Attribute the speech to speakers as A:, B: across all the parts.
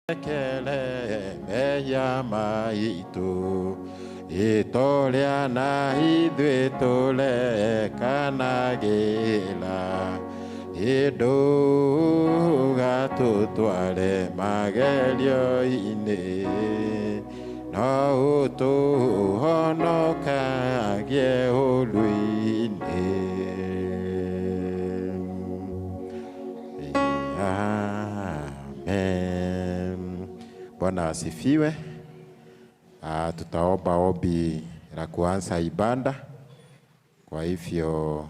A: Kele meya maitu itolia na idwe tole kanagela iduga tutwale magelio ine no utu honoka gie uluine. Bwana asifiwe. Tutaomba ombi la kuanza ibada. Kwa hivyo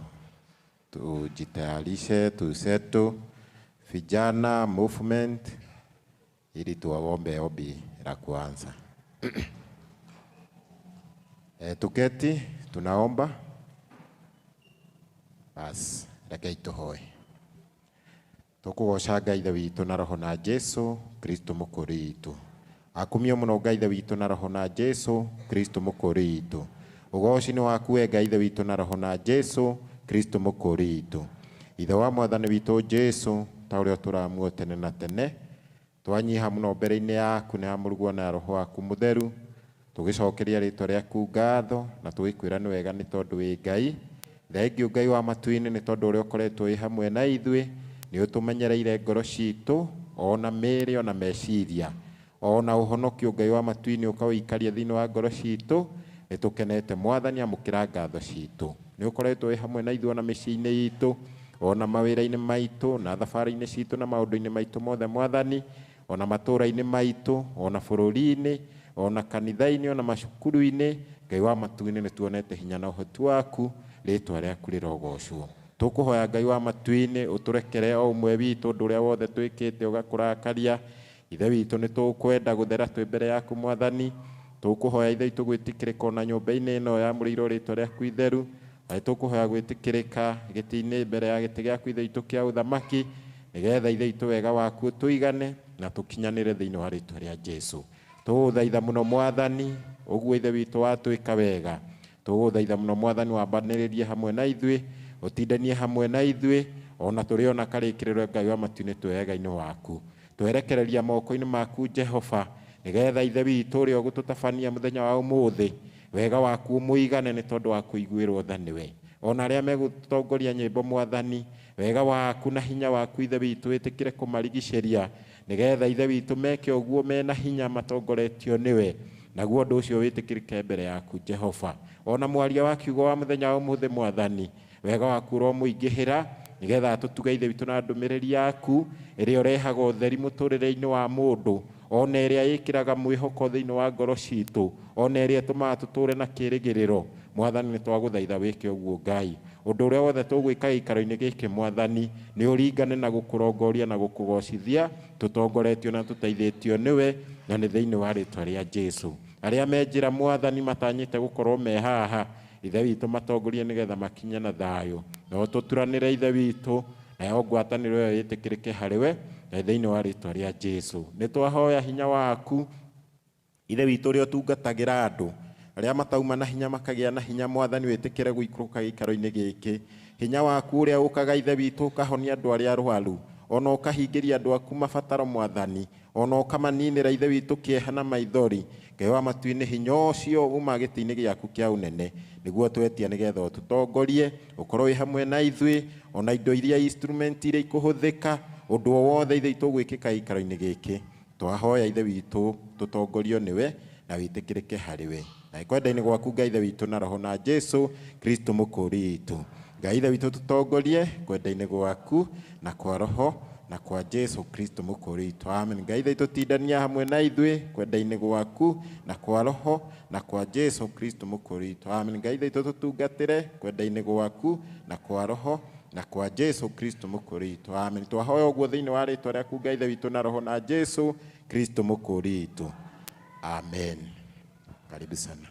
A: tujitayarishe, tusetu vijana movement ili tuombe ombi la kuanza. Tuketi tunaomba. Bas, rekei tuhoe. Tukugoca Ngai ithe witũ na roho na Jesu Kristo mũkũri witũ. Akumio mũno Ngai ithe witũ na roho na Jesu Kristo mũkũri witũ. Ũgoci nĩ waku we Ngai ithe witũ na roho na Jesu Kristo mũkũri witũ. Ithe wa Mwathani witũ Jesu ta ũrĩa tũramuo tene na tene. Twanyiha mũno mbere-inĩ yaku na mũruguo na roho waku mũtheru. Tũgĩcokeria rĩĩtwa rĩaku ngatho na tũgĩkwĩra nĩ wega nĩ tondũ wĩ Ngai. Thengiũ Ngai wa matu-inĩ nĩ tondũ ũrĩa ũkoretwo wĩ hamwe na ithuĩ. Ni utumenyereire ngoro citu ona mĩĩrĩ ona meciria ona ũhonokio Ngai wa matu-inĩ ũkawĩikaria thĩinĩ wa ngoro citu. Nĩtũkenete Mwathani amũkĩra ngatho citu. Nĩ ũkoretwo wĩ hamwe na ithuĩ ona mĩciĩ-inĩ itũ ona mawĩra-inĩ maitũ na thabarĩ-inĩ citu na maũndũ-inĩ maitũ mothe Mwathani, ona matũũra-inĩ maitũ ona bũrũri-inĩ ona kanitha-inĩ ona macukuru-inĩ. Ngai wa matu-inĩ nĩtuonete hinya na ũhoti waku, rĩĩtwa rĩaku rĩrogocwo. Tukuhoya Ngai wa matu-inĩ ũtũrekere o ũmwe witũ ũndũ ũrĩa wothe twĩkĩte ũgakũrakaria. Ithe witũ nĩ tũkwenda gũthera twĩ mbere yaku Mwathani. Tukuhoya ithe itũ gwĩtĩkĩrĩka ona nyũmba-inĩ ĩno yamũrĩirwo rĩĩtwa rĩaku itheru. Na tukuhoya gwĩtĩkĩrĩka gĩtĩ-inĩ mbere ya gĩtĩ gĩaku ithe itũ kĩa ũthamaki, nĩgetha ithe itũ wega waku tũigane na tũkinyanĩre thĩinĩ wa rĩĩtwa rĩa Jesu. Tũgũthaitha mũno Mwathani ũguo ithe witũ watwĩka wega. Tũgũthaitha mũno Mwathani wambanĩrĩrie hamwe na ithuĩ, utindanie hamwe na ithuĩ ona tũrĩ ona karĩkĩrĩro Ngai wa matu-inĩ twega-inĩ waku. Twerekereria moko-inĩ maku Jehova, nĩgetha ithe witũ ũrĩa ũgũtũtabania mũthenya wa ũmũthĩ, wega waku mũigane nĩ tondũ wa kũiguĩrwo tha nĩwe. Ona arĩa megũtongoria nyĩmbo Mwathani, wega waku na hinya waku ithe witũ wĩtĩkĩre kũmarigicĩria, nĩgetha ithe witũ meke ũguo mena hinya matongoretio nĩwe. Naguo ũndũ ũcio wĩtĩkĩrĩke mbere yaku Jehova. Ona mwaria wa kiugo wa mũthenya wa ũmũthĩ Mwathani, wega waku ro mũingĩhĩra, nĩgetha tũtuge ithe witũ na ndũmĩrĩri yaku ĩrĩa ũrehaga ũtheri mũtũrĩre-inĩ wa mũndũ, ona ĩrĩa ĩkĩraga mwĩhoko thĩinĩ wa ngoro citũ, ona ĩrĩa ĩtũmaga tũtũre na kĩĩrĩgĩrĩro. Mwathani nĩ twagũthaitha wĩke ũguo Ngai. Ũndũ ũrĩa wothe tũgwĩka gĩikaro-inĩ gĩkĩ Mwathani, nĩ ũringane na gũkũrongoria na gũkũgocithia, tũtongoretio na tũteithĩtio nĩwe na nĩ thĩinĩ wa rĩĩtwa rĩa Jesu. Arĩa me njĩra Mwathani matanyĩte gũkorwo me haha, ithe witũ matongorie nĩgetha makinye na thayũ. No tũturanĩre ithe witũ nayo ngwatanĩro ĩyo ĩtĩkĩrĩke harĩwe na thĩinĩ wa rĩĩtwa rĩa Jesu. Nĩ twahoya hinya waku ithe witũ ũrĩa ũtungatagĩra andũ arĩa matauma na hinya makagĩa na hinya Mwathani, wĩtĩkĩre gũikũrũka gĩikaro-inĩ gĩkĩ. Hinya waku ũrĩa ũkaga ithe witũ ũkahonia andũ arĩa arũaru, ona ũkahingĩria andũ aku mabataro Mwathani, ona ũkamaninĩra ithe witũ kĩeha na maithori. Ngai wa matu-inĩ hinya ũcio uma gĩtĩ-inĩ gĩaku kĩa ũnene nĩguo twetia nĩgetha ũtũtongorie, ũkorwo wĩ hamwe na ithuĩ, ona indo iria instrument iria ikũhũthĩka, ũndũ o wothe ithe itũ gwĩkĩka gĩikaro-inĩ gĩkĩ. Twahoya ithe witũ tũtongorio nĩwe na wĩtĩkĩrĩke harĩwe. Na kwenda-inĩ gwaku Ngai ithe witũ na roho na Jesu Kristo mũkũri witũ. Ngai ithe witũ tũtongorie kwenda-inĩ gwaku na kwa roho na kwa Jesu Kristo mũkũri witũ. Amen. Ngai ithe tũtindania hamwe na ithuĩ kwenda-inĩ gwaku na kwa roho na kwa Jesu Kristo mũkũri witũ. Amen. Ngai ithe tũtungatĩre kwenda-inĩ gwaku na kwa roho na kwa Jesu Kristo mũkũri witũ. Amen. Twahoya ũguo thĩinĩ wa rĩĩtwa rĩaku Ngai ithe witũ na roho na Jesu Kristo mũkũri witũ. Amen. Karibu sana.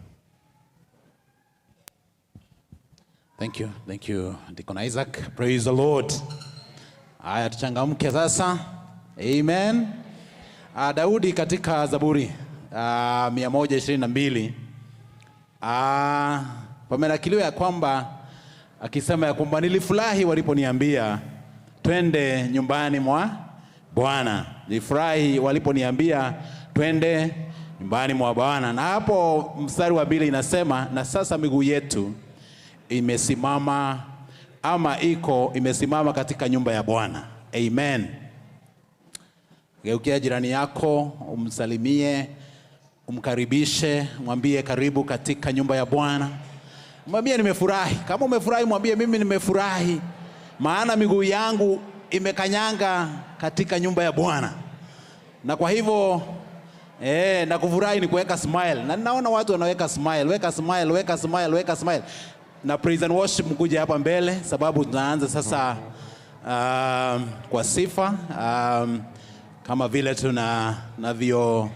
B: Thank you. Thank you, Deacon Isaac. Praise the Lord. Haya, tuchangamke sasa. Amen. Daudi katika Zaburi 122 pamenakiliwa ya kwamba akisema ya kwamba nilifurahi waliponiambia twende nyumbani mwa Bwana. Nilifurahi waliponiambia twende nyumbani mwa Bwana. Na hapo mstari wa 2 inasema, na sasa miguu yetu imesimama imesimama katika nyumba ya Bwana. Amen. Geukia jirani yako, umsalimie, umkaribishe, mwambie karibu katika nyumba ya Bwana. Mwambie nimefurahi. Kama umefurahi, mwambie mimi nimefurahi, maana miguu yangu imekanyanga katika nyumba ya Bwana. Na kwa hivyo na kufurahi ni kuweka smile. Na ninaona watu wanaweka smile, weka smile. Na praise and worship mkuje hapa mbele, sababu tunaanza sasa kwa sifa kama vile tunavyo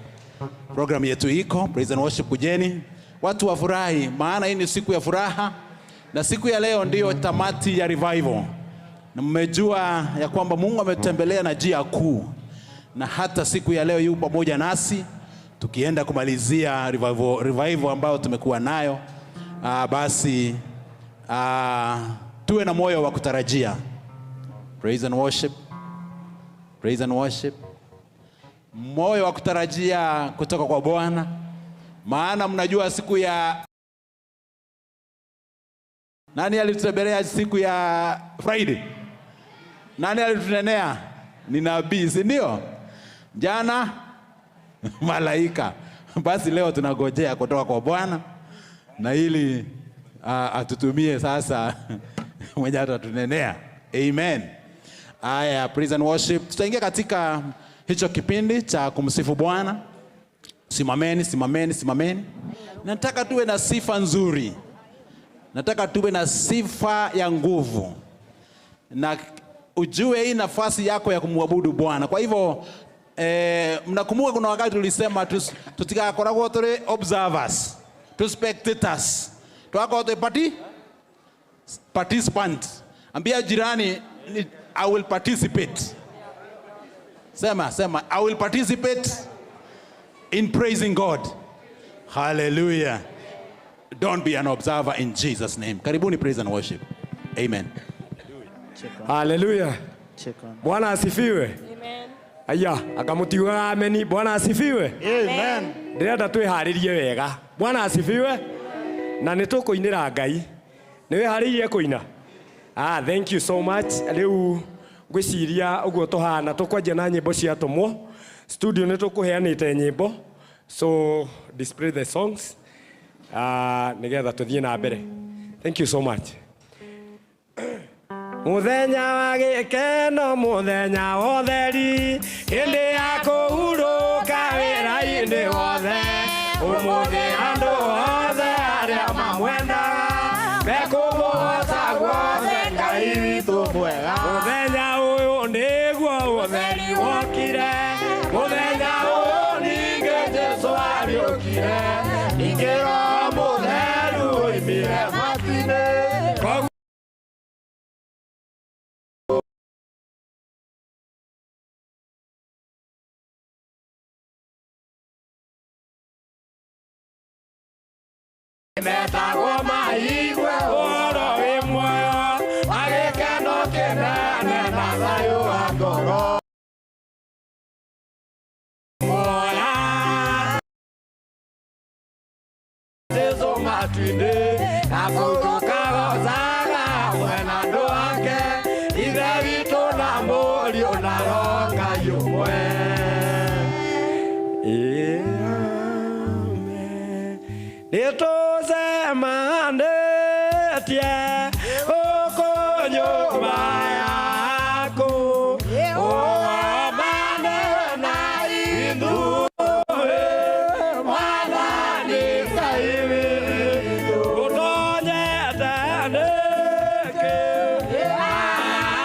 B: program yetu iko. Praise and worship, kujeni watu wafurahi, maana hii ni siku ya furaha, na siku ya leo ndio tamati ya revival. Na mmejua ya kwamba Mungu ametembelea na njia kuu, na hata siku ya leo yupo pamoja nasi tukienda kumalizia revival ambayo tumekuwa nayo. Basi tuwe na moyo wa kutarajia. Praise and worship. Moyo wa kutarajia kutoka kwa Bwana, maana mnajua siku ya nani alitutembelea siku ya Friday? Nani alitunenea? Ni nabii, si ndio? Jana malaika. Basi leo tunagojea kutoka kwa Bwana, na ili atutumie sasa mwenye atatunenea. Amen. Aya, praise and worship. Tutaingia katika hicho kipindi cha kumsifu Bwana. Simameni. Nataka tuwe na sifa nzuri. Nataka tuwe na sifa ya nguvu. Na ujue hii nafasi yako ya kumwabudu Bwana. Kwa hivyo mnakumbuka kuna wakati tulisema tutikakoragwo tuli observers, tu spectators, tuako tu participant. Ambia jirani, I will participate. Sema, I will participate in praising God. Hallelujah. Don't be an observer in Jesus' name. Karibuni praise and worship. Amen.
C: Hallelujah. Bwana asifiwe.
D: Amen.
C: Aya, akamutiwa ameni. Bwana asifiwe.
D: Amen.
C: Ndirenda twiharirie wega. Bwana asifiwe. Na nitukuinira Ngai. Niwe haririe kuina. Thank you so much. Riu ngwiciria uguo tuhana tukwanjia na nyimbo cia tumwo. Studio nitukuheanite nyimbo. So display the songs. Nigetha tuthie na mbere. Thank you so much. Muthenya wa gikeno, muthenya wa utheri, hindi ya kuhuruka wira-ini wothe, umuthi andu othe aria mamwendaga mekumuhota guothe Ngai witu mwega. Muthenya uyu niguo utheri wokire, muthenya uyu ningi Jesu ariukire, ingiro mutheru uimire matu-ini. Metagwo maigwe oro imwoyo agikeno kinene na thayu wa ngoro moya Jesu matu-ini na tukagocaga mwena andu ake ithe witu na mũriũ na Roho Ngai ũmwe. Nituzemanĩtie gũkũ nyũmba yaku, ũmane na ithuĩ Mwathani Ngai witũ. Ũtonyete nĩkĩ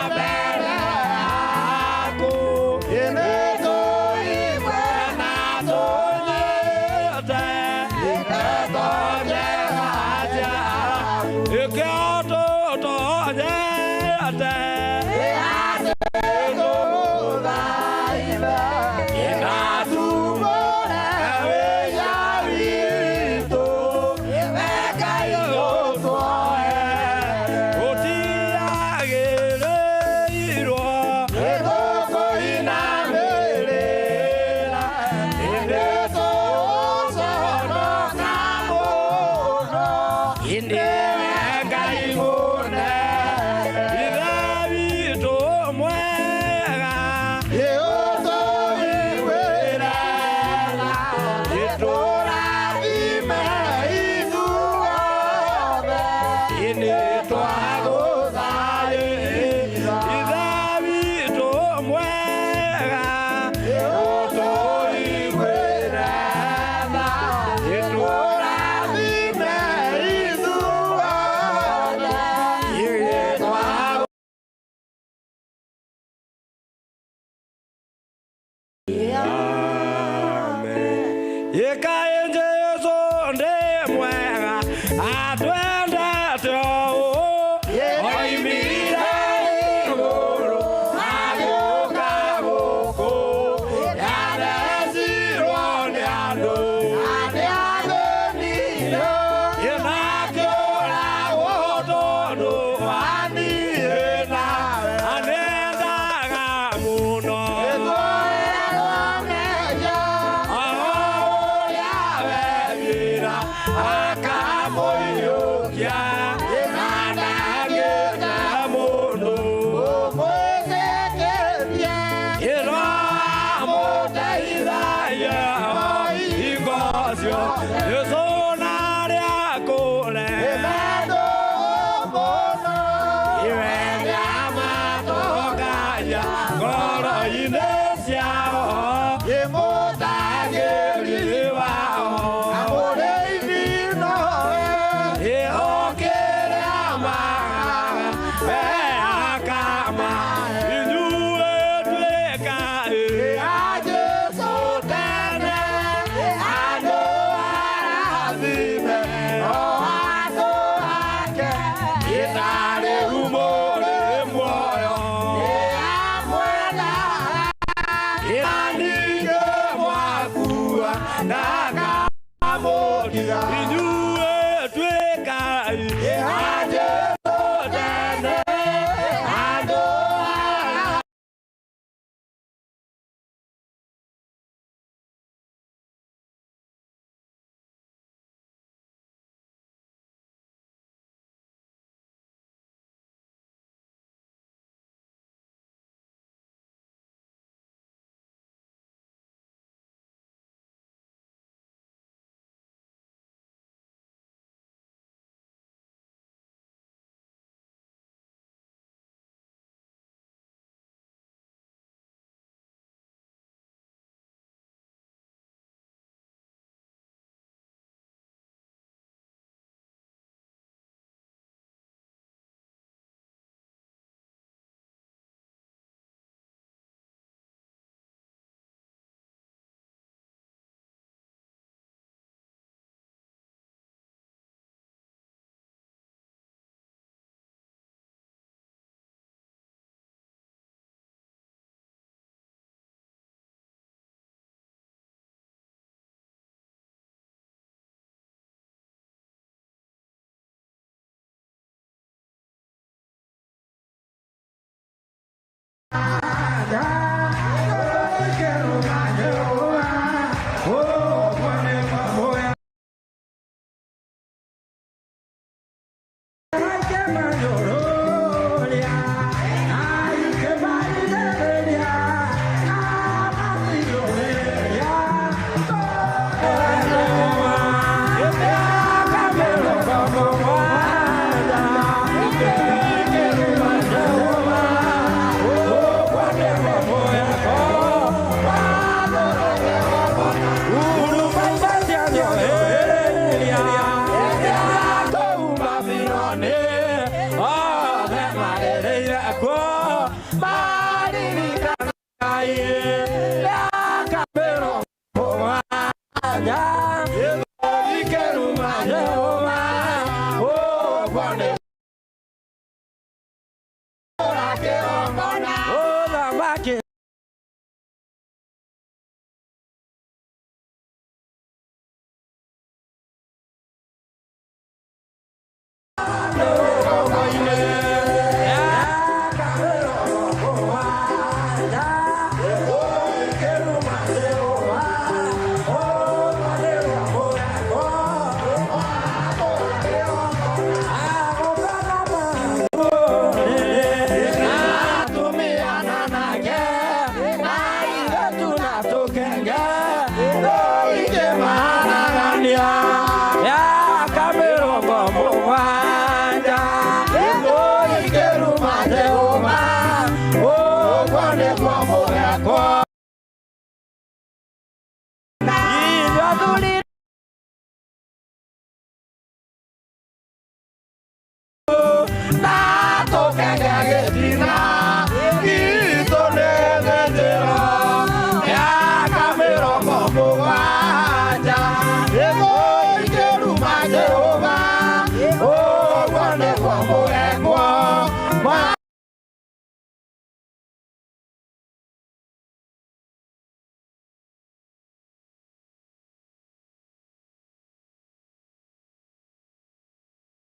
C: mbere yaku, nĩtũigwe na tũnyite. Ike oto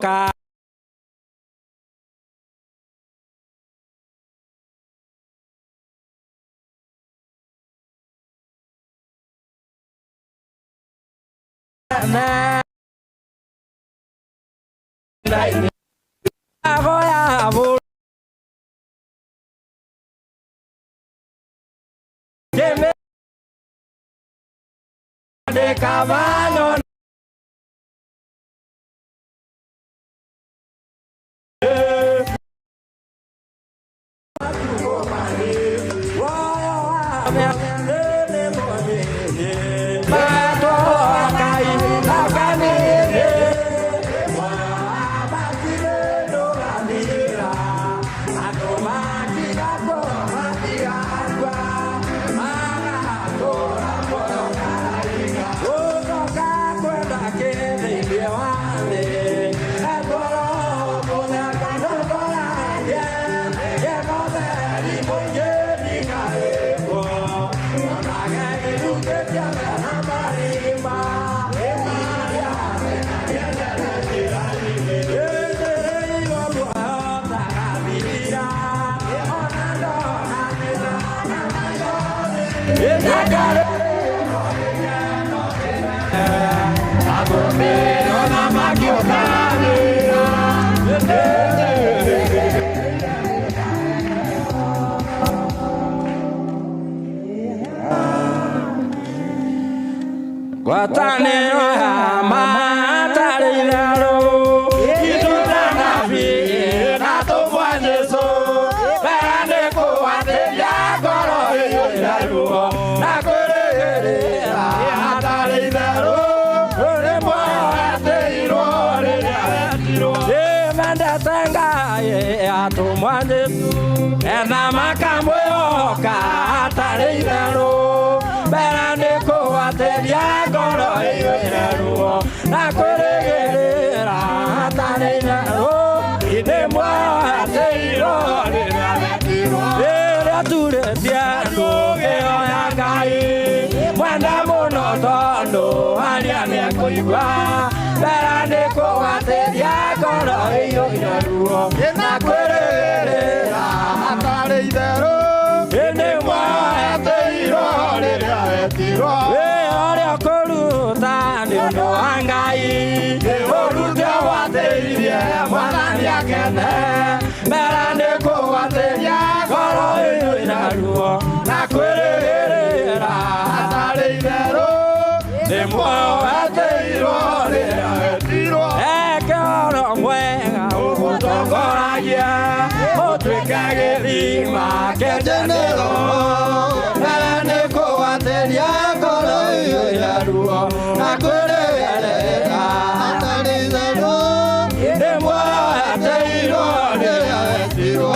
C: ka na agoya bu Keme de caballo Watane mama tarilaro itutana fi na to bwaneso bande ko ate ya goro yo na kore tarilaro ore mo ate iro re tiro e manda tanga e ato mwande ena makambo ka tarilaro bande ko ate ya goro yo na kore tarilaro ine mo ate iro re tiro e ture tiano e oya kai mwanda mono tondo aliane koiba bande ko ate ya goro yo na kore tarilaro ine mo ate iro re tiro ore koru tani no angai oru te wate ire mwana yakene bande ko ate ya goro yo na kore tarilaro de mo ate iro re tiro e koro mwenga utongora ya otwe kage lima ke genero bande ko ate ya goro yo na kore tarilaro de mo ate iro re tiro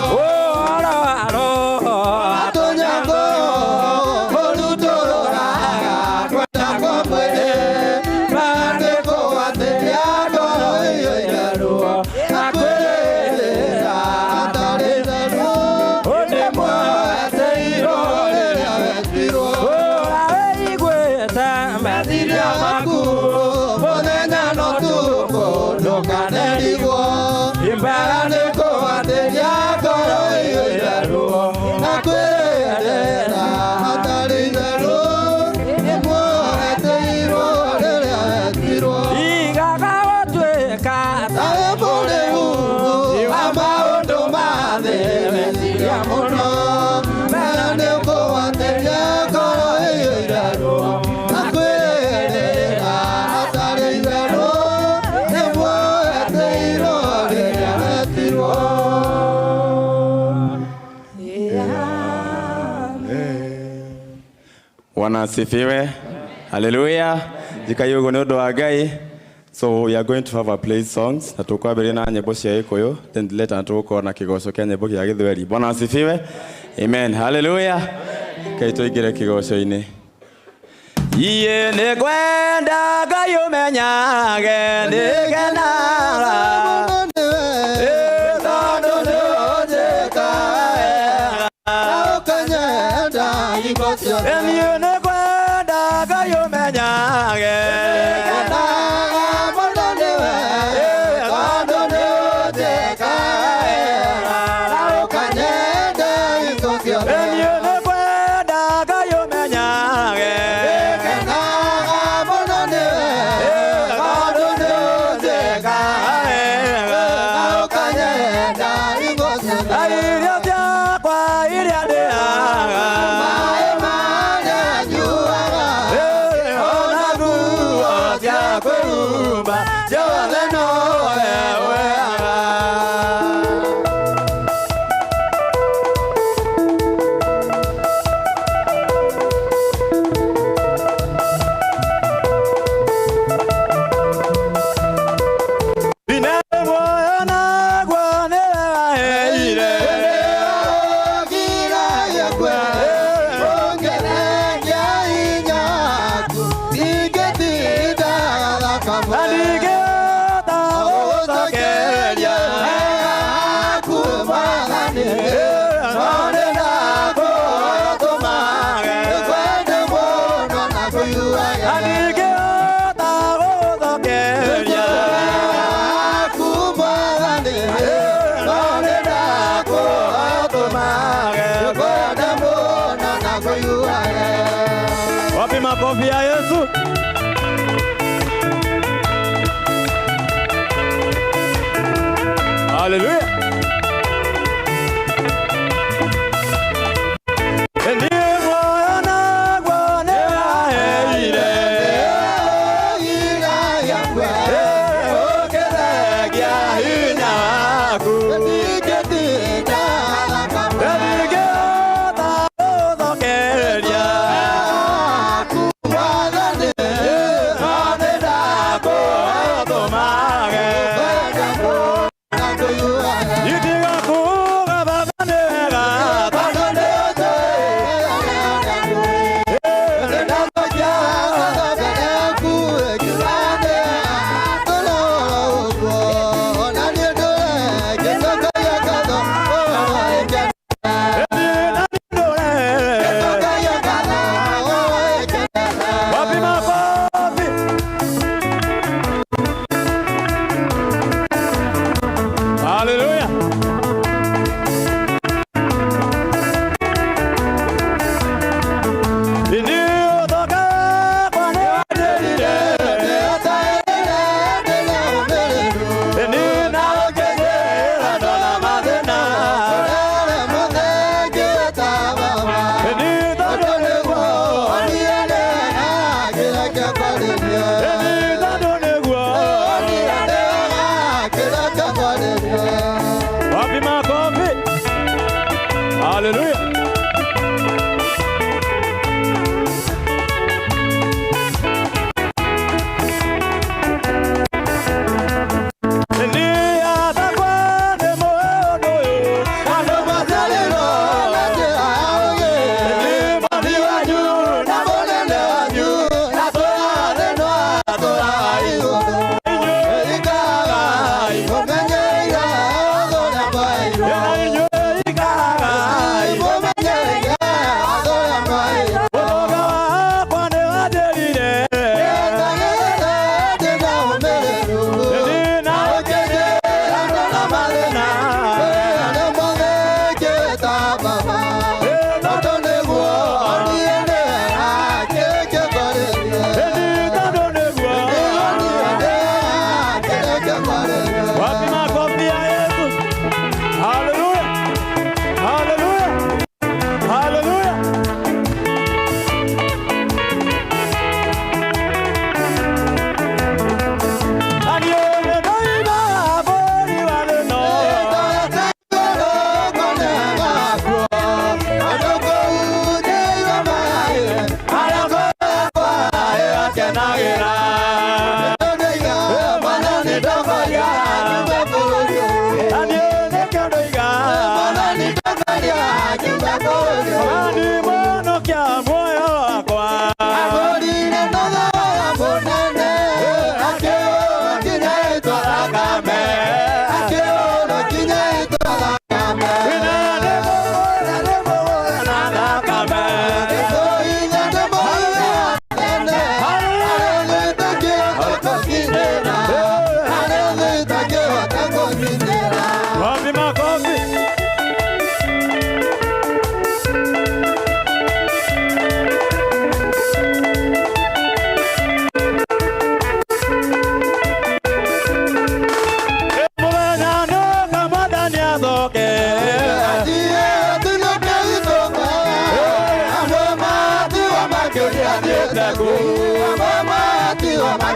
C: Wanasifiwe. Hallelujah. Jikayogo no do agai. So we are going to have a play songs. Na tukwa berena nyimbo cia ikoyo. Then later tuko na kigoco kya nyimbo kya githweri. Bwana asifiwe. Amen. Hallelujah. Kaito igire kigoco-ini. Iye ne gwenda gayo menyage ndigenara. And you know what I got your man.
D: kia kurumba jole no ewe wapi makofi ya Yesu? Haleluya. Hallelujah.
E: Mama,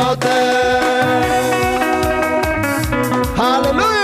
D: nyote. Hallelujah.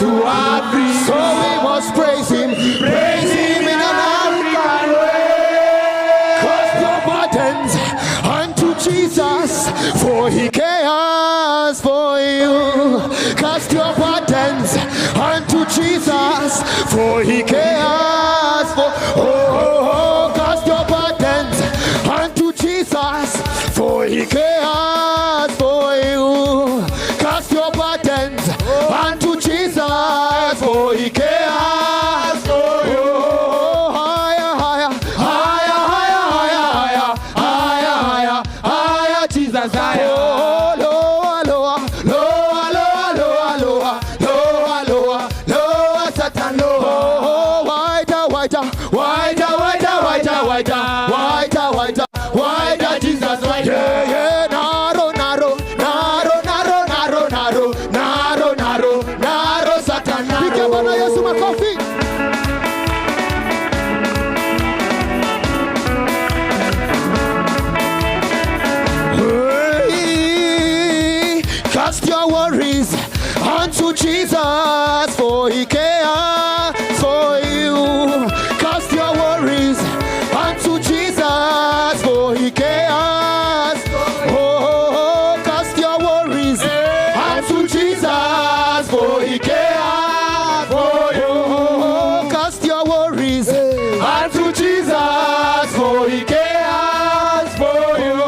D: to Africa. So we must praise him in an African way. Cast your burdens unto Jesus, for he cares for you. Cast your burdens unto Jesus, for he cares for cast your burdens unto Jesus, for he cares for you. Cast your burdens unto Jesus, for he cares for you. Higher, higher, higher, higher, higher, higher, higher, higher, Jesus, higher. Lower, lower, lower, lower, lower, lower, lower, lower, Satan, lower. Wider, wider, wider, wider, wider, wider, wider, wider, wider, Jesus, wider. Yeah, yeah, narrow, narrow, narrow, narrow, narrow, narrow, narrow, narrow, narrow, Satan, narrow. Piga Bwana Yesu makofi. Hey, cast your worries unto Jesus, for he cares for you. Cast your worries unto Jesus, for he cares. Oh, cast your worries unto Jesus, for he cares for you. Cast your worries unto Jesus, for he cares for you.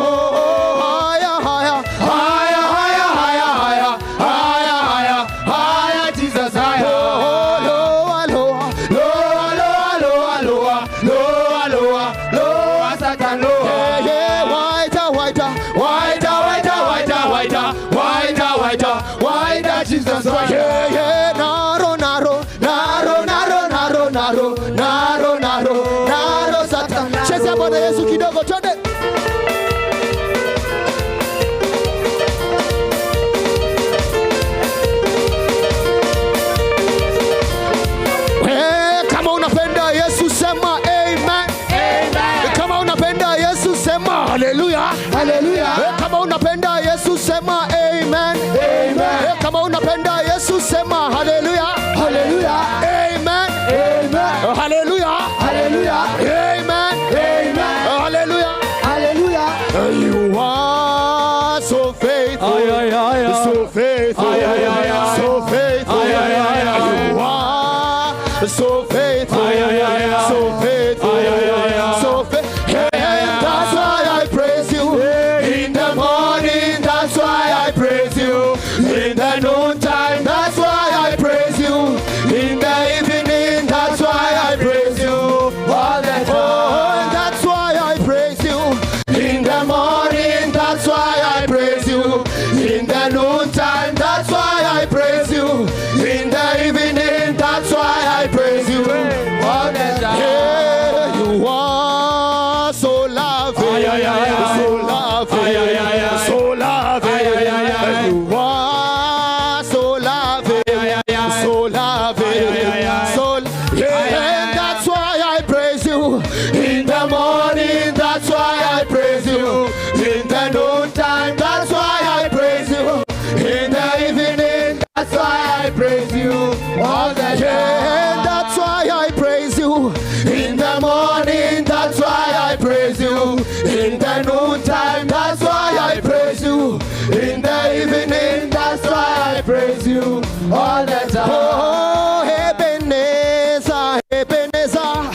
D: Higher, higher, higher, higher, higher, higher, higher, higher, Jesus, higher. Lower, lower, lower, lower, lower, lower, lower, lower, Satan, lower. Yeah, yeah, wider, wider, wider, wider, wider, wider, wider, wider, wider, Jesus, wider. Yeah, yeah, narrow, narrow, narrow, narrow, narrow, narrow, narrow, narrow, narrow, Satan. Cheza Bwana Yesu kidogo, twende. Kama unapenda Yesu sema amen. Amen. Kama unapenda Yesu sema haleluya. Haleluya. Kama unapenda Yesu sema amen. Amen. Kama unapenda Yesu sema haleluya. Haleluya. Amen. Amen. Haleluya. Haleluya. Amen. Amen. Haleluya. Haleluya. You are so faithful. So faithful. So faithful. You are so faithful, so faithful, so faithful. And that's why I praise you in the morning. That's why I praise you in the noontime. That's why I praise you in the evening. That's why I praise you all the time. That's why I praise you in the morning. That's why I praise you in the noontime. That's why I praise you in the evening. That's why I praise you all the time. Yeah, you are so loving, so loving, so loving. You are so loving, so loving, so. Yeah, that's why I praise you in the morning. That's why I praise you in the noontime. That's why I praise you in the evening. That's why I praise you all the time. Yeah, that's why I praise you in the morning. That's why I praise you in the noontime. That's why I praise you in the evening. That's why I praise you all the time. Oh, Ebenezer, Ebenezer,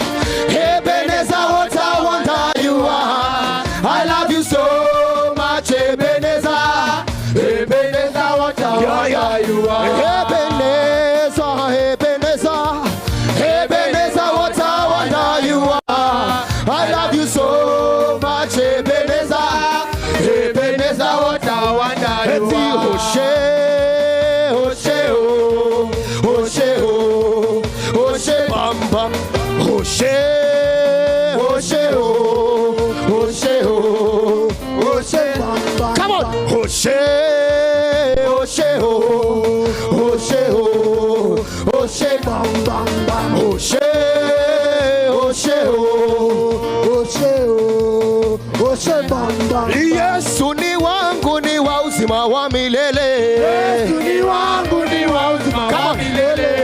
D: Ebenezer, what a wonder you are. I love you so much, Ebenezer. Ebenezer, what a wonder you are. Ebenezer, Ebenezer, Ebenezer, what a wonder you are. I love you so much, Ebenezer. Ebenezer, what a wonder you are. Oshe, oh, Oshe, oh, Oshe, bam, bam, Oshe, Oshe, oh, Oshe, oh, Oshe, bam, bam. Come on, Oshe, Oshe, oh, Oshe, oh, Oshe, bam, bam, bam, Oshe, Oshe, oh, Oshe, oh, Oshe, bam, bam. Yesu ni wangu, ni wa uzima wa milele. Yesu ni wangu, ni wa uzima wa milele.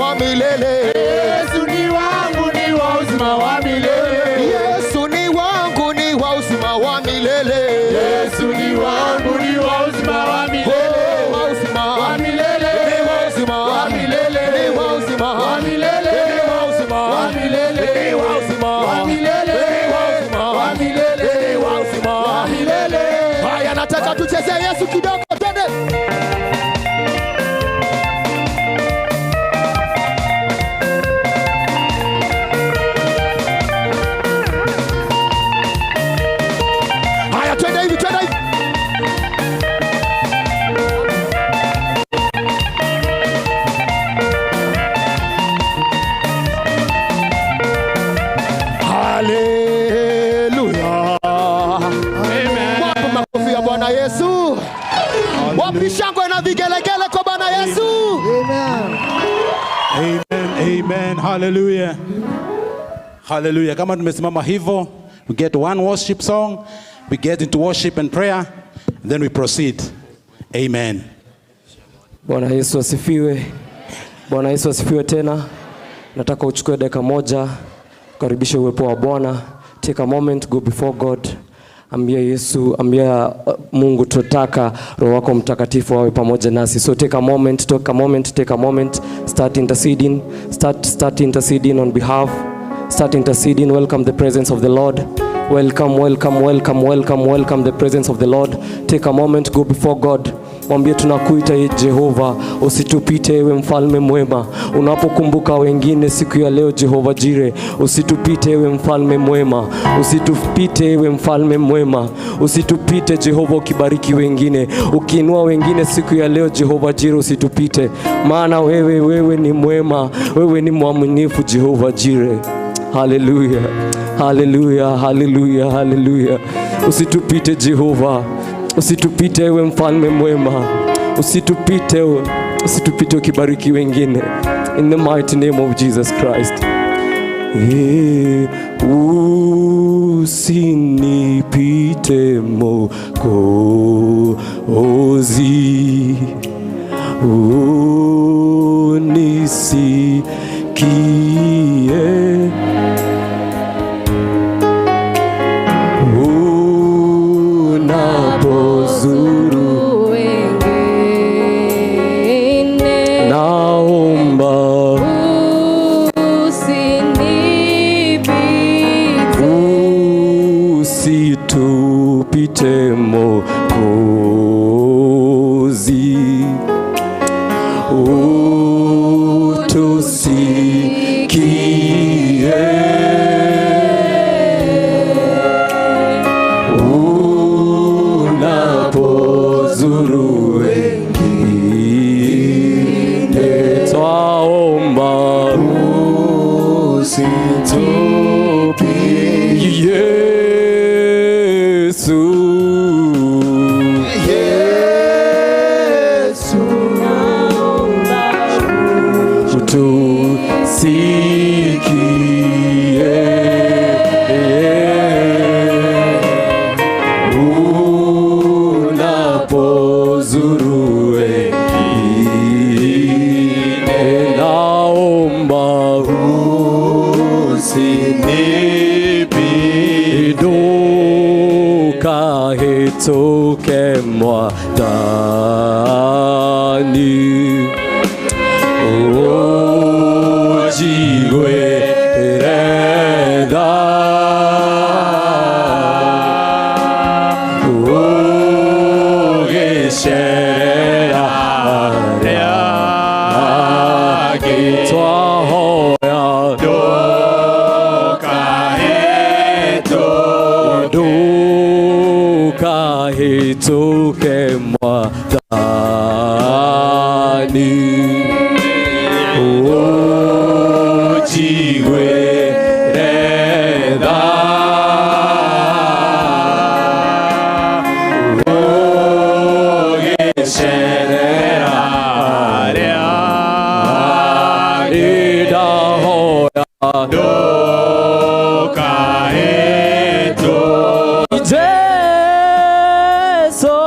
D: wa milele.
B: Yesu ni wangu, ni wa uzima wa milele.
D: Yesu ni wangu, ni wa uzima wa milele.
B: Yesu ni wangu, ni wa uzima wa milele.
D: Wa uzima
B: wa milele.
D: ni wa uzima
B: wa milele.
D: ni wa uzima
B: wa milele.
D: ni wa uzima
B: wa milele.
D: ni wa uzima
B: wa milele.
D: ni wa uzima
B: wa milele.
D: ni wa uzima
B: wa milele.
D: Haya, nataka tucheze Yesu kidogo, twende. Haya, twende hivi, twende hivi. Haleluya. Wapi makofi ya Bwana Yesu? Wapi shangwe na vigelegele kwa Bwana Yesu?
B: Amen, amen, hallelujah. Hallelujah. Kama tumesimama hivyo, we get one worship song, we get into worship and prayer, and then we proceed. Amen.
C: Bwana Yesu asifiwe. Bwana Yesu asifiwe tena. Nataka uchukue dakika moja, karibisha uwepo wa Bwana. Take a moment, go before God. Ambia Yesu, ambia Mungu tunataka Roho wako Mtakatifu awe pamoja nasi. So take a moment, start interceding, start interceding on behalf. Start interceding, welcome the presence of the Lord. Welcome the presence of the Lord. Take a moment, go before God. Mwambie tunakuita Jehova, usitupite ewe mfalme mwema. Unapokumbuka wengine siku ya leo Jehova Jire, usitupite ewe mfalme mwema. Usitupite ewe mfalme mwema. Usitupite Jehova, ukibariki wengine, ukiinua wengine siku ya leo Jehova Jire, usitupite. Maana wewe ni mwema, wewe ni mwaminifu Jehova Jire. Hallelujah. Hallelujah, hallelujah, hallelujah. Usitupite Jehova. Usitupite ewe mfalme mwema. Usitupite ukibariki wengine. In the mighty name of Jesus Christ. Usinipite Mwokozi. Unisikie. Unapozuru wengine, naomba usitupite Mwokozi. Utusikie. Unapozuru wengine, twaomba usitupite Yesu. Utusikie. Unapozuru wengine, naomba usinipite. Duka hitoke mwadani, ujigwe reda. Ugesherera reage, twahoya duka hitoke mwadani, ujigwe reda. Ugesherera reage, dahoya duka hito Jesu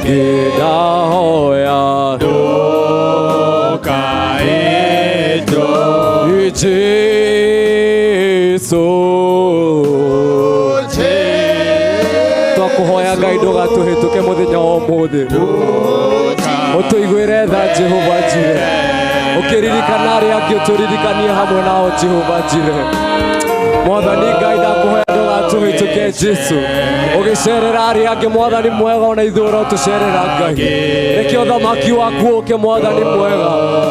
C: Agirahoya
B: Dokaeto
C: Jesu twakuhoya Ngai ndugatuhituke muthenya wa umuthi utuiguire tha Jehova Jire ukiririkana aria angi uturirikanie hamwe nao Jehova Jire Mwathani Ngai ndakuhoya ndugatuhituke Jesu ugicerera aria angi Mwathani mwega ona ithura utucerera Ngai reke uthamaki waku uke Mwathani mwega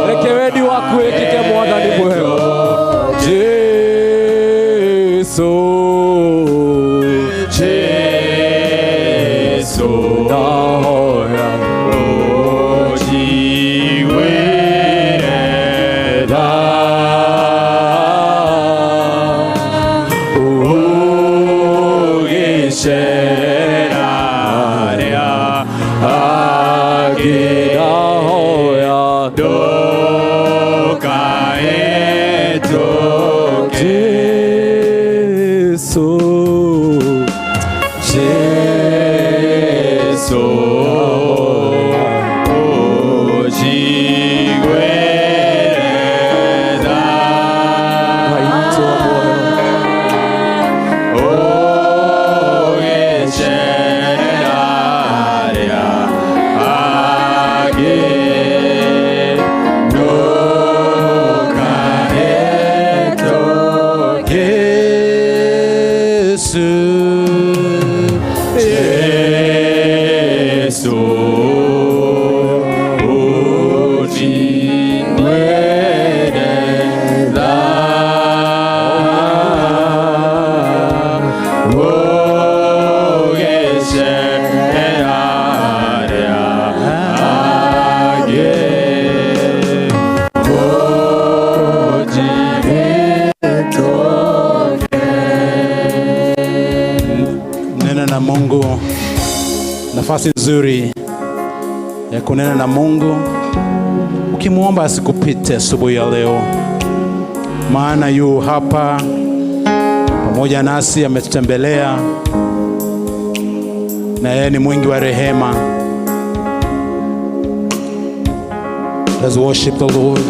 C: reke wendi waku wikike Mwathani mwega Jesu nahoya
B: nafasi nzuri ya kunena na Mungu ukimwomba asikupite asubuhi ya leo, maana yu hapa pamoja nasi, ametutembelea na yeye ni mwingi wa rehema. Let's worship the Lord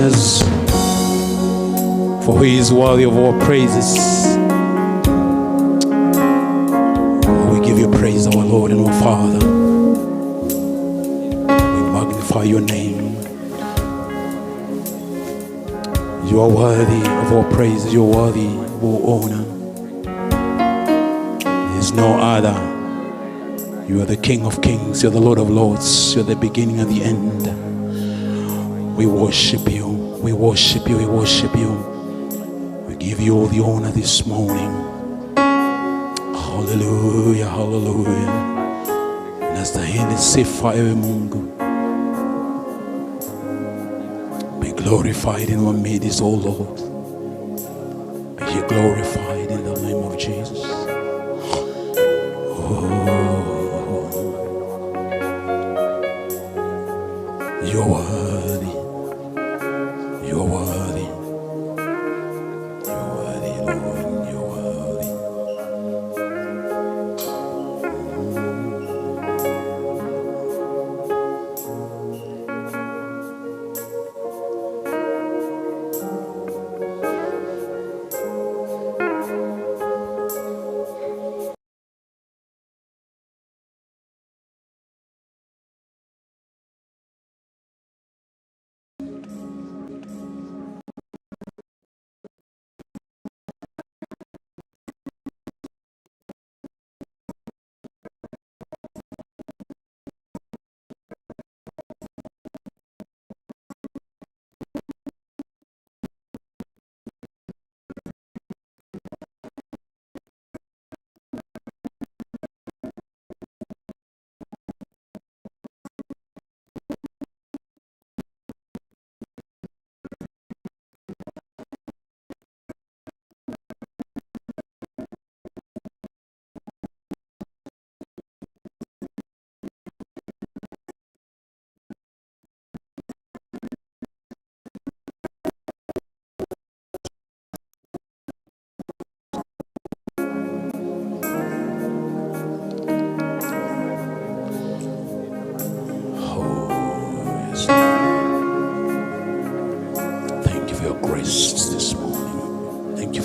B: for he is worthy of all praises. We give you praise, our Lord and our Father. We magnify your name. You are worthy of all praise. You are worthy of all honor. There is no other. You are the King of Kings. You are the Lord of Lords. You are the beginning and the end. We worship you. We worship you. We worship you. We give you all the honor this morning. Hallelujah, hallelujah. Nastahili sifa ewe Mungu. Be glorified in our midst, O Lord. Be you glorified in the name of Jesus. Oh, you are worthy. You are worthy. You are worthy, Lord. You are worthy.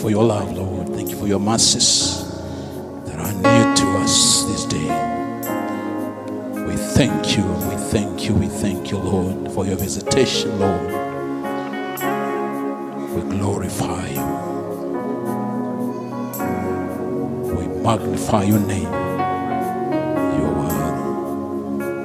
B: for your love, Lord. Thank you for your mercies that are near to us this day. We thank you, we thank you, we thank you, Lord, for your visitation, Lord. We glorify you. We magnify your name. You are worthy.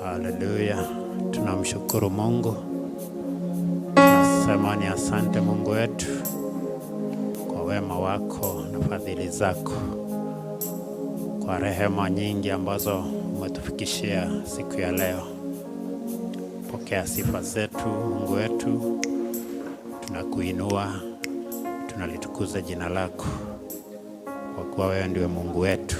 E: Haleluya, tunamshukuru Mungu. Tunasema ni asante Mungu wetu kwa wema wako na fadhili zako, kwa rehema nyingi ambazo umetufikishia siku ya leo. Pokea sifa zetu Mungu wetu, tunakuinua, tunalitukuza jina lako, kwa kuwa wewe ndiwe Mungu wetu.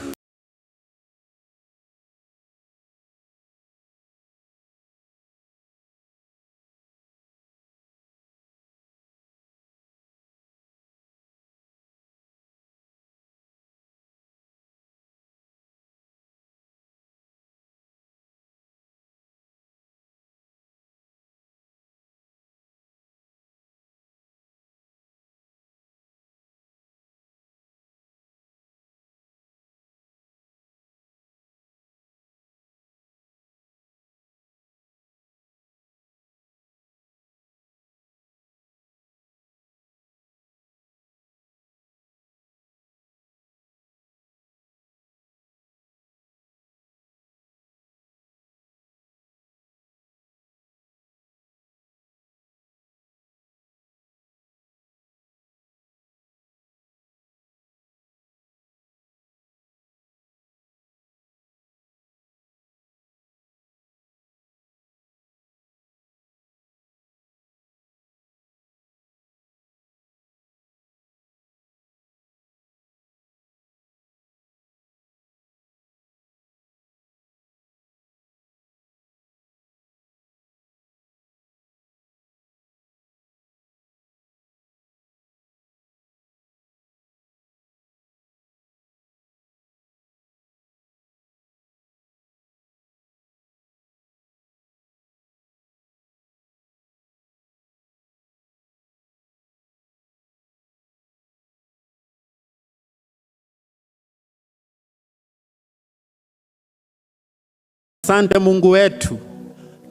F: Asante Mungu wetu,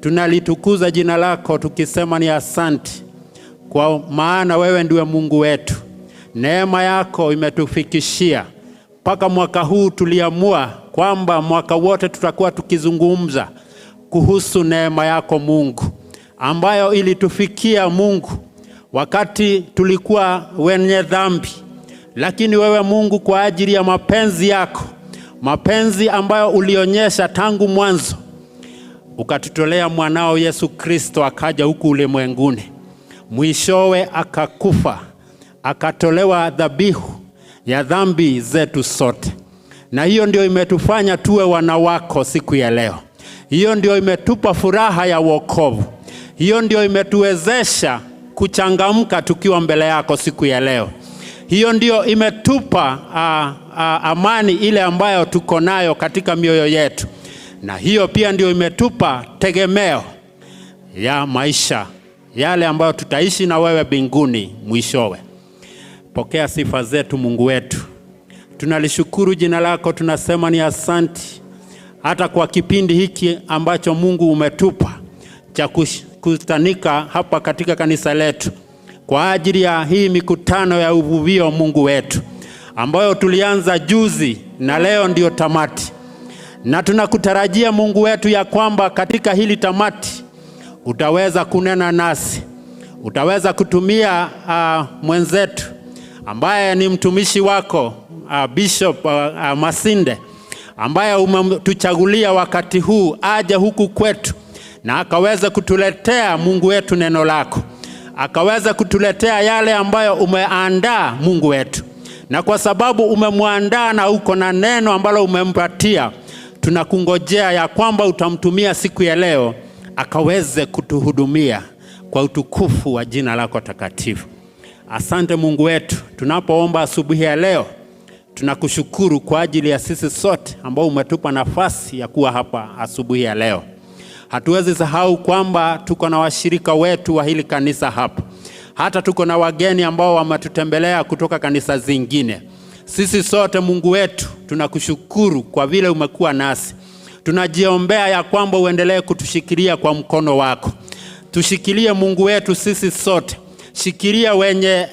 F: tunalitukuza jina lako tukisema ni asante, kwa maana wewe ndiwe Mungu wetu. Neema yako imetufikishia mpaka mwaka huu. Tuliamua kwamba mwaka wote tutakuwa tukizungumza kuhusu neema yako Mungu, ambayo ilitufikia Mungu wakati tulikuwa wenye dhambi. Lakini wewe Mungu, kwa ajili ya mapenzi yako, mapenzi ambayo ulionyesha tangu mwanzo, ukatutolea mwanao Yesu Kristo akaja huku ulimwenguni. Mwishowe akakufa, akatolewa dhabihu ya dhambi zetu sote. Na hiyo ndio imetufanya tuwe wana wako siku ya leo. Hiyo ndio imetupa furaha ya wokovu. Hiyo ndio imetuwezesha kuchangamka tukiwa mbele yako siku ya leo. Hiyo ndio imetupa amani ile ambayo tuko nayo katika mioyo yetu. Na hiyo pia ndio imetupa tegemeo ya maisha yale ambayo tutaishi na wewe mbinguni mwishowe. Pokea sifa zetu Mungu wetu. Tunalishukuru jina lako, tunasema ni asanti hata kwa kipindi hiki ambacho Mungu umetupa cha kukutanika hapa katika kanisa letu kwa ajili ya hii mikutano ya uvuvio Mungu wetu, ambayo tulianza juzi na leo ndio tamati. Na tunakutarajia Mungu wetu ya kwamba katika hili tamati utaweza kunena nasi, utaweza kutumia mwenzetu ambaye ni mtumishi wako Bishop Masinde, ambaye umetuchagulia wakati huu aje huku kwetu na akaweze kutuletea Mungu wetu neno lako, akaweze kutuletea yale ambayo umeandaa Mungu wetu. Na kwa sababu umemwandaa na uko na neno ambalo umempatia, tunakungojea ya kwamba utamtumia siku ya leo akaweze kutuhudumia kwa utukufu wa jina lako takatifu. Asante Mungu wetu, tunapoomba asubuhi ya leo, tunakushukuru kwa ajili ya sisi sote ambao umetupa nafasi ya kuwa hapa asubuhi ya leo. Hatuwezi sahau kwamba tuko na washirika wetu wa hili kanisa hapa. Hata tuko na wageni ambao wametutembelea kutoka kanisa zingine. Sisi sote Mungu wetu tunakushukuru kwa vile umekuwa nasi. Tunajiombea ya kwamba uendelee kutushikilia kwa mkono wako. Tushikilie Mungu wetu sisi sote. Shikilia wenye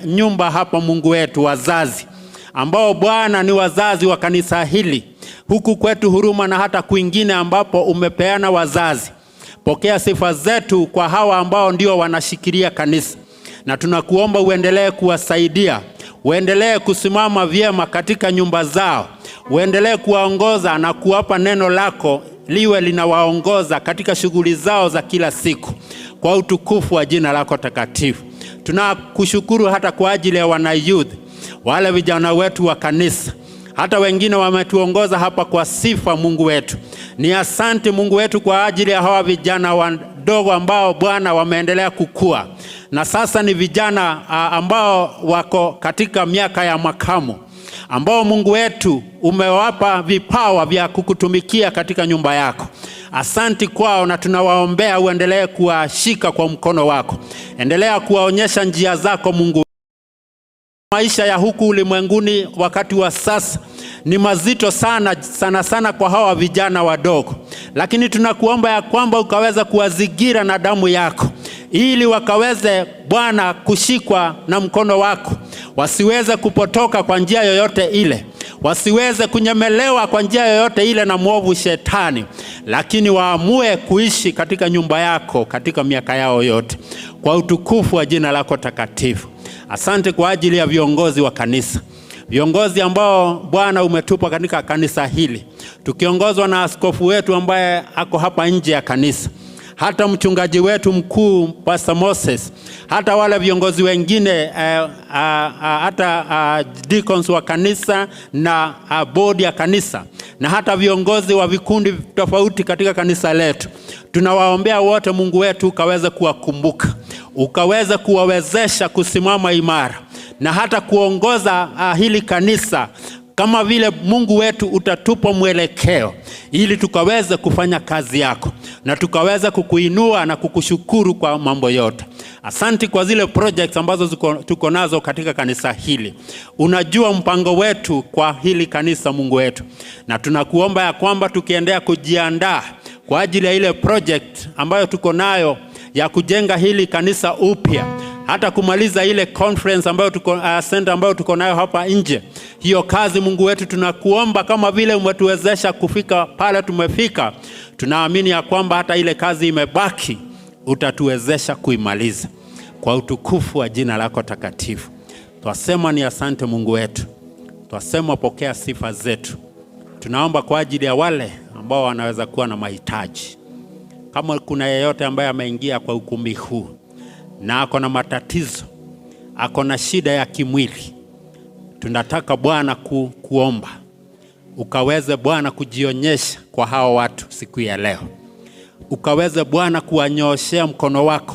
F: nyumba hapa Mungu wetu, wazazi ambao Bwana ni wazazi wa kanisa hili. Huku kwetu Huruma na hata kwingine ambapo umepeana wazazi. Pokea sifa zetu kwa hawa ambao ndio wanashikilia kanisa. Na tunakuomba uendelee kuwasaidia, uendelee kusimama vyema katika nyumba zao, uendelee kuwaongoza na kuwapa neno lako liwe linawaongoza katika shughuli zao za kila siku, kwa utukufu wa jina lako takatifu. Tunakushukuru hata kwa ajili ya wana youth, wale vijana wetu wa kanisa, hata wengine wametuongoza hapa kwa sifa Mungu wetu. Ni asante Mungu wetu kwa ajili ya hawa vijana wadogo ambao Bwana wameendelea kukua. Na sasa ni vijana ambao wako katika miaka ya makamu, ambao Mungu wetu umewapa vipawa vya kukutumikia katika nyumba yako. Asante kwao, na tunawaombea uendelee kuwashika kwa mkono wako. Endelea kuwaonyesha njia zako Mungu. Maisha ya huku ulimwenguni wakati wa sasa ni mazito sana kwa hawa vijana wadogo. Lakini tunakuomba ya kwamba ukaweza kuwazingira na damu yako, ili wakaweze Bwana kushikwa na mkono wako. Wasiweze kupotoka kwa njia yoyote ile. Wasiweze kunyemelewa kwa njia yoyote ile na mwovu shetani. Lakini waamue kuishi katika nyumba yako katika miaka yao yote, kwa utukufu wa jina lako takatifu. Asante kwa ajili ya viongozi wa kanisa. Viongozi ambao Bwana umetupa katika kanisa hili, tukiongozwa na askofu wetu ambaye ako hapa nje ya kanisa, hata mchungaji wetu mkuu Pastor Moses, hata wale viongozi wengine hata deacons wa kanisa na board ya kanisa, na hata viongozi wa vikundi tofauti katika kanisa letu. Tunawaombea wote Mungu wetu ukaweze kuwakumbuka, ukaweze kuwawezesha kusimama imara, na hata kuongoza hili kanisa kama vile Mungu wetu utatupa mwelekeo, ili tukaweze kufanya kazi yako na tukaweze kukuinua na kukushukuru kwa mambo yote. Asante kwa zile projects ambazo tuko nazo katika kanisa hili. Unajua mpango wetu kwa hili kanisa Mungu wetu, na tunakuomba ya kwamba tukiendelea kujiandaa kwa ajili ya ile project ambayo tuko nayo ya kujenga hili kanisa upya, hata kumaliza ile conference ambayo center ambayo tuko nayo hapa nje. Hiyo kazi Mungu wetu tunakuomba, kama vile umetuwezesha kufika pale tumefika, tunaamini ya kwamba hata ile kazi imebaki utatuwezesha kuimaliza, kwa utukufu wa jina lako takatifu. Twasema ni asante Mungu wetu. Twasema pokea sifa zetu. Tunaomba kwa ajili ya wale ambao wanaweza kuwa na mahitaji. Kama kuna yeyote ambaye ameingia kwa ukumbi huu na ako na matatizo, ako na shida ya kimwili, tunataka Bwana kuomba ukaweze Bwana kujionyesha kwa hao watu siku ya leo. Ukaweze Bwana kuwanyooshea mkono wako,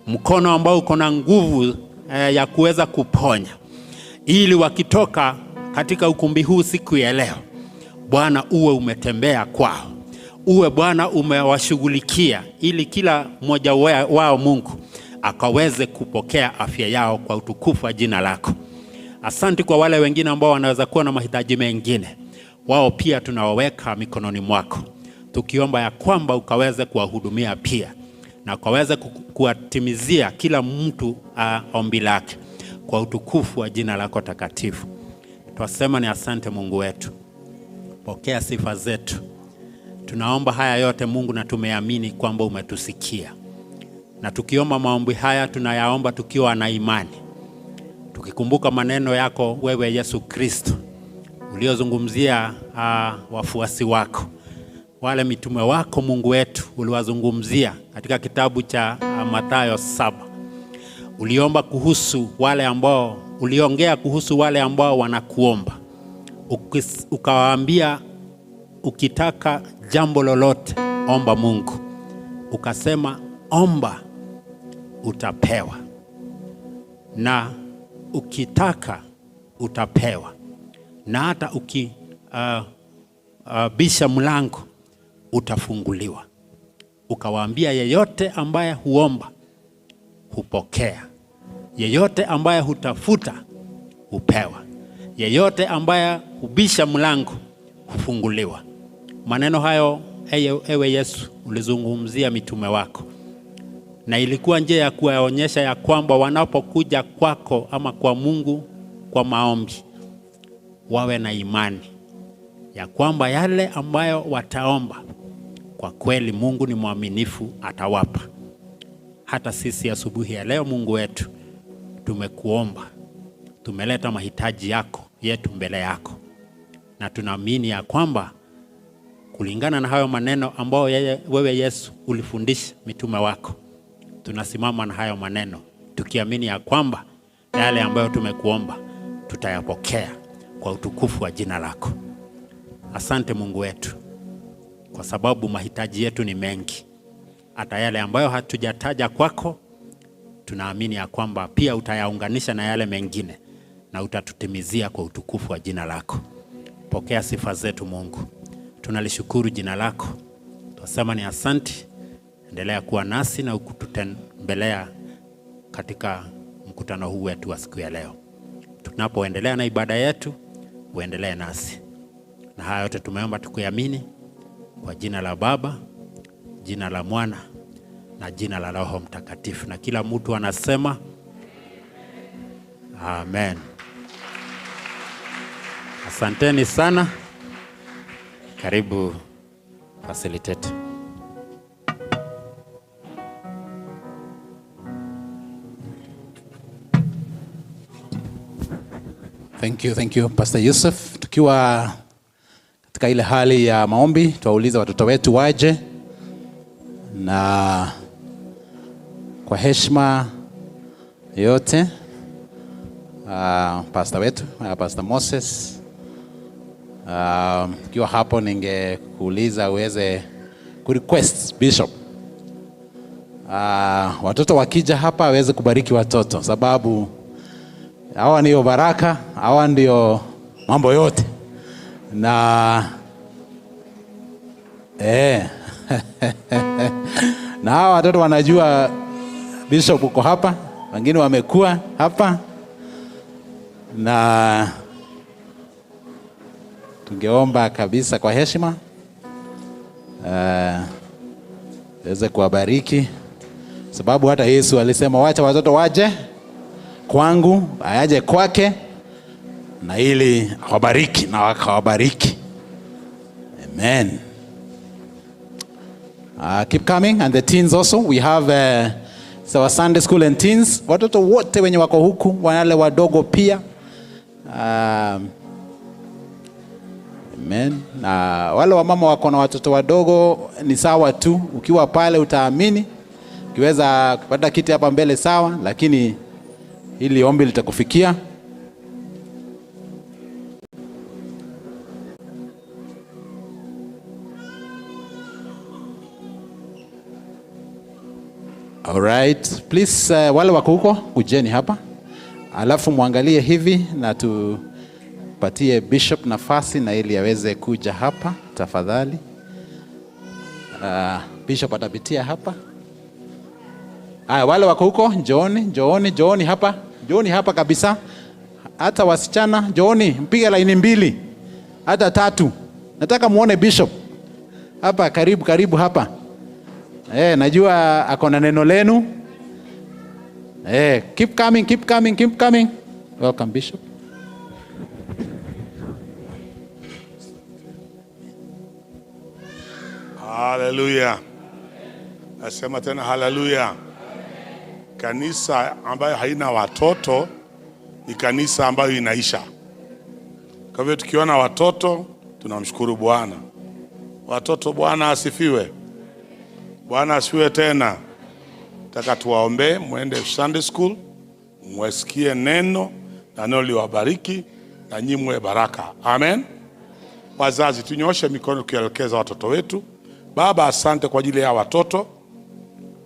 F: mkono ambao uko na nguvu ya kuweza kuponya, ili wakitoka katika ukumbi huu siku ya leo, Bwana uwe umetembea kwao, uwe Bwana umewashughulikia, ili kila mmoja wao Mungu akaweze kupokea afya yao kwa utukufu wa jina lako. Asante kwa wale wengine ambao wanaweza kuwa na mahitaji mengine, wao pia tunawaweka mikononi mwako, tukiomba ya kwamba ukaweze kuwahudumia pia, na ukaweze kuwatimizia kila mtu ombi lake kwa utukufu wa jina lako takatifu. Twasema ni asante Mungu wetu. Pokea sifa zetu. Tunaomba haya yote Mungu, na tumeamini kwamba umetusikia. Na tukiomba maombi haya tunayaomba tukiwa na imani, tukikumbuka maneno yako wewe Yesu Kristo uliozungumzia wafuasi wako, wale mitume wako Mungu wetu uliwazungumzia katika kitabu cha Mathayo 7. Uliongea kuhusu wale ambao wanakuomba. Ukawaambia ukitaka jambo lolote omba Mungu. Ukasema omba utapewa, na ukitaka utapewa, na hata bisha mlango utafunguliwa. Ukawaambia yeyote ambaye huomba hupokea, yeyote ambaye hutafuta hupewa, yeyote ambaye hubisha mlango hufunguliwa. Maneno hayo ewe Yesu ulizungumzia mitume wako, na ilikuwa njia ya kuwaonyesha ya kwamba wanapokuja kwako ama kwa Mungu kwa maombi, wawe na imani ya kwamba yale ambayo wataomba kwa kweli Mungu ni mwaminifu, atawapa. Hata sisi asubuhi ya leo Mungu wetu tumekuomba, tumeleta mahitaji yetu mbele yako, na tunaamini ya kwamba kulingana na hayo maneno ambayo wewe Yesu ulifundisha mitume wako, tunasimama na hayo maneno tukiamini ya kwamba yale ambayo tumekuomba tutayapokea kwa utukufu wa jina lako. Asante Mungu wetu, kwa sababu mahitaji yetu ni mengi. Hata yale ambayo hatujataja kwako, tunaamini ya kwamba pia utayaunganisha na yale mengine na utatutimizia kwa utukufu wa jina lako. Pokea sifa zetu Mungu. Tunalishukuru jina lako. Tunasema ni asante. Endelea kuwa nasi na ukututembelea katika mkutano huu wetu wa siku ya leo. Tunapoendelea na ibada yetu, uendelee nasi. Na haya yote tumeomba tukiamini kwa jina la Baba, jina la Mwana na jina la Roho Mtakatifu. Na kila mtu anasema amen. Asanteni sana. Karibu facilitate.
B: Thank you Pastor Yusuf. Tukiwa katika ile hali ya maombi, tuwauliza watoto wetu waje, na kwa heshima yote pastor wetu, Pastor Moses, ukiwa hapo ningekuuliza uweze kurequest Bishop watoto wakija hapa aweze kubariki watoto, sababu hawa ndio baraka, hawa ndio mambo yote. Na na hawa watoto wanajua Bishop uko hapa, wengine wamekuwa hapa, na tungeomba kabisa kwa heshima aweze kuwabariki, sababu hata Yesu alisema wacha watoto waje kwangu, ayaje kwake, na ili awabariki na wakawabariki. Amen. Keep coming. And the teens also, we have our Sunday school and teens. Watoto wote wenye wako huku, wale wadogo pia. Amen. Na wale wa mama wako na watoto wadogo ni sawa tu, ukiwa pale utaamini. Ukiweza kupata kiti hapa mbele sawa, lakini hili ombi litakufikia. All right. Please, wale wako huko kujeni hapa. Alafu muangalie hivi na tupatie Bishop nafasi na ili aweze kuja hapa tafadhali. Bishop atapitia hapa. Wale wako huko njooni hapa. Njooni hapa kabisa. Hata wasichana njooni, mpige laini 2 hata 3. Nataka muone Bishop hapa, karibu hapa. Najua ako na neno lenu. Keep coming. Welcome Bishop.
G: Hallelujah. Nasema tena hallelujah. Kanisa ambayo haina watoto ni kanisa ambayo inaisha. Kwa hivyo tukiona watoto tunamshukuru Bwana. Watoto, Bwana asifiwe. Bwana asifiwe tena. Nataka tuwaombe, muende Sunday school, mwesikie neno na neno liwabariki na nyinyi mwe baraka. Amen. Wazazi, tunyoshe mikono kuelekeza watoto wetu. Baba, asante kwa ajili ya watoto.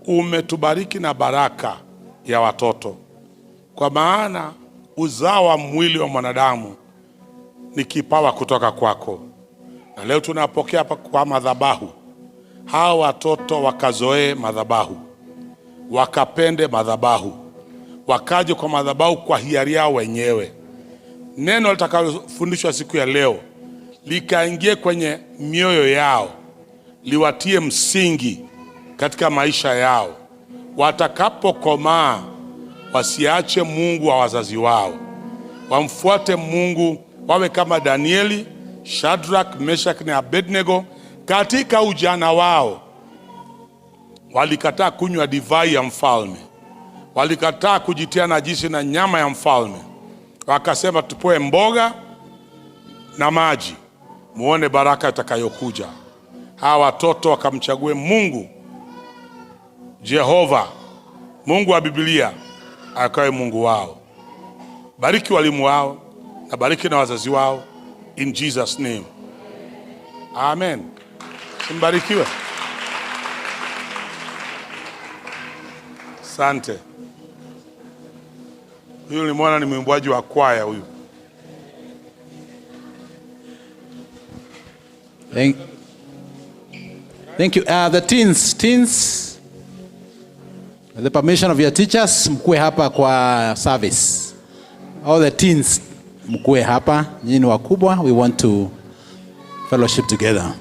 G: Umetubariki na baraka ya watoto, kwa maana uzao wa mwili wa mwanadamu ni kipawa kutoka kwako. Na leo tunapokea hapa kwa madhabahu, hawa watoto wakazoee madhabahu, wakapende madhabahu, wakaje kwa madhabahu kwa hiari yao wenyewe. Neno litakalofundishwa siku ya leo likaingie kwenye mioyo yao, liwatie msingi katika maisha yao. Watakapokomaa wasiache Mungu wa wazazi wao, wamfuate Mungu, wawe kama Danieli, Shadrach, Meshach na Abednego. Katika ujana wao walikataa kunywa divai ya mfalme, walikataa kujitia najisi na nyama ya mfalme, wakasema tupoe mboga na maji, muone baraka itakayokuja. Hawa watoto wakamchague Mungu Jehova, Mungu wa Biblia, akawe Mungu wao. Bariki walimu wao na bariki na wazazi wao, in Jesus name. Amen. Simbarikiwe. Asante. Huyu ni mwana, ni mwimbaji wa kwaya huyu.
B: Thank you. The teens, with the permission of your teachers, mkue hapa kwa service. All the teens, mkue hapa. Nyinyi ni wakubwa, we want to fellowship together.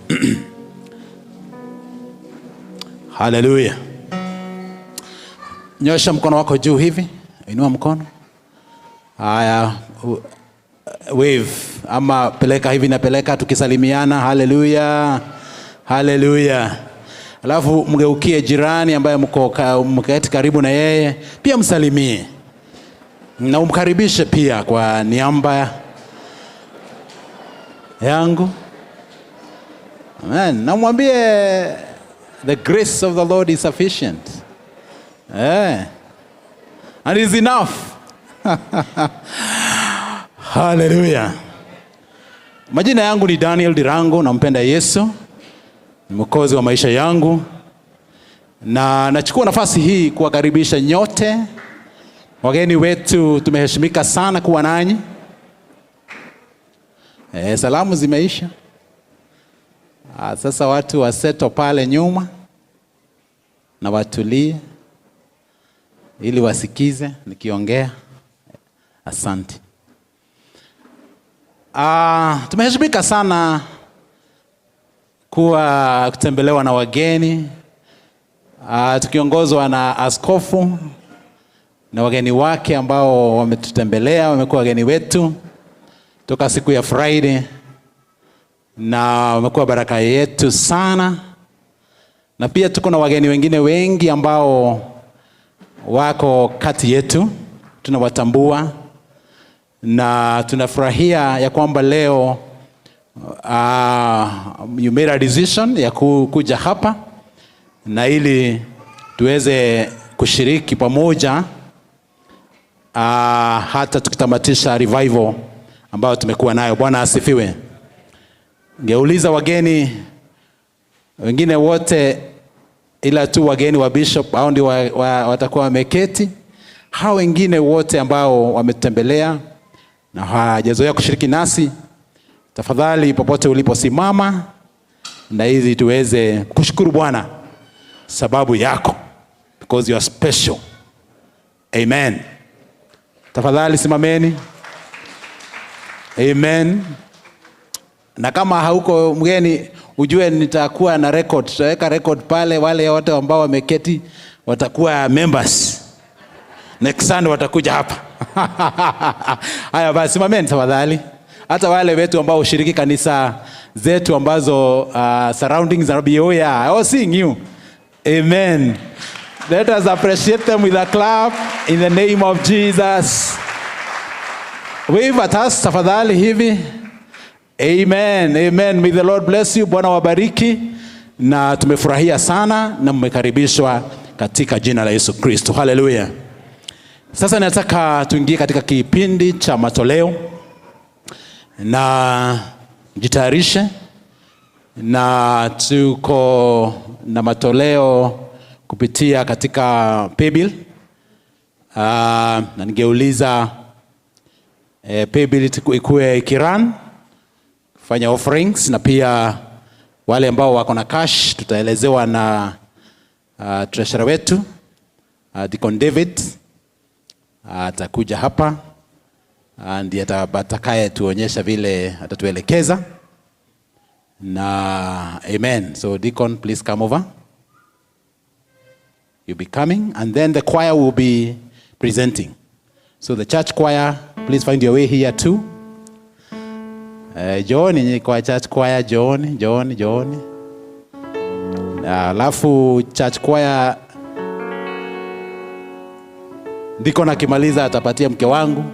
B: Hallelujah. Nyosha mkono wako juu hivi. Inua mkono. Haya, wave ama peleka hivi na peleka, tukisalimiana. Hallelujah. Hallelujah. Alafu mgeukie jirani ambaye mketi karibu na yeye, pia msalimie na umkaribishe pia kwa niaba yangu. Amen. Na mwambie the grace of the Lord is sufficient. And is enough. Hallelujah. Majina yangu ni Daniel Dirango, nampenda Yesu, ni mwokozi wa maisha yangu. Na nachukua nafasi hii kuwakaribisha nyote wageni wetu. Tumeheshimika sana kuwa nanyi. Salamu zimeisha. Sasa watu waseto pale nyuma na watulie ili wasikize nikiongea. Asante. Tumeheshimika sana kutembelewa na wageni, tukiongozwa na askofu na wageni wake ambao wametutembelea, wamekuwa wageni wetu toka siku ya Friday, na wamekuwa baraka yetu sana. Na pia tuko na wageni wengine wengi ambao wako kati yetu, tunawatambua na tunafurahia ya kwamba leo you made a decision ya kuja hapa, na ili tuweze kushiriki pamoja hata tukitamatisha revival ambayo tumekuwa nayo. Bwana asifiwe. Ngeuliza wageni wengine wote ila tu wageni wa bishop, hao ndio watakuwa wameketi. Hao wengine wote ambao wametembelea na hawajazoea kushiriki nasi, tafadhali popote uliposimama, na hizi tuweze kushukuru Bwana sababu yako, because you are special. Amen. Tafadhali simameni. Amen. Na kama hauko mgeni, ujue nitakuwa na record, tutaweka record pale. Wale wote ambao wameketi watakuwa members. Next Sunday watakuja hapa. Haya basi, simameni tafadhali. Hata wale wetu ambao ushiriki kanisa zetu ambazo surroundings Nairobi, oh yeah, I was seeing you. Amen. Let us appreciate them with a clap in the name of Jesus. Wave at us tafadhali hivi. Amen, amen. May the Lord bless you. Bwana wabariki, na tumefurahia sana na mmekaribishwa katika jina la Yesu Kristo. Hallelujah. Sasa nataka tuingie katika kipindi cha matoleo, na jitayarishe, na tuko na matoleo kupitia katika paybill. Na ningeuliza paybill ikuwe ikiran fanya offerings, na pia wale ambao wako na cash tutaelezewa na treasurer wetu Deacon David atakuja hapa, ndiye atakaye tuonyesha vile atatuelekeza. Na amen. So Deacon, please come over. You'll be coming, and then the choir will be presenting. So the church choir, please find your way here too. John, ni kwa church choir, John. Alafu church choir Deacon akimaliza atapatia mke wangu.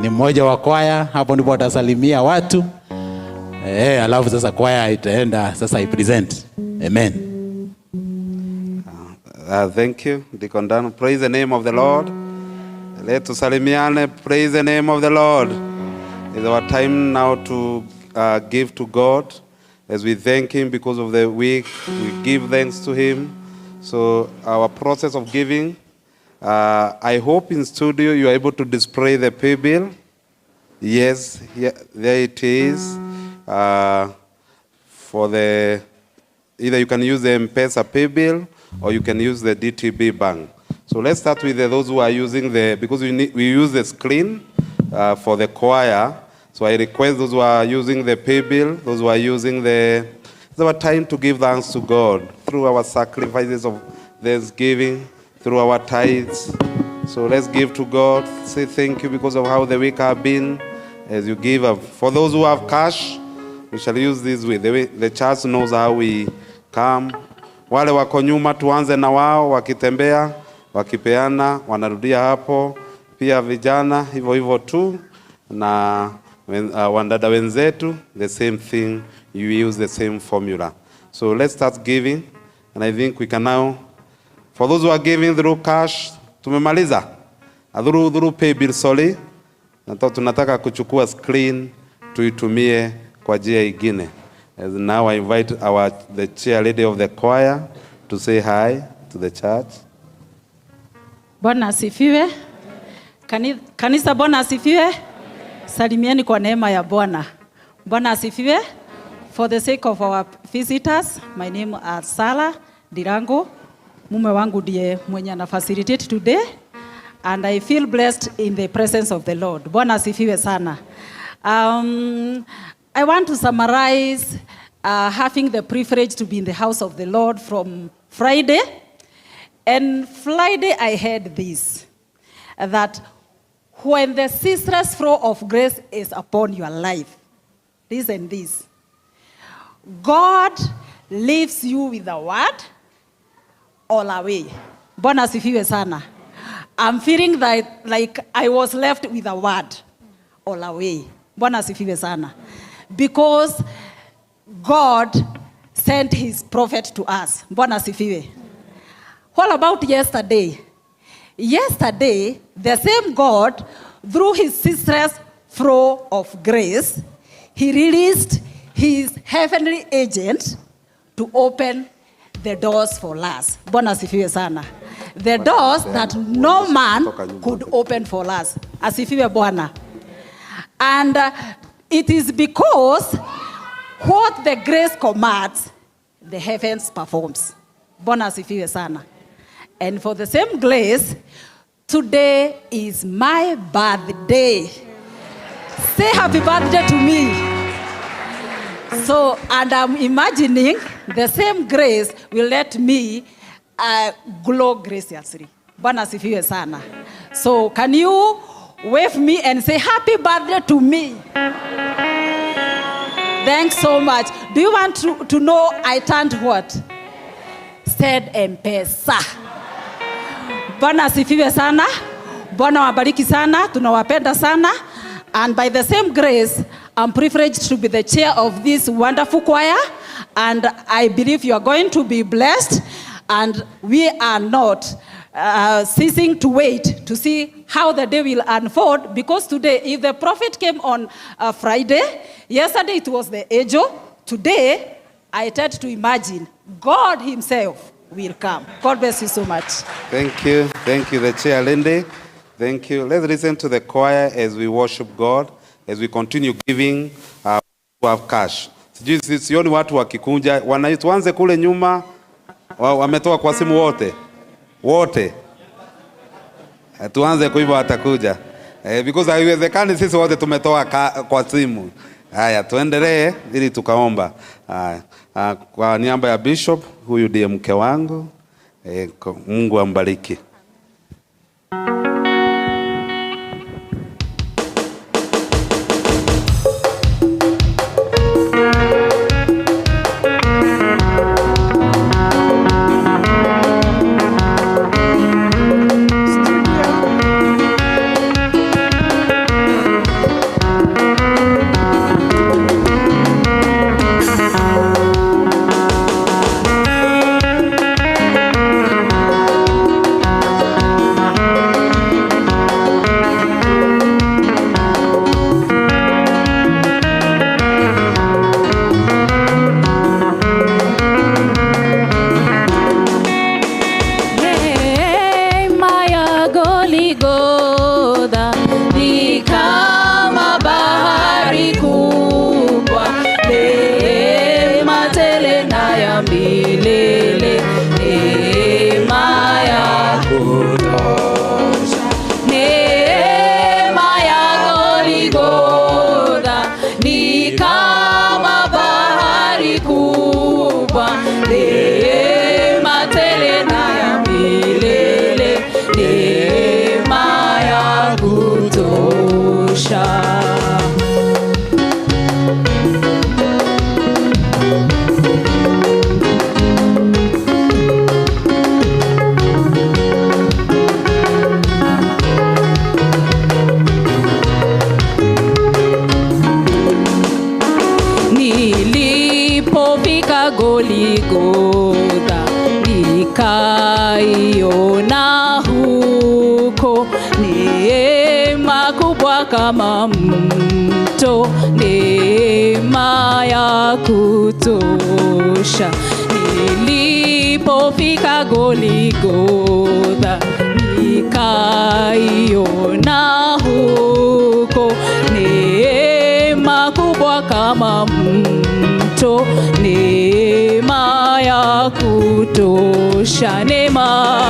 B: Ni mmoja wa choir, hapo ndipo atasalimia watu. Alafu sasa choir itaenda sasa ipresent. Amen.
H: Thank you, Deacon Dan. Praise the name of the Lord. Let us salimiane. Praise the name of the Lord. It's our time now to give to God as we thank Him because of the week. We give thanks to Him. So our process of giving, I hope in studio you are able to display the pay bill. Yes, yeah, there it is. For the, either you can use the M-Pesa pay bill or you can use the DTB bank. So let's start with those who are using the, because we use the screen for the choir. So I request those who are using the pay bill, those who are using the, it's our time to give thanks to God through our sacrifices of thanksgiving, through our tithes. So let's give to God, say thank you because of how the week have been as you give up. For those who have cash, we shall use this way. The church knows how we come. Wale wako nyuma tuanze na wao wakitembea, wakipeana, wanarudia hapo. Pia vijana hivyo hivyo tu, na wandada wenzetu the same thing, you use the same formula. So let's start giving, and I think we can now, for those who are giving through cash, tumemaliza through pay bill solely, na tunataka kuchukua screen tuitumie kwa njia ingine. As now I invite the chair lady of the choir to say hi to the church.
I: Bwana asifiwe. Kanisa Bwana asifiwe. Salimieni kwa neema ya Bwana. Bwana asifiwe. For the sake of our visitors, my name is Sala Dirango. Mume wangu ndiye mwenye na facilitate today, and I feel blessed in the presence of the Lord. Bwana asifiwe sana. I want to summarize having the privilege to be in the house of the Lord from Friday. And Friday I heard this, that when the ceaseless flow of grace is upon your life, listen this, God leaves you with a word all away. Bwana asifiwe sana. I'm feeling that like I was left with a word all away. Bwana asifiwe sana. Because God sent His prophet to us. Bwana asifiwe. What about yesterday? Yesterday, the same God, through His ceaseless flow of grace, He released His heavenly agent to open the doors for us. Bwana asifiwe sana. The doors that no man could open for us. Asifiwe Bwana. And it is because what the grace commands, the heavens performs. Bwana asifiwe sana. And for the same grace, today is my birthday. Say happy birthday to me. So, and I'm imagining the same grace will let me glow graciously. Bwana asifiwe sana. So, can you wave me and say happy birthday to me? Thanks so much. Do you want to know I turned what? Said M-Pesa. Bwana asifiwe sana. Bwana wabariki sana. Tunawapenda sana. And by the same grace, I'm privileged to be the chair of this wonderful choir. And I believe you are going to be blessed. And we are not ceasing to wait to see how the day will unfold. Because today, if the prophet came on Friday, yesterday it was the angel. Today, I tend to imagine God himself will come. God bless you so much.
H: Thank you. Thank you, the chair, Lindy. Thank you. Let's listen to the choir as we worship God, as we continue giving our cash. Sioni watu wakikunja. Tuanze kule nyuma. Wametoa kwa simu wote. Tuanze kuiba watakuja. Because haiwezekani sisi wote tumetoa kwa simu. Haya, tuendelee ili tukaomba. Kwa niaba ya Bishop, huyu ndiye mke wangu. Mungu ambariki.
I: Goligotha nikaiona huko neema kubwa kama mto, neema ya kutosha. Nilipofika Goligotha nikaiona huko neema kubwa kama mto, neema ya kutosha. Neema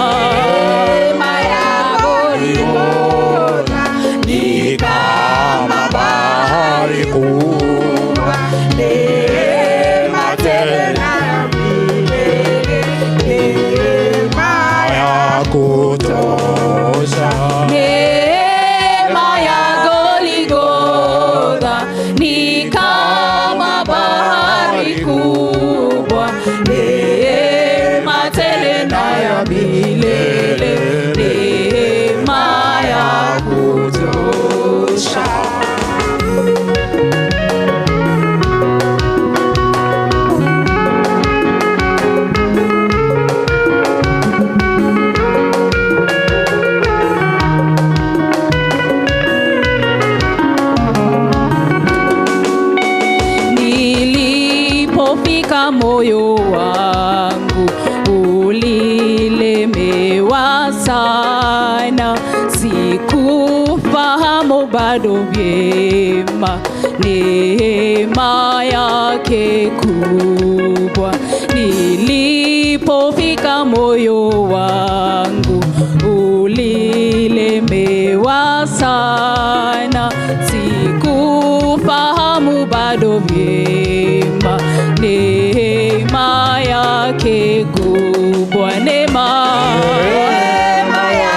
I: ya Goligotha ni kama bahari kubwa, neema tena ya milele, neema ya kutosha. Neema ya Goligotha ni kama bahari kubwa, neema tena ya milele, neema ya kutosha. Nilipofika moyo wangu ulilemewa sana, sikufahamu bado vyema neema yake kubwa. Nilipofika moyo wangu ulilemewa sana, sikufahamu bado vyema neema yake kubwa. Neema ya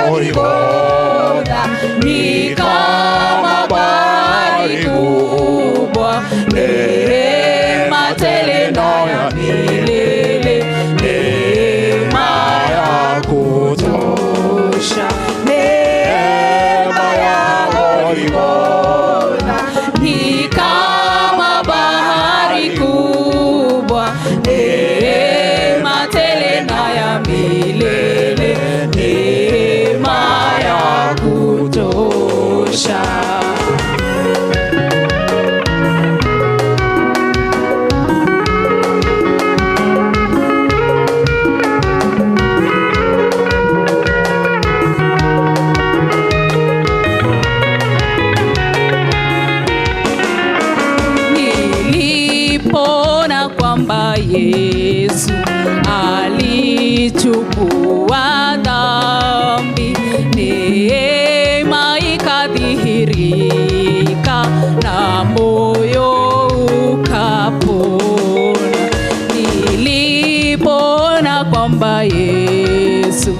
I: Goligotha ni kama bahari kubwa, neema tele na ya milele, neema ya kutosha. Neema ya Goligotha Yesu alichukua dhambi, neema ikadhihirika na moyo ukapona. Nilipona kwamba Yesu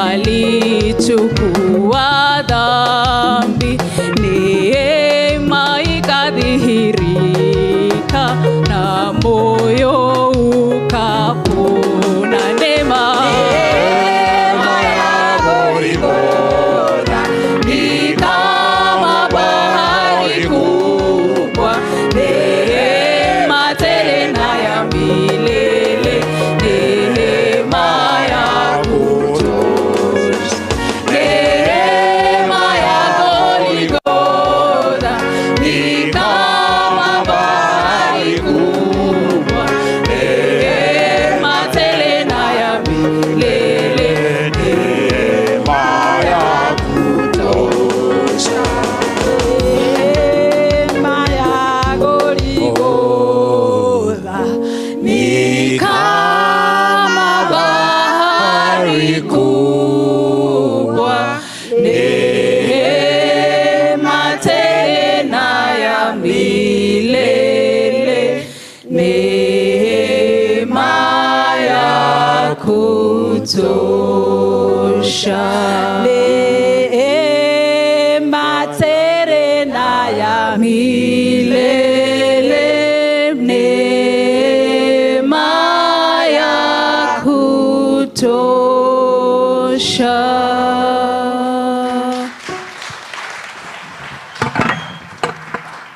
I: alichukua dhambi, neema ikadhihirika na moyo ukapona. Neema ya Golgotha ni kama bahari kubwa, neema tele na ya milele, neema ya kutosha. Neema ya Golgotha ni kama bahari kubwa, neema tele na ya milele, neema ya kutosha. Neema ya Golgotha ni kama bahari kubwa, neema tele na ya milele, neema ya kutosha. Neema tele na ya milele, neema ya kutosha.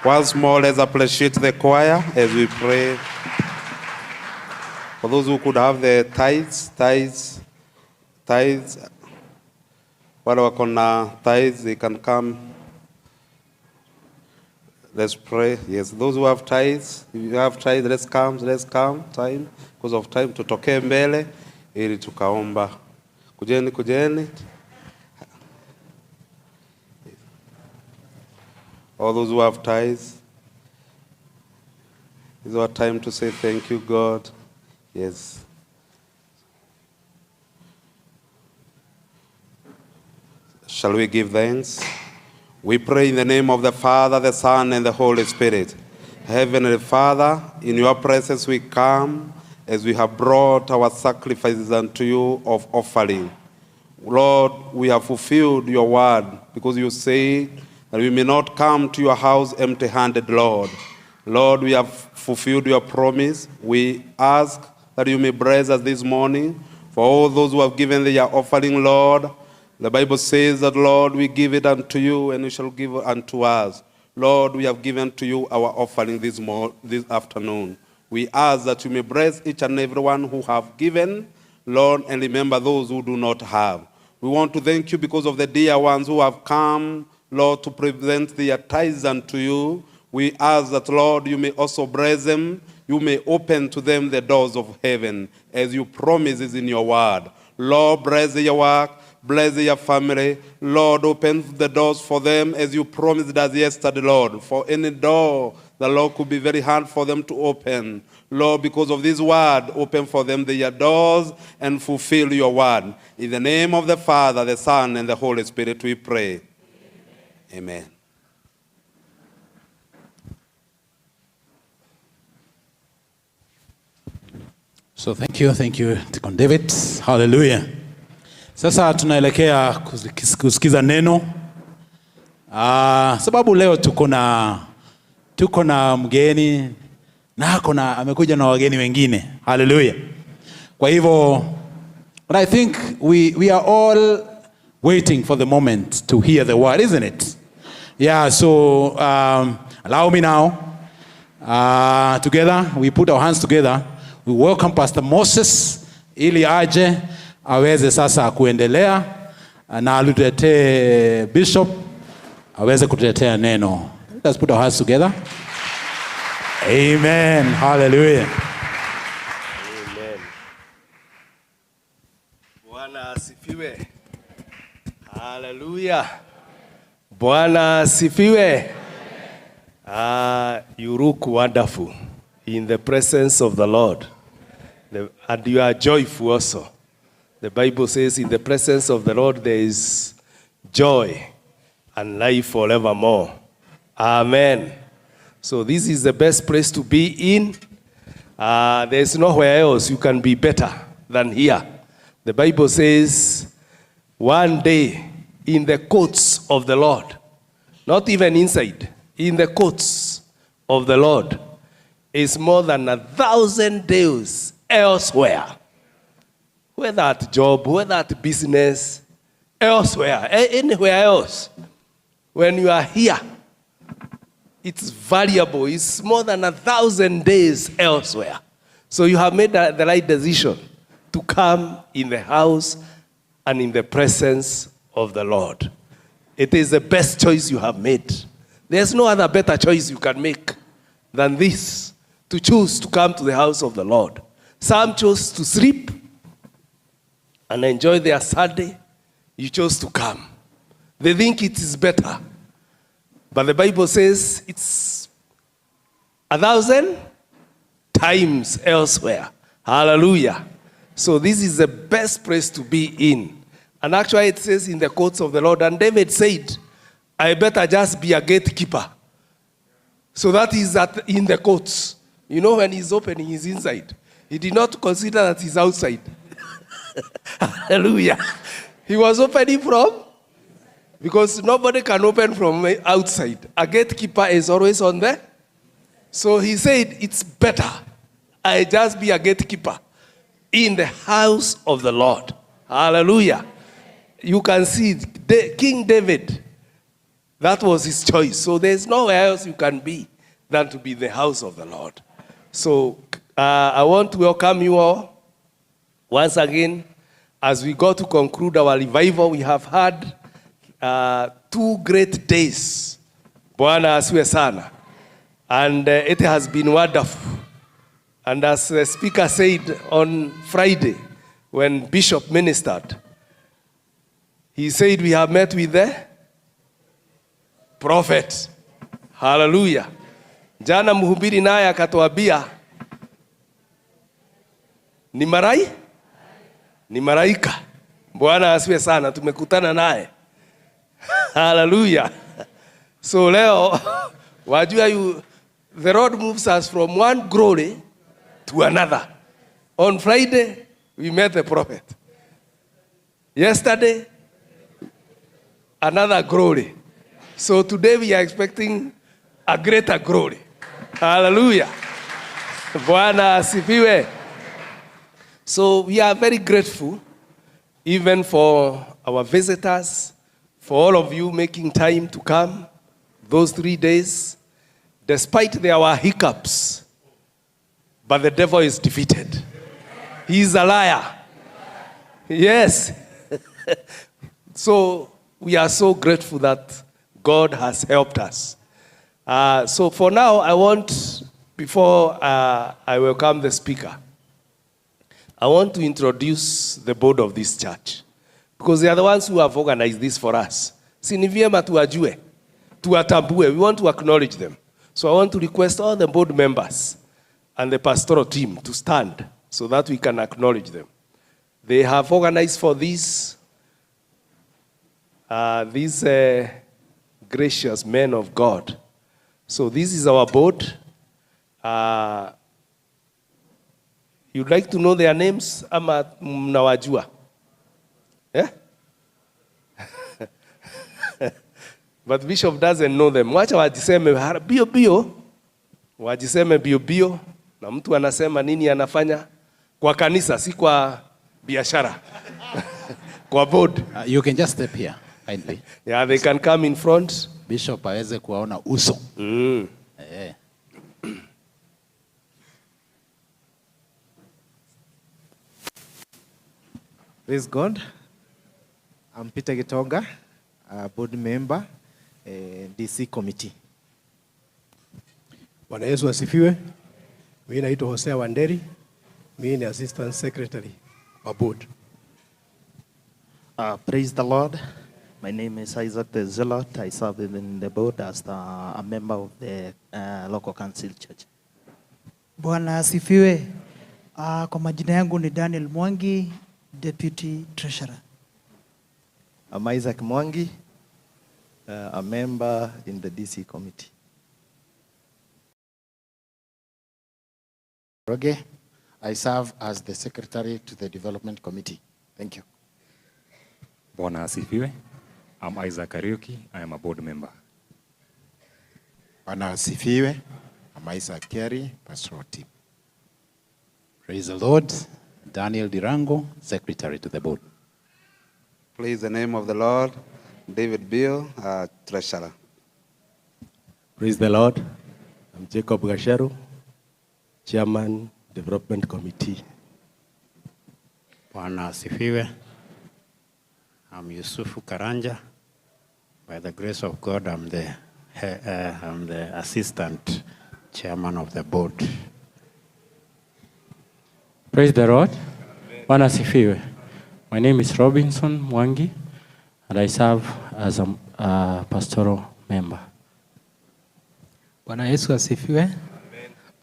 H: Once more, let's appreciate the choir as we pray. For those who could have the tithes, wale wako na tithes, they can come. Let's pray. Yes, those who have tithes, if you have tithes, let's come. Time, because of time, tutokee mbele ili tukaomba. Kujeni. All those who have tithes, it's our time to say thank you, God. Yes. Shall we give thanks? We pray in the name of the Father, the Son, and the Holy Spirit. Heavenly Father, in your presence we come as we have brought our sacrifices unto you of offering. Lord, we have fulfilled your word because you say that we may not come to your house empty-handed, Lord. Lord, we have fulfilled your promise. We ask that you may bless us this morning for all those who have given their offering, Lord. The Bible says that, Lord, we give it unto you and you shall give it unto us. Lord, we have given to you our offering this afternoon. We ask that you may bless each and every one who have given, Lord, and remember those who do not have. We want to thank you because of the dear ones who have come, Lord, to present their tithes unto you. We ask that, Lord, you may also bless them. You may open to them the doors of heaven as you promises in your word. Lord, bless your work. Bless your family. Lord, open the doors for them as you promised us yesterday, Lord. For any door, the Lord could be very hard for them to open. Lord, because of this word, open for them their doors and fulfill your word. In the name of the Father, the Son, and the Holy Spirit, we pray. Amen.
B: So thank you, Deacon David. Hallelujah. Sasa tunaelekea kusikiza neno. Sababu leo tuko na mgeni na amekuja na wageni wengine. Hallelujah. Kwa hivyo, but I think we are all waiting for the moment to hear the word, isn't it? Yeah, so allow me now. Together, we put our hands together. We welcome Pastor Moses ili aje aweze sasa kuendelea na alutete Bishop aweze kutuletea neno. Let's put our hands together. Amen. Hallelujah.
J: Amen. Bwana asifiwe. Hallelujah. Bwana asifiwe. You look wonderful. in the presence of the Lord. And you are joyful also. The Bible says in the presence of the Lord there is joy and life forevermore. Amen. So this is the best place to be in. There's nowhere else you can be better than here. The Bible says one day in the courts of the Lord, not even inside, in the courts of the Lord is more than 1,000 days elsewhere. Whether at job, whether at business, elsewhere, anywhere else. When you are here, it's valuable. It's more than 1,000 days elsewhere. So you have made the right decision to come in the house and in the presence of the Lord. It is the best choice you have made. There's no other better choice you can make than this, to choose to come to the house of the Lord. Some chose to sleep and enjoy their Sunday. You chose to come. They think it is better. But the Bible says it's 1,000 times elsewhere. Hallelujah. So this is the best place to be in. And actually it says in the courts of the Lord, and David said, I better just be a gatekeeper. So that is in the courts. You know, when he's opening, he's inside. He did not consider that he's outside. Hallelujah. He was opening from, because nobody can open from outside. A gatekeeper is always on there. So he said, it's better I just be a gatekeeper in the house of the Lord. Hallelujah. You can see King David, that was his choice. So there's nowhere else you can be than to be in the house of the Lord. So I want to welcome you all once again. As we go to conclude our revival, we have had 2 great days. Bwana asiwe sana. And it has been wonderful. And as the speaker said on Friday, when Bishop ministered, he said we have met with the prophet. Hallelujah. Jana mhubiri naye akatuambia ni maraika. Bwana asiwe sana, tumekutana naye. Hallelujah. So leo wajua the Lord moves us from one glory to another. On Friday we met the prophet. Yesterday another glory. So today we are expecting a greater glory. Hallelujah. Bwana asifiwe. So we are very grateful even for our visitors, for all of you making time to come those 3 days, despite there were hiccups. But the devil is defeated. He is a liar. Yes. So we are so grateful that God has helped us. So for now, I want, before I welcome the speaker, I want to introduce the board of this church, because they are the ones who have organized this for us. Si ni vyema tuwajue, tuwatambue. We want to acknowledge them. So I want to request all the board members and the pastoral team to stand so that we can acknowledge them. They have organized for this, these gracious men of God. So this is our board. You'd like to know their names? Ama mnawajua? Yeah? But Bishop doesn't know them. Wacha wajiseme bio bio. Wajiseme bio bio. Na mtu anasema nini anafanya kwa kanisa, si kwa biashara. Kwa board.
B: You can just step here, kindly.
J: Yeah, they can come in front.
B: Bishop aweze kuwaona uso.
K: Praise God. I'm Peter Gitonga, a board member, DC committee.
L: Bwana Yesu asifiwe. Mimi naitwa Hosea Wanderi. Mimi ni assistant secretary wa board.
M: Praise the Lord. My name is Isaac the Zealot. I serve in the board as a member of the local council church.
N: Bwana asifiwe. Kwa majina yangu ni Daniel Mwangi, Deputy Treasurer.
M: I'm Isaac Mwangi, a member in the DC committee.
O: Roge, I serve as the secretary to the development committee. Thank you.
P: Bwana asifiwe. I'm Isaac Kariuki. I am a board member.
A: Bwana asifiwe. I'm Isaac Kerry, pastoral team.
Q: Praise the Lord. Daniel Dirango, secretary to the board.
H: Praise the name of the Lord. David Bill, treasurer.
J: Praise the Lord. I'm Jacob Gasheru, chairman, development committee.
F: Bwana asifiwe. I'm Yusufu Karanja. By the grace of God, I'm the assistant chairman of the board.
R: Praise the Lord. Bwana asifiwe. My name is Robinson Mwangi, and I serve as a pastoral member.
S: Bwana Yesu asifiwe.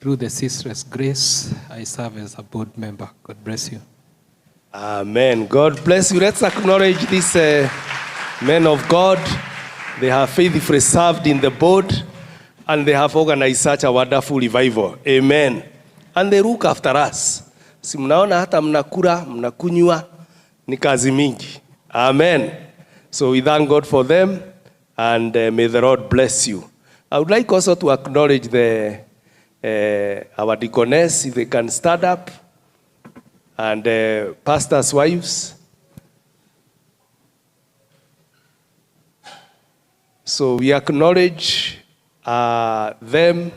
S: Through the sister's grace, I serve as a board member. God bless you.
J: Amen. God bless you. Let's acknowledge these men of God. They have faithfully served in the board, and they have organized such a wonderful revival. Amen. And they look after us. Si mnaona hata mnakula, mnakunywa, ni kazi mingi. Amen. So we thank God for them, and may the Lord bless you. I would like also to acknowledge our deaconess, if they can stand up, and pastors' wives. So we acknowledge them.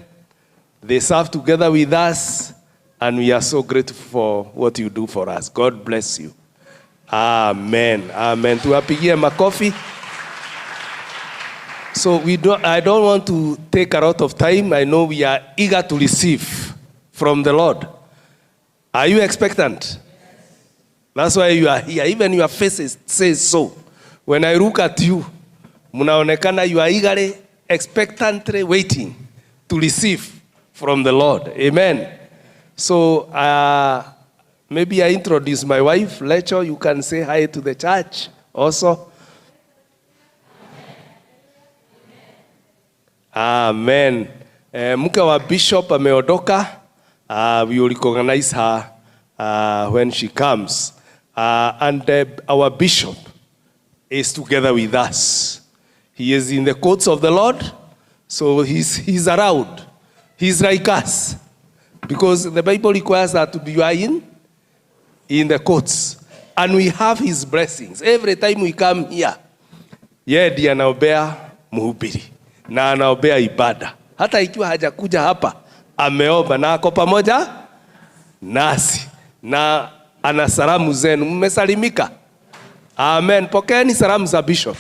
J: They serve together with us, and we are so grateful for what you do for us. God bless you. Amen. Amen. Tuwapigie makofi. So I don't want to take a lot of time. I know we are eager to receive from the Lord. Are you expectant? That's why you are here. Even your faces say so. When I look at you, munaonekana you are eagerly, expectantly waiting to receive from the Lord. Amen. So maybe I introduce my wife. Lecho, you can say hi to the church also. Amen. Mke wa bishop ameondoka. We will recognize her when she comes. And our bishop is together with us. He is in the courts of the Lord, so he's around. He's like us, because the Bible requires that we are in the courts, and we have his blessings every time we come here. Yeye ndiye anaombea mhubiri na anaombea ibada. Hata ikiwa hajakuja hapa, ameomba na ako pamoja nasi na ana salamu zenu. Mmesalimika? Amen. Pokeeni salamu za bishop.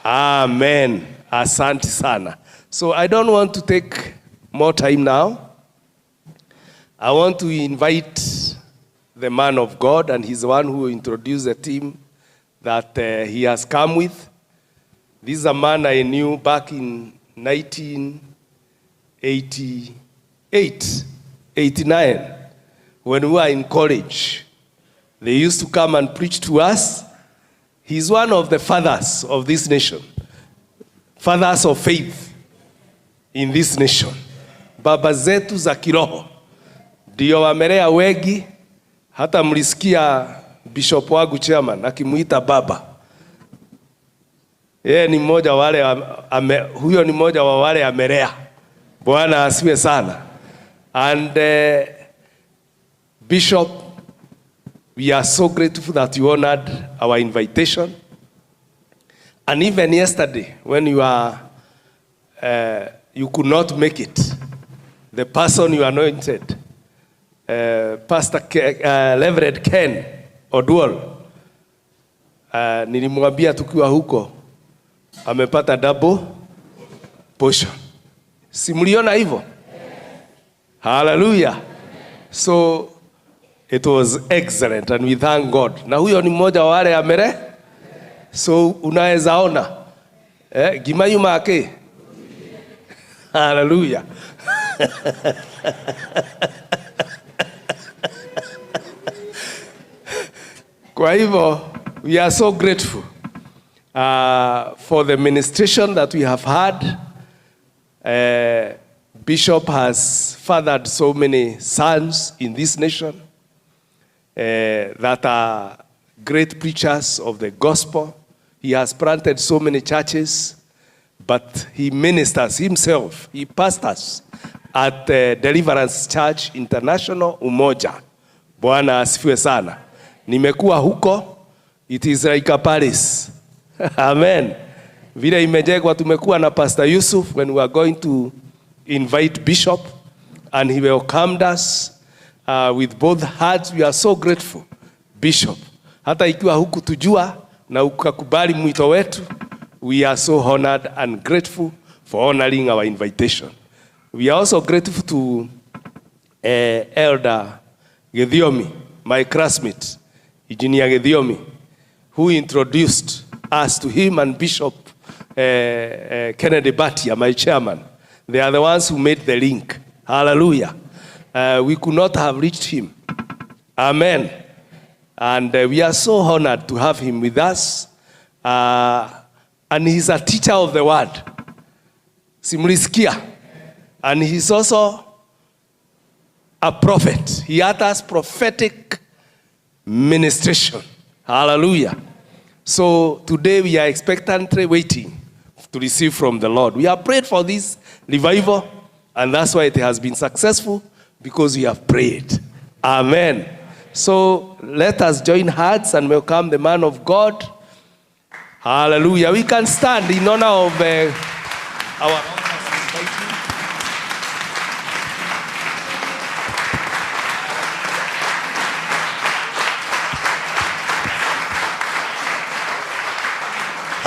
J: Amen. Asante sana. So I don't want to take more time now. I want to invite the man of God, and he's the one who introduced the team that he has come with. This is a man I knew back in 1988, 89, when we were in college. They used to come and preach to us. He's one of the fathers of this nation, fathers of faith in this nation. Baba zetu za kiroho ndio wamelea wengi. Hata mlisikia bishop wangu chairman akimuita baba. Yeye ni mmoja wale huyo ni mmoja wa wale amelea. Bwana asifiwe sana. And Bishop, we are so grateful that you honored our invitation. And even yesterday, when you could not make it, the person you anointed, Pastor Reverend Ken Oduol, nilimwambia tukiwa huko, amepata double portion. Simuliona hivyo? Hallelujah. So it was excellent, and we thank God. Na huyo ni mmoja wa wale amere. So unaweza ona gima yuma ake. Hallelujah. Kwa hivyo, we are so grateful for the ministration that we have had. Bishop has fathered so many sons in this nation that are great preachers of the gospel. He has planted so many churches, but he ministers himself. He pastors at Deliverance Church International Umoja. Bwana asifiwe sana. Nimekuwa huko. It is like a palace. Amen. Vile imejengwa, tumekuwa na Pastor Yusuf when we are going to invite Bishop, and he welcomed us with both hearts. We are so grateful, Bishop. Hata ikiwa huku tujua na ukakubali mwito wetu, we are so honored and grateful for honoring our invitation. We are also grateful to Elder Gethiomi, my classmate, Engineer Gethiomi, who introduced us to him, and Bishop Kennedy Batia, my chairman. They are the ones who made the link. Hallelujah. We could not have reached him. Amen. And we are so honored to have him with us. And he's a teacher of the word. Simulisikia. And he's also a prophet. He utters prophetic ministration. Hallelujah. So today we are expectantly waiting to receive from the Lord. We have prayed for this revival, and that's why it has been successful, because we have prayed. Amen. So let us join hearts and welcome the man of God. Hallelujah. We can stand in honor of our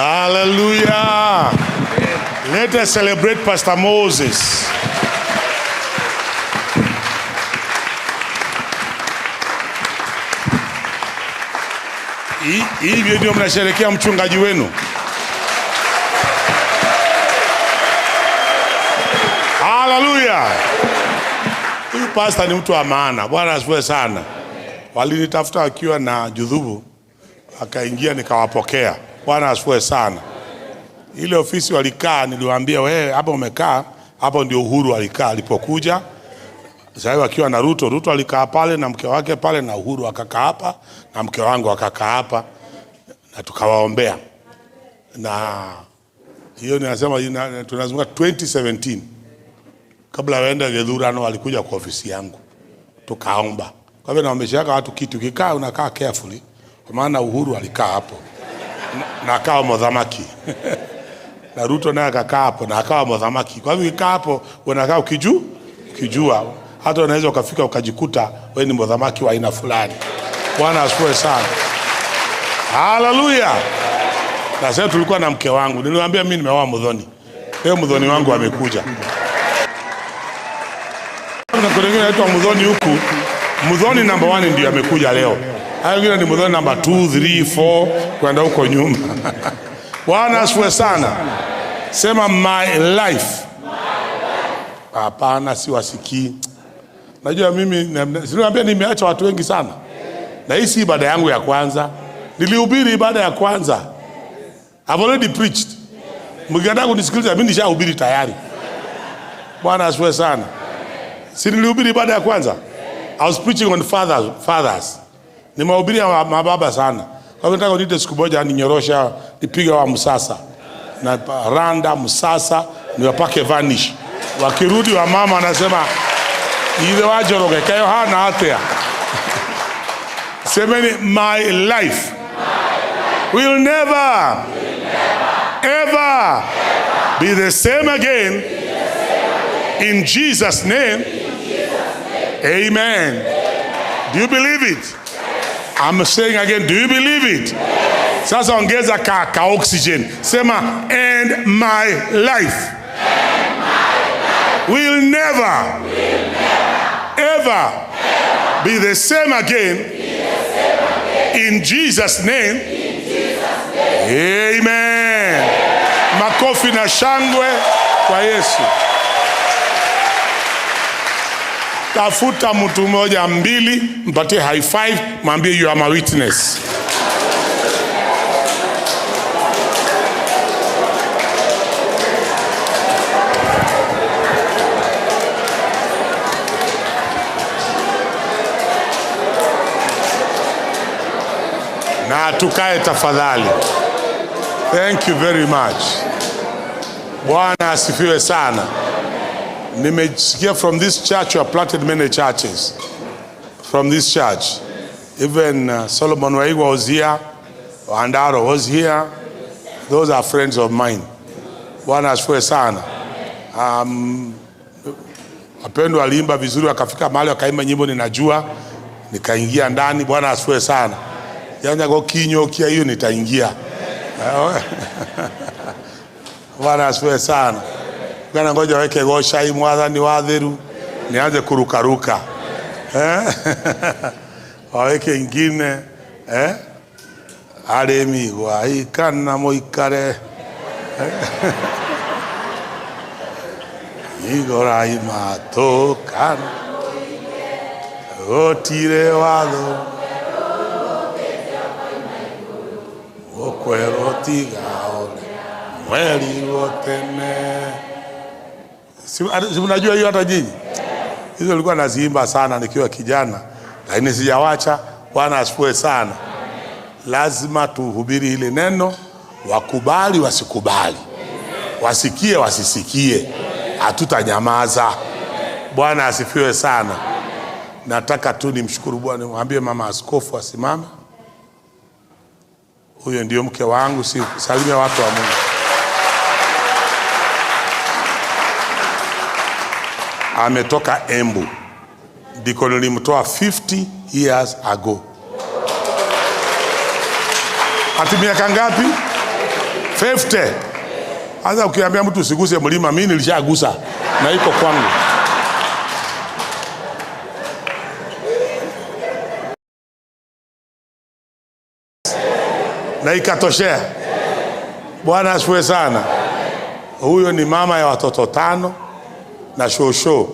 G: Hallelujah. Let us celebrate Pastor Moses. Hivyo ndio mnasherehekea mchungaji wenu. Hallelujah. Huyu pastor ni mtu wa maana. Bwana asifiwe sana. Walinitafuta wakiwa na judhubu, akaingia nikawapokea. Bwana asifiwe sana. Ile ofisi walikaa, niliwaambia wewe hapa umekaa, hapo ndio Uhuru alikaa alipokuja. Sasa wakiwa na Ruto alikaa pale na mke wake pale, na Uhuru akakaa hapa na mke wangu akakaa hapa, na tukawaombea. Na hiyo ninasema tunazunguka 2017. Kabla waenda Gethurano walikuja kwa ofisi yangu. Tukaomba. Kwa hivyo naomeshaka watu kitu, kikaa unakaa carefully, kwa maana Uhuru alikaa hapo. Na akawa mwadhamaki. Na Ruto naye akakaa hapo na akawa mwadhamaki. Kwa hivyo ukikaa hapo unakaa ukijua. Hata unaweza ukafika ukajikuta wewe ni mwadhamaki wa aina fulani. Bwana asifiwe sana. Hallelujah. Na sasa tulikuwa na mke wangu. Niliwaambia mimi nimeoa Muthoni. Leo Muthoni wangu amekuja. Na kuna wengine wanaitwa Muthoni huku. Muthoni number 1 ndio amekuja leo. Hayo wengine ni Muthoni number 2, 3, 4 kwenda huko nyuma. Bwana asifiwe sana. Sema my life. Hapana, siwasikii. Najua mimi sinaambia nimeacha watu wengi sana. Na hii si ibada yangu ya kwanza. Nilihubiri ibada ya kwanza. I've already preached. Mkienda kunisikiliza mimi nishahubiri tayari. Bwana asifiwe sana. Si nilihubiri ibada ya kwanza? I was preaching on fathers. Nimehubiria mababa sana. Kwa hivyo nataka niite siku moja ninyorosha nipige wa Msasa. Na Randa Msasa niwapake vanish. Wakirudi wa mama anasema ile wajoroge kayo hana atea. Semeni my life will never ever be the same again. In Jesus' name. Amen. Do you believe it? I'm saying again, do you believe it? Sasa ongeza ka oxygen. Sema and my life will never ever be the same again. In Jesus' name. Amen. Makofi na shangwe kwa Yesu. Tafuta mtu mmoja mbili, mpatie high five, mwambie you are my witness. Na tukae tafadhali. Thank you very much. Bwana asifiwe sana. Nimesikia from this church, you have planted many churches. From this church. Even Solomon Waigwa was here. Andaro was here. Those are friends of mine. Bwana asifiwe sana. Wapendwa waliimba vizuri, wakafika mahali wakaimba nyimbo ninajua. Nikaingia ndani. Bwana asifiwe sana. Yanya go kinyo kia hiyo nitaingia. Bwana asifiwe sana. Gana ngoja weke gosha hii mwadhani wadheru. Nianze kurukaruka. Waweke ingine. Aremi wa ikana moikare. Igora imato kana. Otire wado. Okwero tigaone. Mweli wotene. Si mnajua hiyo hata nyinyi? Hizo nilikuwa naziimba sana nikiwa kijana, lakini sijawacha. Bwana asifiwe sana. Lazima tuhubiri ile neno, wakubali wasikubali, wasikie wasisikie, hatutanyamaza. Bwana asifiwe sana. Nataka tu nimshukuru Bwana, nimwambie mama askofu asimame. Huyo ndio mke wangu, si salimia watu wa Mungu. Ametoka Embu. Ndiko nilimtoa 50 years ago. Ati miaka ngapi? 50. Hata ukiambia mtu usiguse mlima, mimi nilishagusa na iko kwangu. Na ikatoshea. Bwana asifiwe sana. Huyo ni mama ya watoto 5 na shosho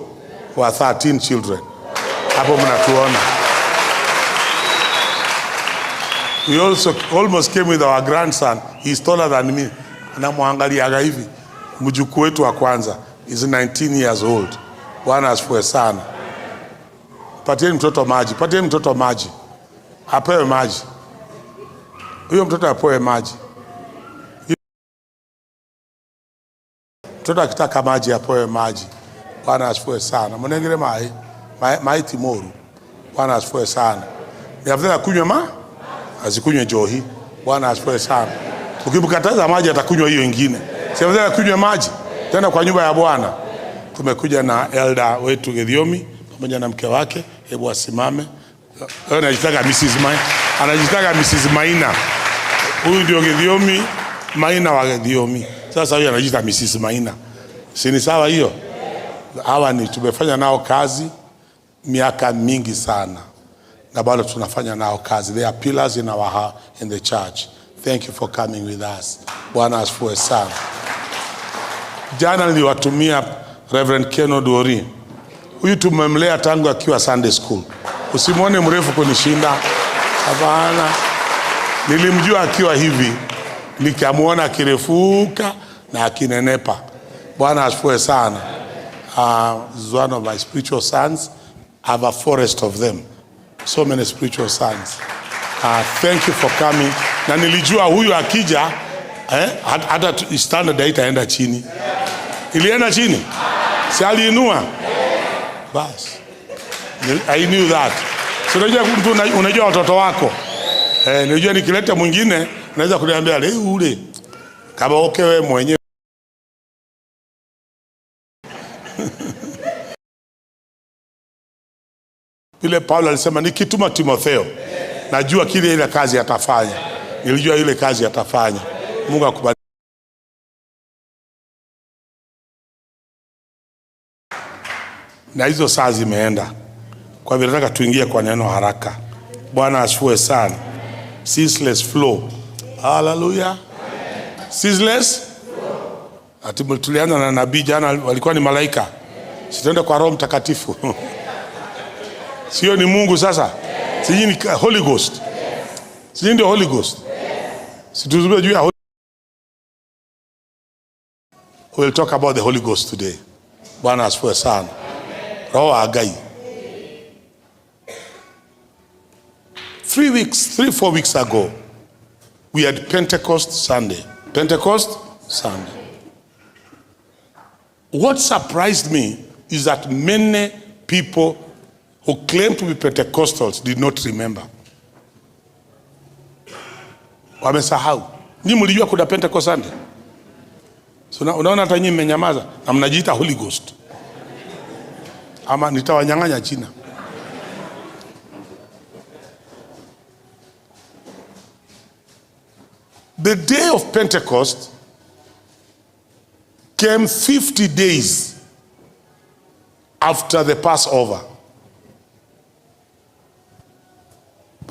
G: wa 13 children. Hapo mnatuona. We also almost came with our grandson. He's taller than me. Anamwangaliaga hivi. Mjukuu wetu wa kwanza is 19 years old. Bwana asifiwe sana. Patieni mtoto maji. Patieni mtoto maji. Apewe maji. Huyo mtoto apewe maji. Mtoto akitaka maji apewe maji. Bwana asifiwe sana. Mnengere mai timoru. Bwana asifiwe sana. Ni afadhali kunywa asikunywe johi. Bwana asifiwe sana. Ukimkataza maji atakunywa hiyo nyingine. Si afadhali kunywa maji tena kwa nyumba ya Bwana. Tumekuja na elder wetu Githiomi pamoja na mke wake. Hebu asimame. Anajitaka Mrs. Maina. Anajitaka Mrs. Maina. Huyu ndio Githiomi, Maina wa Githiomi. Sasa huyu anajiita Mrs. Maina. Si ni sawa hiyo? Hawa ni tumefanya nao kazi miaka mingi sana. Na bado tunafanya nao kazi. They are pillars in our in the church. Thank you for coming with us. Bwana asifiwe sana. Jana niliwatumia Reverend Keno Duori. Huyu tumemlea tangu akiwa Sunday school. Usimwone mrefu kunishinda. Hapana. Nilimjua akiwa hivi. Nikamuona akirefuka na akinenepa. Bwana asifiwe sana. Is one of my spiritual sons. I have a forest of them. So many spiritual sons. Thank you for coming. Na nilijua huyu akija hata standard haitaenda chini. Ilienda chini? Si aliinua? Bas. I knew that. So unajua watoto wako. Unajua nikileta mwingine naweza kuniambia leo ule kama wewe mwenyewe. Vile Paulo alisema nikituma Timotheo, najua kile ile kazi atafanya. Nilijua ile kazi atafanya. Mungu akubariki. Na hizo saa zimeenda. Kwa hivyo nataka tuingie kwa neno haraka. Bwana asifiwe sana. Ceaseless flow. Hallelujah. Ceaseless flow. Ati tulianza na nabii jana walikuwa ni malaika. Sitaenda kwa Roho Mtakatifu. Sio ni Mungu sasa? Sijui ni Holy Ghost. Sijui ndio Holy Ghost. Situzungumzie juu ya Holy. We'll talk about the Holy Ghost today. Bwana asifiwe sana. Roho agai. 4 weeks ago, we had Pentecost Sunday. Pentecost Sunday. What surprised me is that many people who claim to be Pentecostals did not remember. Wamesahau. Nyinyi mlijua kuna Pentecost Sunday? So unaona hata nyinyi mmenyamaza na mnajiita Holy Ghost. Ama nitawanyang'anya jina. The day of Pentecost came 50 days after the Passover.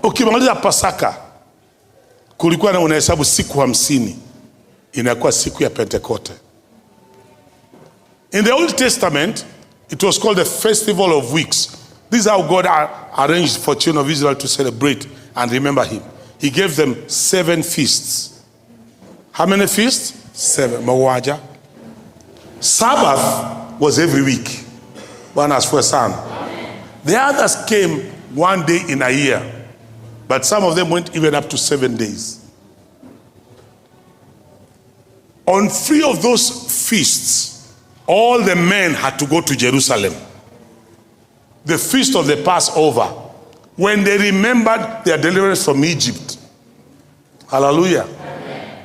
G: Ukimaliza Pasaka, kulikuwa na unahesabu siku 50, inakuwa siku ya Pentecost. In the Old Testament, it was called the Festival of Weeks. This is how God arranged for children of Israel to celebrate and remember Him. He gave them 7 feasts. How many feasts? 7. Mawaja. Sabbath was every week. Bwana asifiwe sana. The others came one day in a year, but some of them went even up to 7 days. On 3 of those feasts, all the men had to go to Jerusalem. The feast of the Passover, when they remembered their deliverance from Egypt. Hallelujah.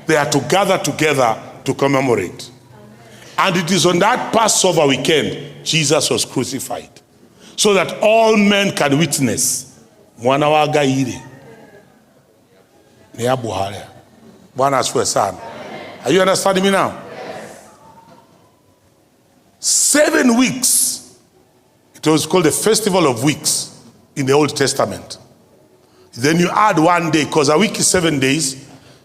G: They had to gather together to commemorate. And it is on that Passover weekend, Jesus was crucified. So that all men can witness. Mwana wa gairi. Ni Abu Hale. Bwana asifiwe sana. Are you understanding me now? 7 weeks. It was called the Festival of Weeks in the Old Testament. Then you add 1 day, because a week is 7 days.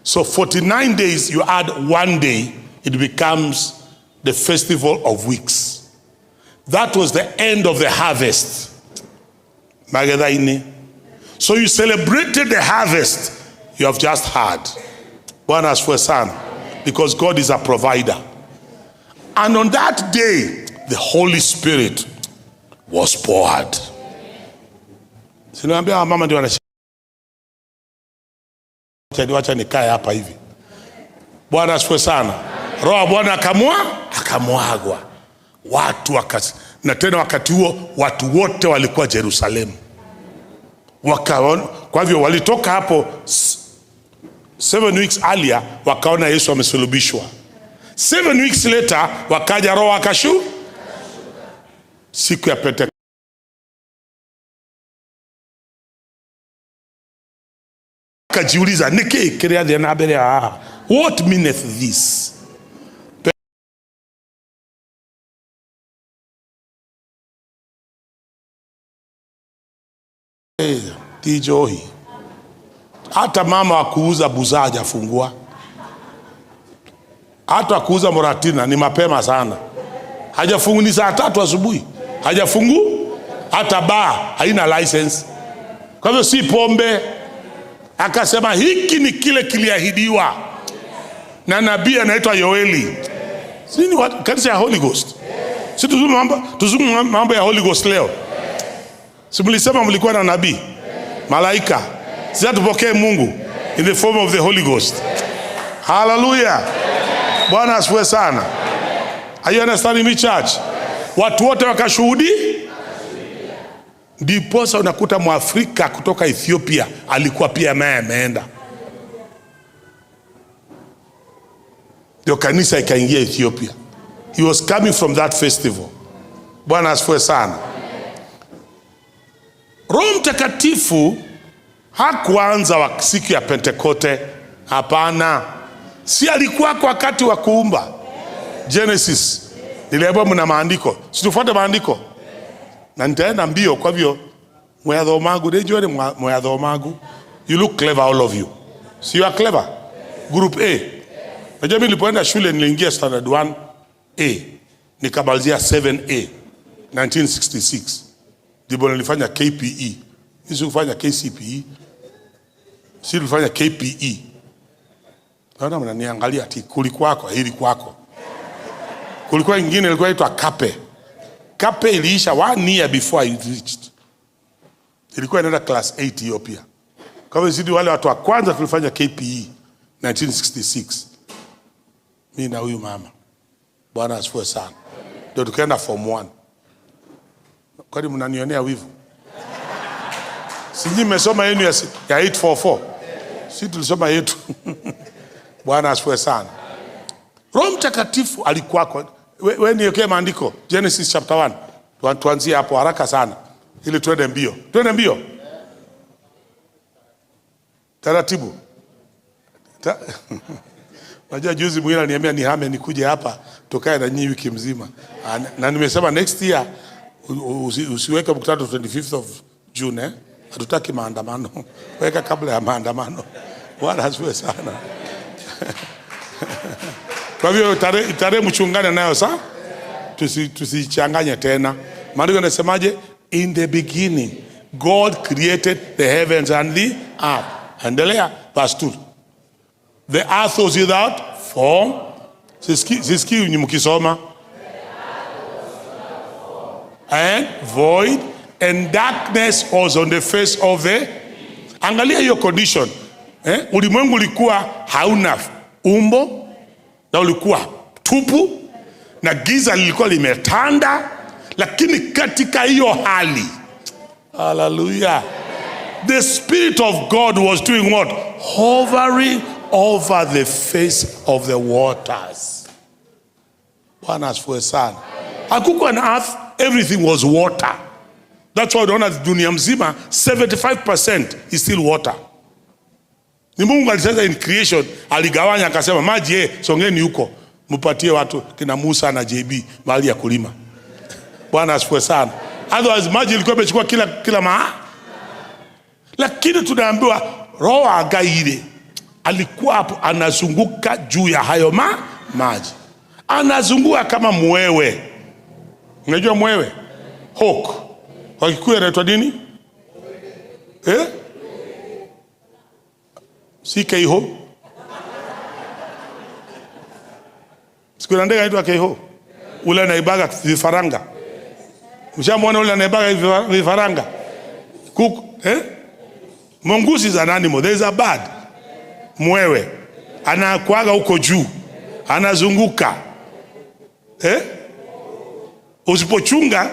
G: So 49 days, you add 1 day, it becomes the Festival of Weeks. That was the end of the harvest. So you celebrated the harvest you have just had. Bwana asifiwe sana. Because God is a provider. And on that day, the Holy Spirit was poured. Sinaambia mama ndio anasema wacha nikae hapa hivi. Bwana asifiwe sana. Roho Bwana akamwagwa. Watu na tena wakati huo watu wote walikuwa Yerusalemu. Kwa hivyo walitoka hapo 7 weeks earlier, wakaona Yesu amesulubishwa. 7 weeks later, wakaja Roho akashuka. Siku ya Pentecost. Kajiuliza niki kiria na mbele what meaneth this? Tijohi. Hata mama wa kuuza buzaa hajafungua. Hata kuuza moratina ni mapema sana. Hajafungu ni saa 3 asubuhi. Hajafungu. Hata bar haina license. Kwa hivyo si pombe. Akasema hiki ni kile kiliahidiwa na nabii anaitwa Yoeli. Sini kanisa ya Holy Ghost. Si tuzungumze mambo ya Holy Ghost leo. Si mlisema mlikuwa na nabii, malaika. Sasa tupokee Mungu in the form of the Holy Ghost. Hallelujah. Bwana asifiwe sana. Are you understanding me, church? Watu wote wakashuhudi. Ndiposa unakuta Mwafrika kutoka Ethiopia alikuwa pia ameenda. Ndio kanisa ikaingia Ethiopia. He was coming from that festival. Bwana asifiwe sana. Roho Mtakatifu hakuanza siku ya Pentekoste. Hapana. Si alikuwa kwa wakati wa kuumba. Genesis. Niliambiwa mna maandiko. Situfuate maandiko. Na nitaenda mbio, kwa hivyo mwathomagu dejuani mwathomagu. You look clever all of you. So you are clever. Group A. Najua mimi nilipoenda shule niliingia standard 1A. Nikamalizia 7A 1966. ndipo nilifanya KPE. Sisi kufanya KCPE. Sisi tulifanya KPE. Naona mnaniangalia ati kulikuwako hili kwako. Kulikuwa ingine ilikuwa inaitwa Kape. Kape iliisha 1 year before I reached. Ilikuwa inaenda class 8 hiyo pia. Kwa hivyo zidi wale watu wa kwanza tulifanya KPE 1966. Mimi na huyu mama. Bwana asifiwe sana. Ndio tukaenda form 1. Kwani mnanionea wivu? Siji mmesoma yenu ya 844. Sisi tulisoma yetu. Bwana asifiwe sana. Roho Mtakatifu alikuwako. Wewe niwekee maandiko Genesis chapter 1. Tuanzie hapo haraka sana ili tuende mbio. Tuende mbio. Taratibu. Najua juzi mwingine aliniambia nihame nikuje hapa tukae na nyinyi wiki mzima. Na nimesema next year usiweke mkutano 25th of June Hatutaki maandamano. Weka kabla ya maandamano. Bwana asifiwe sana. Kwa hivyo tarehe mchungane nayo saa. Tusichanganye tena. Maandiko yanasemaje? In the beginning God created the heavens and the earth. Endelea verse 2. The earth was without form. Sisikie mkisoma. And void, and darkness was on the face of the. Angalia hiyo condition. Ulimwengu ulikuwa hauna umbo na ulikuwa tupu na giza lilikuwa limetanda, lakini katika hiyo hali, hallelujah, the Spirit of God was doing what? Hovering over the face of the waters. Bwana asifiwe sana. Hakukuwa na earth, everything was water. That's why unaona dunia mzima 75% is still water. Ni Mungu alisema in creation, aligawanya akasema maji songeni huko mpatie watu kina Musa na JB mahali ya kulima. Bwana asifiwe sana. Otherwise maji ilikuwa imechukua kila maa. Lakini tunaambiwa Roho agaire alikuwa hapo anazunguka juu ya hayo maji. Anazunguka kama mwewe. Unajua mwewe? Hawk. Kwa Kikuyu inaitwa nini? Si keiho. Siku ndege inaitwa keiho. Ule anaibaga vifaranga. Mshamwona ule anaibaga vifaranga? Kuku, Mongoose is an animal. There is a bird. Mwewe. Anakuaga huko juu. Anazunguka. Usipochunga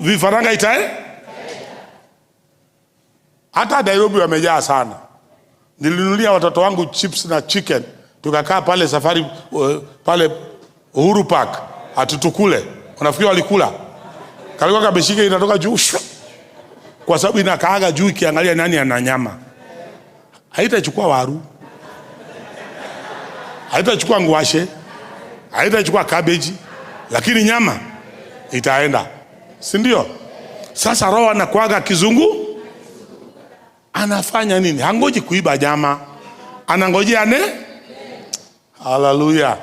G: vifaranga itae. Hata Nairobi wamejaa sana. Nilinunulia watoto wangu chips na chicken. Tukakaa pale safari pale Uhuru Park. Atutukule. Unafikiri walikula? Kalikuwa kabeshika inatoka juu. Kwa sababu inakaaga juu ikiangalia nani ana nyama. Haitachukua waru. Haitachukua ngwashe. Haitachukua cabbage. Lakini nyama itaenda. Si ndio? Sasa Roho anakuaga kizungu. Anafanya nini? Hangoji kuiba nyama. Anangojea Hallelujah.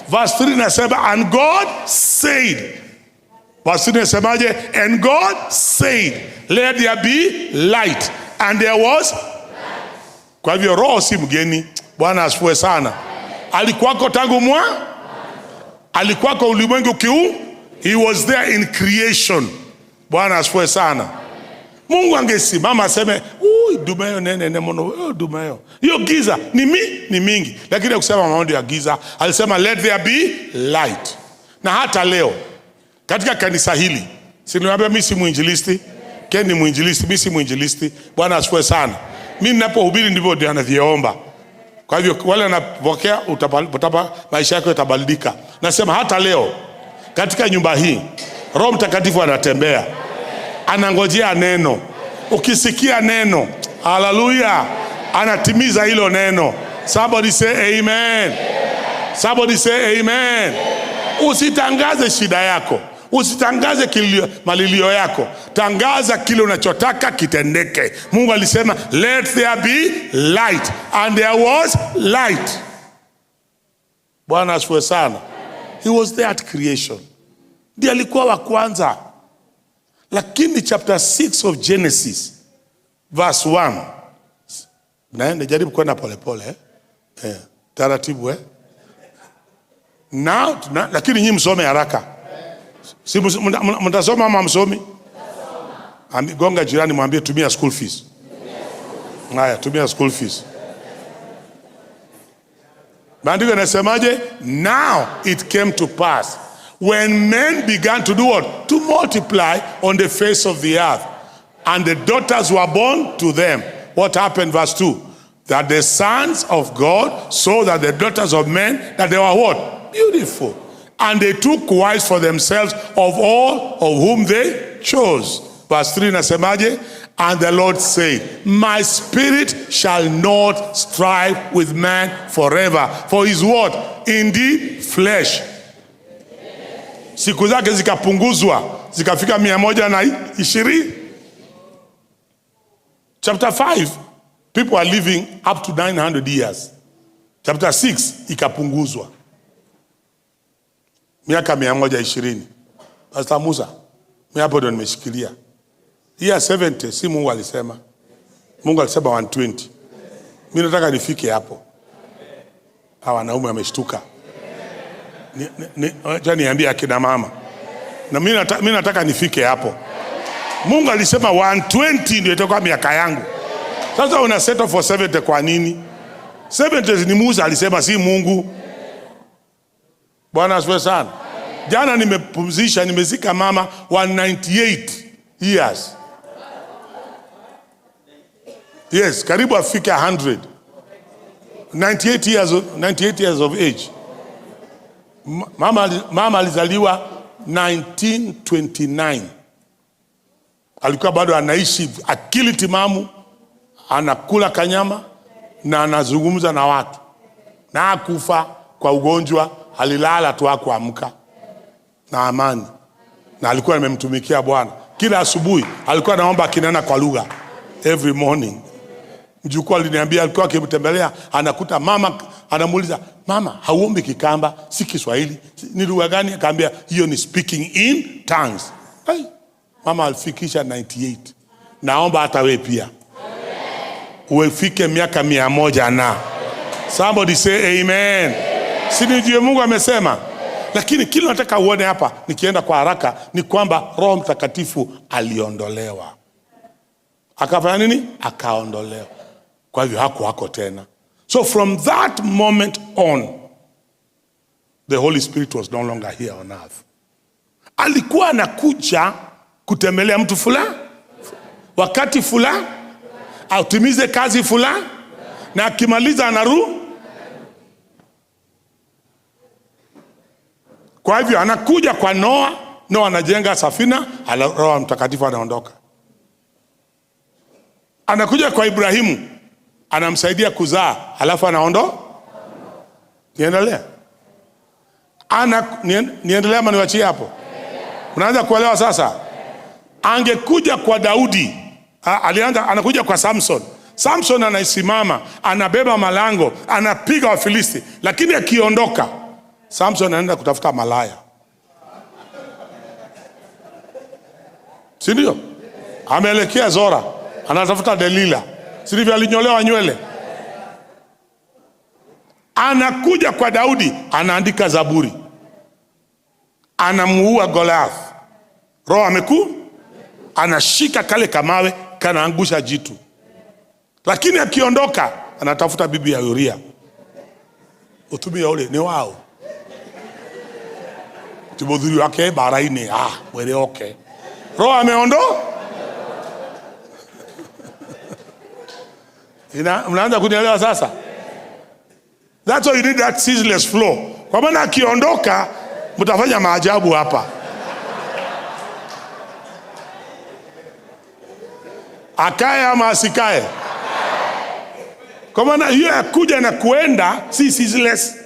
G: Verse 3 nasema and God said. Verse 3 nasemaje? And God said, let there be light. And there was light. Kwa hivyo Roho si mgeni. Bwana asifiwe sana. Alikuwako tangu alikuwako ulimwengu he was there in creation. Bwana asifiwe sana. Mungu angesimama aseme dumayo nene mono dumayo. Hiyo giza ni mingi. Lakini kusema mambo ya giza, alisema let there be light. Na hata leo katika kanisa hili, siniwaambia mimi si muinjilisti, Ken ni muinjilisti, mimi si muinjilisti. Bwana asifiwe sana. Mimi ninapohubiri ndivyo ndio anavyoomba. Kwa hivyo wale wanapokea maisha yako yatabadilika. Nasema hata leo katika nyumba hii Roho Mtakatifu anatembea. Anangojea neno. Ukisikia neno, hallelujah, anatimiza hilo neno. Somebody say amen. Somebody say amen. Usitangaze shida yako. Usitangaze malilio yako. Tangaza kile unachotaka kitendeke. Mungu alisema let there be light, and there was light. Bwana asifiwe sana. He was there at creation. Ndiye alikuwa wa kwanza. Lakini chapter 6 of Genesis verse 1. Naenda jaribu kwenda polepole taratibu Now, lakini nyinyi msome haraka. Si mtasoma ama msomi? Gonga jirani mwambie tumia school fees. Haya, tumia school fees. Maandiko yanasemaje? Now it came to pass when men began to do what? To multiply on the face of the earth, and the daughters were born to them. What happened? Verse 2. That the sons of God saw that the daughters of men, that they were what? Beautiful. And they took wives for themselves of all of whom they chose. Verse 3 nasemaje? And the Lord said, my spirit shall not strive with man forever. For his what? Indeed flesh. Siku zake zikapunguzwa, zikafika 120. Chapter 5, people are living up to 900 years. Chapter 6, ikapunguzwa. Miaka 120. Pastor Musa, mimi hapo ndo nimeshikilia. Year 70, si Mungu alisema. Mungu alisema 120. Mimi nataka nifike hapo. Hawa wanaume wameshtuka. Acha niambie akina mama. Na mimi nataka nifike hapo. Mungu alisema 120 ndio itakuwa miaka yangu. Sasa una settle for 70 kwa nini? 70 ni Musa alisema, si Mungu. Bwana asifiwe sana. Jana nimepumzisha, nimezika mama 198 years. Yes, karibu afika 100. 98 years of age. Mama alizaliwa 1929. Alikuwa bado anaishi akili timamu, anakula kanyama na anazungumza na watu. Na hakufa kwa ugonjwa, alilala tu hakuamka. Na amani. Na alikuwa amemtumikia Bwana. Kila asubuhi alikuwa anaomba akinena kwa lugha every morning. Mjukuu aliniambia alikuwa akimtembelea anakuta mama anamuuliza, mama hauombi Kikamba, si Kiswahili, ni lugha gani? Akaambia hiyo ni speaking in tongues. Hey. Mama alifikisha 98. Naomba hata wewe pia uwefike miaka 100 na. Somebody say amen. Si ndio Mungu amesema? Lakini kile nataka uone hapa nikienda kwa haraka ni kwamba Roho Mtakatifu aliondolewa. Akafanya nini? Akaondolewa. Kwa hivyo hako tena. So from that moment on, the Holy Spirit was no longer here on earth. Alikuwa anakuja kutembelea mtu fulani, wakati fulani, atimize kazi fulani, na akimaliza anarudi. Kwa hivyo anakuja kwa Noa, Noa anajenga safina, Roho Mtakatifu anaondoka. Anakuja kwa Ibrahimu, anamsaidia kuzaa, halafu anaondoka. Niendelea. Niendelea ama niwachie hapo? Unaanza kuelewa sasa? Angekuja kwa Daudi, anakuja kwa Samson. Samson anaisimama, anabeba malango, anapiga Wafilisti, lakini akiondoka, Samson anaenda kutafuta malaya. Si ndio? Ameelekea Zora, anatafuta Delila. Si ndivyo alinyolewa nywele? Anakuja kwa Daudi, anaandika Zaburi. Anamuua Goliath. Roho amekuu, anashika kale kamawe, kanaangusha jitu. Lakini akiondoka, anatafuta bibi ya Uria. Utumia ule ni wao. Tibodhuri wake baraini, mwele oke. Roho ameondoka. Mnaanza kunielewa sasa? That's why you need that ceaseless flow. Kwa maana akiondoka, mtafanya maajabu hapa. Akae ama asikae? Kwa maana hiyo kuja na kuenda si ceaseless,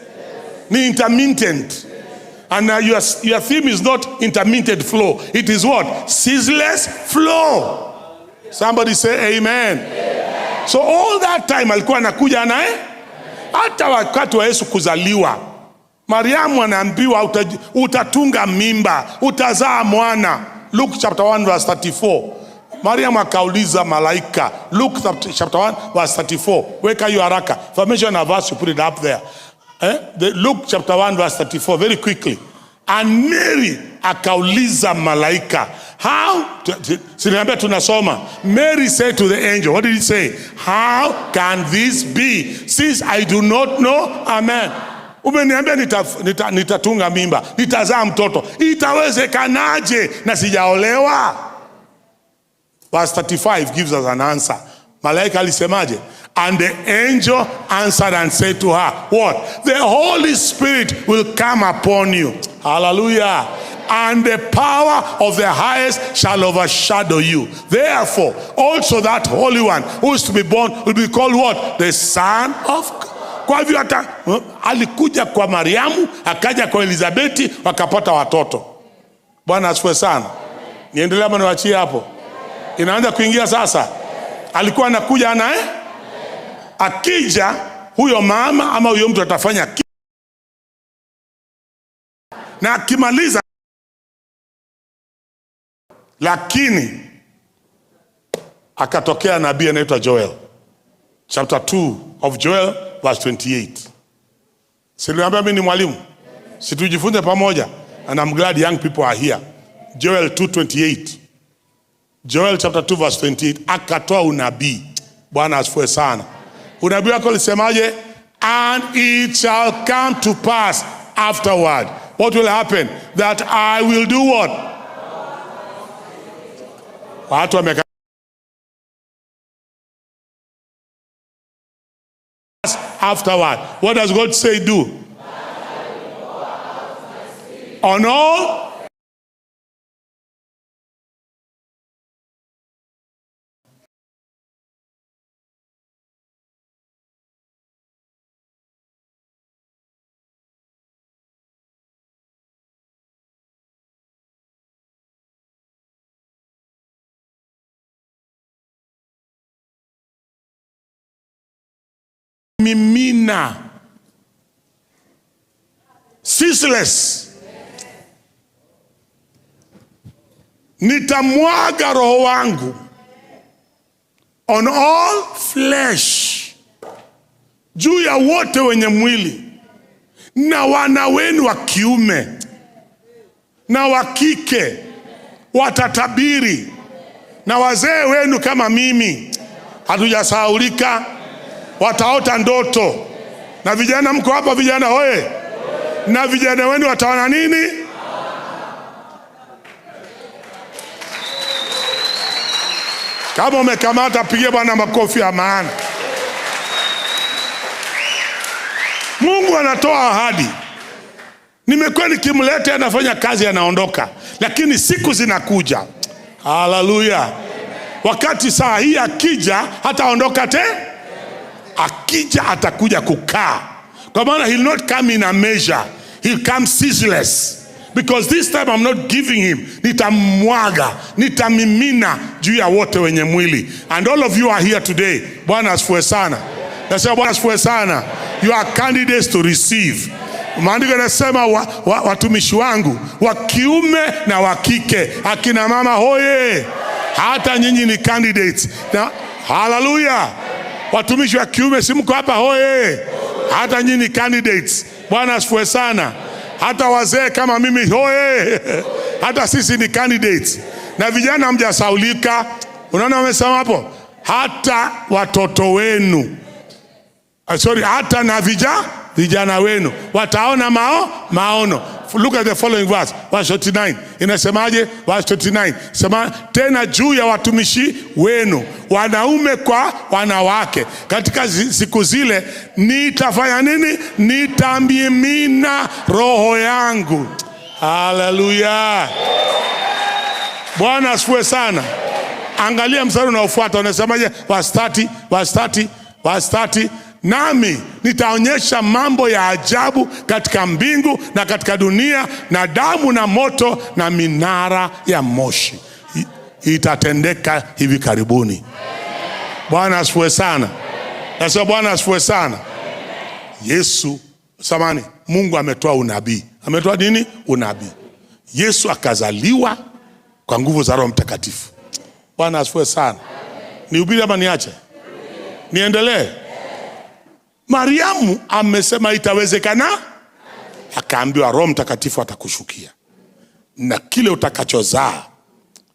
G: ni intermittent. And your theme is not intermittent flow. It is what? Ceaseless flow. Somebody say amen. So all that time alikuwa anakuja naye. Hata wakati wa Yesu kuzaliwa, Mariamu anaambiwa utatunga mimba, utazaa mwana. Luke chapter 1 verse 34. Mariam akauliza malaika. Luke chapter 1 verse 34. Weka hiyo haraka. If I mention a verse, you put it up there. Luke chapter 1 verse 34, very quickly. And Mary akauliza malaika. How? Siniambia tunasoma. Mary said to the angel, what did he say? How can this be, since I do not know? Amen. Umeniambia nitatunga mimba, nitazaa mtoto. Itawezekanaje na sijaolewa? Verse 35 gives us an answer. Malaika alisemaje? And the angel answered and said to her, what? The Holy Spirit will come upon you. Hallelujah. And the power of the highest shall overshadow you. Therefore, also that Holy One who is to be born will be called what? The Son of God. Kwa hivyo hata alikuja kwa Mariamu, akaja kwa Elizabeti, wakapata watoto. Bwana asifiwe sana. Niendelea ama niwaachie hapo? Inaanza kuingia sasa. Alikuwa anakuja akija huyo mama ama huyo mtu atafanya na akimaliza, lakini akatokea nabii anaitwa Joel. Chapter 2 of Joel verse 28. Siliambia mimi ni mwalimu, situjifunze pamoja, and I'm glad young people are here. Joel 2:28. Joel chapter 2 verse 28. Akatoa unabii. Bwana asifiwe sana. Unabii wako lisemaje? And it shall come to pass afterward. What will happen? That I will do what? Watu wameka afterward. What does God say do? On all? Mimina. Ceaseless. Nitamwaga roho wangu on all flesh, juu ya wote wenye mwili, na wana wenu wa kiume na wa kike watatabiri, na wazee wenu kama mimi hatujasahaulika wataota ndoto. Na vijana mko hapa, vijana hoye, na vijana wenu wataona nini? Kama umekamata, pigie Bwana makofi ya maana. Mungu anatoa ahadi. Nimekuwa nikimleta, anafanya kazi, anaondoka, lakini siku zinakuja. Haleluya. Wakati saa hii akija, hataondoka tena. Akija atakuja kukaa. Kwa maana he'll not come in a measure. He'll come ceaseless. Because this time I'm not giving him. Nitamwaga, nitamimina juu ya wote wenye mwili. And all of you are here today. Bwana asifiwe sana. Nasema Bwana asifiwe sana. You are candidates to receive. Maandiko yanasema watumishi wangu wa kiume na wa kike, akina mama hoye, hata nyinyi ni candidates. Na hallelujah. Watumishi wa kiume si mko hapa hoye, hata nyinyi ni candidates. Bwana asifiwe sana. Hata wazee kama mimi hoye, hata sisi ni candidates. Na vijana hamjasaulika. Unaona wamesema hapo, hata watoto wenu, hata na vijana wenu wataona maono. Look at the following verse, verse 39. Inasemaje? Verse 39. Sema tena juu ya watumishi wenu, wanaume kwa wanawake, katika siku zile nitafanya nini? Nitamimina roho yangu. Hallelujah. Bwana asifiwe sana. Angalia mstari unaofuata, unasemaje? Verse 30. Nami nitaonyesha mambo ya ajabu katika mbingu na katika dunia, na damu na moto na minara ya moshi. Itatendeka hivi karibuni. Bwana asifiwe sana. Nasema Bwana asifiwe sana. Yesu, Mungu ametoa unabii. Ametoa nini? Unabii. Yesu akazaliwa kwa nguvu za Roho Mtakatifu. Bwana asifiwe sana. Nihubiri ama niache? Niendelee? Mariamu amesema itawezekana, akaambiwa Roho Mtakatifu atakushukia na kile utakachozaa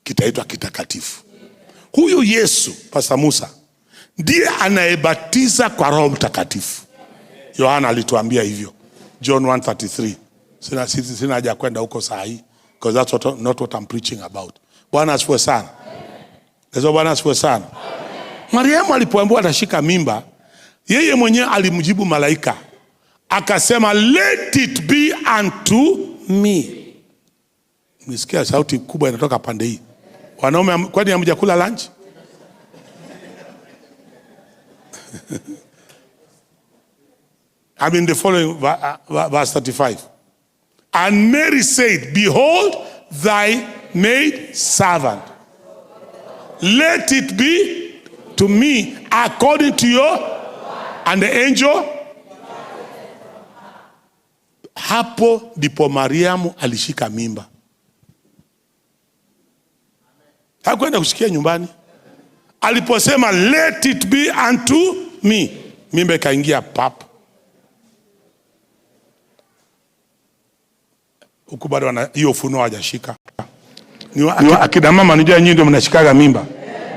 G: kitaitwa kitakatifu. Huyu Yesu, Pastor Musa, ndiye anayebatiza kwa Roho Mtakatifu. Yohana alituambia hivyo, John 1:33. Sina haja kwenda huko saa hii, because that's not what I'm preaching about. Bwana asifiwe sana. Lezo Bwana asifiwe sana. Mariamu alipoambiwa atashika mimba, yeye mwenyewe alimjibu malaika, akasema let it be unto me. Msikia sauti kubwa inatoka pande hii. Wanaume, kwani hamjakula lunch? I'm in the following verse 35. And Mary said, behold thy maid servant. Let it be to me according to your. And the angel. Hapo ndipo Mariamu alishika mimba. Hakwenda kushikia nyumbani. Aliposema let it be unto me, mimba ikaingia pap. Huku bado hiyo ufunuo hajashika. Akina mama nijua nyinyi ndio mnashikaga mimba.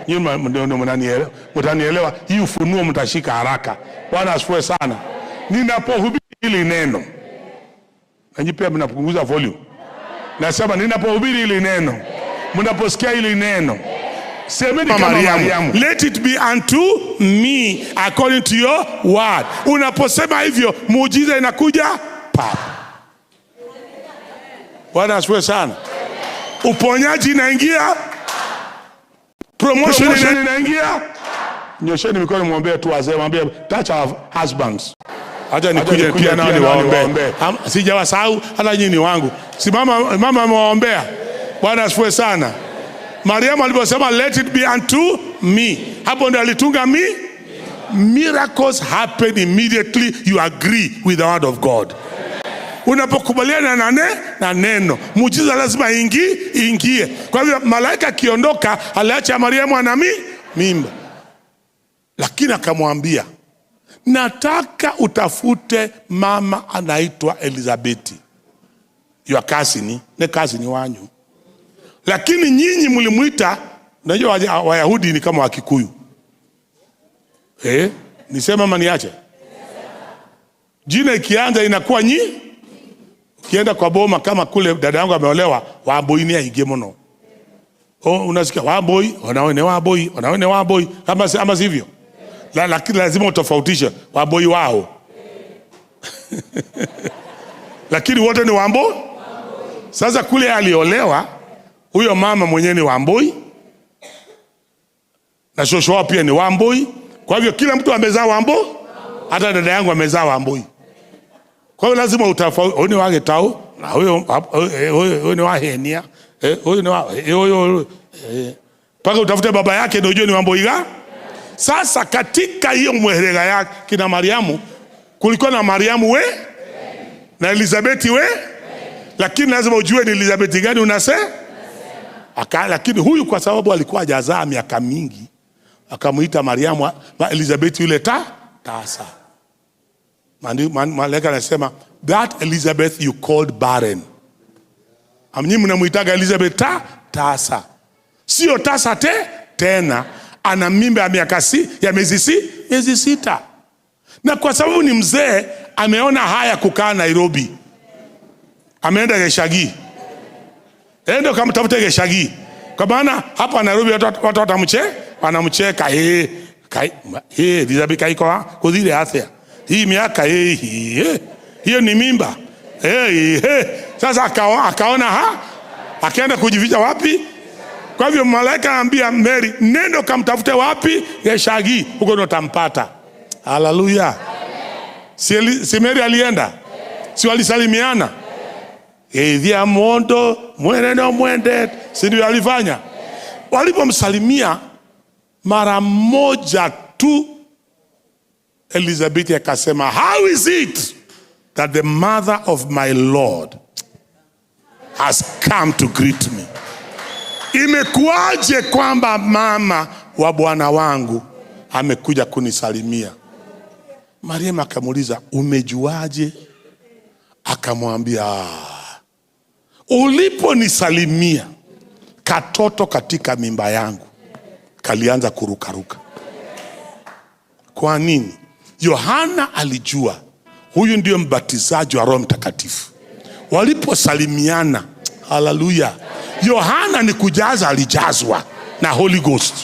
G: Nyinyi ndio mnanielewa. Mtanielewa, hii ufunuo mtashika haraka. Bwana asifiwe sana. Ninapohubiri hili neno, nanyi pia mnapunguza volume. Nasema ninapohubiri hili neno, mnaposikia hili neno, semeni kama Mariamu, let it be unto me according to your word. Unaposema hivyo, muujiza inakuja pap. Bwana asifiwe sana. Uponyaji inaingia, promotion inaingia. Nyosheni mikono, muombe tu wazee, mwambie touch our husbands. Acha nikuje pia nao niwaombe. Sijawasahau hata nyinyi wangu. Si mama amewaombea. Bwana asifiwe sana. Mariamu aliposema let it be unto me, hapo ndio alitunga miracles happen immediately you agree with the word of God. Unapokubaliana na neno, muujiza lazima ingie. Kwa hivyo malaika akiondoka, aliacha Mariamu ana mimba. Lakini akamwambia, nataka utafute mama anaitwa Elizabeti, your cousin, ne cousin wanyu. Lakini nyinyi mlimuita, unajua Wayahudi ni kama Wakikuyu. Nisema ama niache? Jina ikianza inakuwa Ukienda kwa boma kama kule dada yangu ameolewa, Wamboi ni aigemono. Unasikia Wamboi, wanaone Wamboi, kama sivyo. Lakini lazima utofautishe Wamboi wao. Lakini wote ni Wamboi. Sasa kule aliolewa, huyo mama mwenyewe ni Wamboi, na shosho wao pia ni Wamboi. Kwa hivyo kila mtu amezaa Wamboi, hata dada yangu amezaa Wamboi. Kwa hiyo lazima utafautishe, ni wage tao, na huyo ni wahenia, huyo ni huyo paka utafute baba yake ndio ujue ni Wamboi ga. Sasa katika hiyo mwerega yake kina Mariamu, kulikuwa na Mariamu na Elizabeti lakini lazima ujue ni Elizabeti gani unasema. Lakini huyu kwa sababu alikuwa hajazaa miaka mingi, akamuita Mariamu Elizabeti yule tasa. Malaika anasema that Elizabeth you called barren. Amnyi mnamuitaga Elizabeth tasa. Sio tasa tena, ana mimba ya miezi sita. Na kwa sababu ni mzee, ameona haya kukaa Nairobi. Ameenda Geshagi. Endo kamtafuta Geshagi. Kwa maana hapa Nairobi watu wanamcheka. Elizabeth kaiko kuzile afya. Hii miaka hiyo ni mimba. Sasa akaona akaenda kujificha wapi? Kwa hivyo malaika anambia Mary, nenda kamtafute wapi? Geshagi, huko ndo tampata. Haleluya. Si Mary alienda? Si walisalimiana? Vya mondo mwende, si ndio alifanya? Walipomsalimia mara moja tu, Elizabeth akasema, how is it that the mother of my Lord has come to greet me? imekuwaje kwamba mama wa bwana wangu amekuja kunisalimia? Mariamu akamuuliza, umejuaje? Akamwambia, uliponisalimia katoto katika mimba yangu kalianza kurukaruka. Kwa nini? Yohana alijua huyu ndio mbatizaji wa Roho Mtakatifu. Waliposalimiana, haleluya, Yohana ni kujaza, alijazwa na Holy Ghost.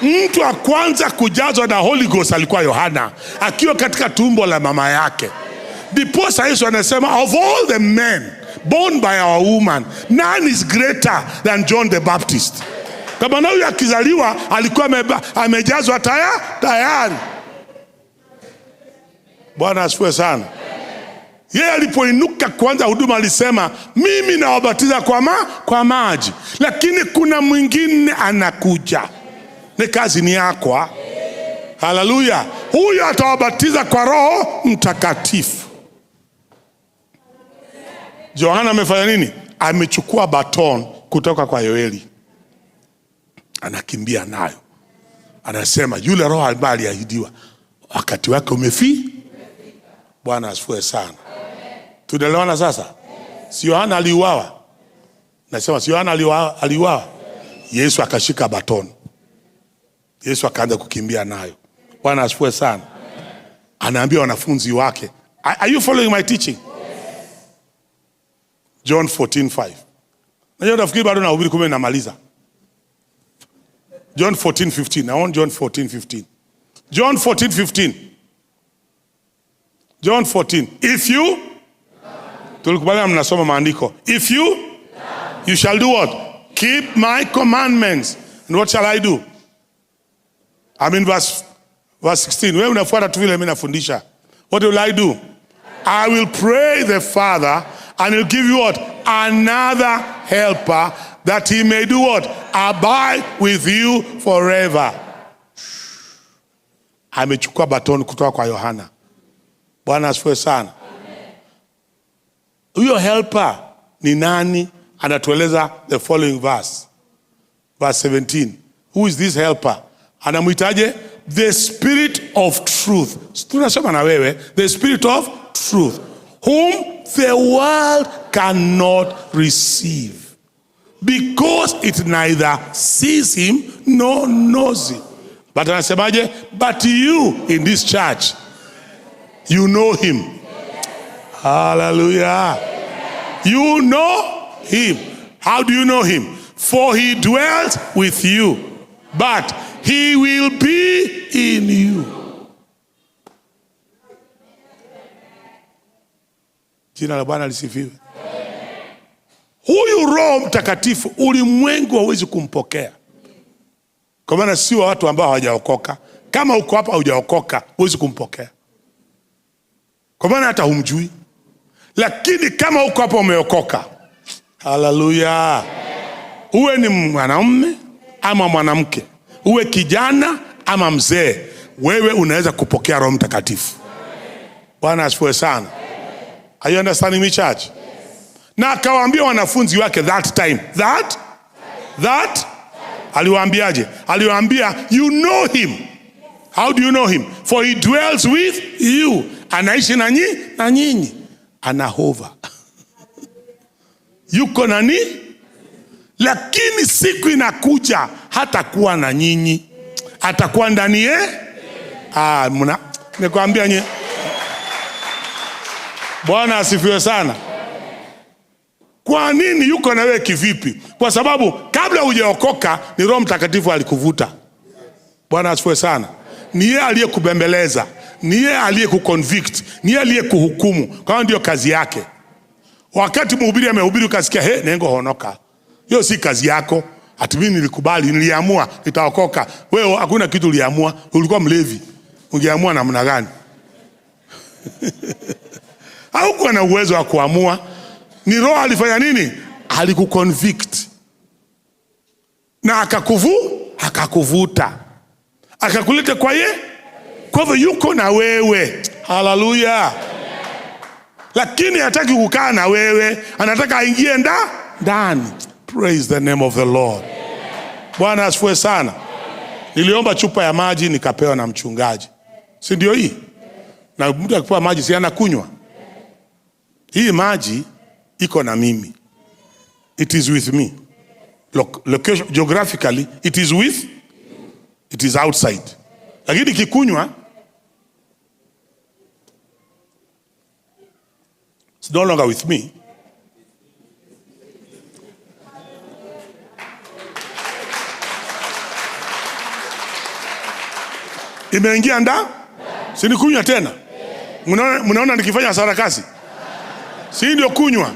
G: Mtu wa kwanza kujazwa na Holy Ghost alikuwa Yohana, akiwa katika tumbo la mama yake. Ndiposa Yesu anasema, of all the men born by our woman, none is greater than John the Baptist. Kama na huyu akizaliwa alikuwa amejazwa tayari. Bwana asifiwe sana. Yeye alipoinuka kuanza huduma alisema, mimi nawabatiza kwa maji, lakini kuna mwingine anakuja, ni kazi ni yako. Haleluya. Huyo atawabatiza kwa Roho Mtakatifu. Yohana amefanya nini? Amechukua baton kutoka kwa Yoeli, anakimbia nayo, anasema yule Roho ambaye aliahidiwa wakati wake umefika. Bwana asifiwe sana. Tunaelewana sasa? Si Yohana aliuawa? Nasema si Yohana aliuawa? Yesu akashika baton, Yesu akaanza kukimbia nayo. Bwana asifiwe sana. Anaambia wanafunzi wake, are you following my teaching? John 14:5. Najua nafikiri bado nahubiri kumbe namaliza. John 14:15. I want John 14:15. John 14:15. John 14. If you, tulikubaliana mnasoma maandiko. If you shall do what? Keep my commandments. And what shall I do? I'm in verse 16. Wewe unafuata tu vile mimi nafundisha. What will I do? I will pray the Father, and he'll give you what? Another helper, that he may do what? Abide with you forever. Amechukua baton kutoka kwa Yohana. Bwana asifiwe sana. Huyo helper ni nani? Anatueleza the following verse. Verse 17. Who is this helper? Anamuitaje? The Spirit of truth. Tunasema na wewe, the Spirit of truth, whom the world cannot receive, because it neither sees him nor knows him. But anasemaje? But you in this church, you know him. Hallelujah. You know him. How do you know him? For he dwells with you, but he will be in you. Jina la Bwana lisifiwe. Huyu Roho Mtakatifu ulimwengu hauwezi kumpokea, kwa maana si watu ambao hawajaokoka. Kama uko hapa hujaokoka, huwezi kumpokea, kwa maana hata humjui. Lakini kama uko hapa umeokoka, haleluya, uwe ni mwanamume ama mwanamke, uwe kijana ama mzee, wewe unaweza kupokea Roho Mtakatifu. Bwana asifiwe sana. Are you understanding me, church? Na akawaambia wanafunzi wake that time. That aliwaambiaje? Aliwaambia, you know him. How do you know him? For he dwells with you. Anaishi na nyinyi. Anahova. Yuko nani? Lakini siku inakuja hatakuwa na nyinyi, atakuwa ndani nikwambia nye. Bwana asifiwe sana. Kwa nini yuko na wewe kivipi? Kwa sababu kabla hujaokoka ni Roho Mtakatifu alikuvuta. Bwana asifiwe sana. Ni yeye aliyekubembeleza, ni yeye aliyekuconvict, ni yeye aliyekuhukumu. Kwa ndio kazi yake. Wakati mhubiri amehubiri ukasikia nengo honoka, hiyo si kazi yako. Ati mimi nilikubali, niliamua nitaokoka. Wewe hakuna kitu uliamua, ulikuwa mlevi. Ungeamua namna gani? Haukuwa na uwezo wa kuamua. Ni Roho alifanya nini? Alikuconvict. Na akakuvuta. Akakuleta kwa ye. Kwa hivyo yuko na wewe. Hallelujah. lakini hataki kukaa na wewe, anataka aingie ndani. Praise the name of the Lord. Bwana asifiwe sana. Niliomba chupa ya maji nikapewa na mchungaji. Si ndio hii? Na mtu akipewa maji si anakunywa. Hii maji iko na mimi. It is with me. Location, geographically it is outside. Lakini kikunywa it's no longer with me. Imeingia si nikunywa tena. Mnaona nikifanya sarakasi? Si ndio kunywa?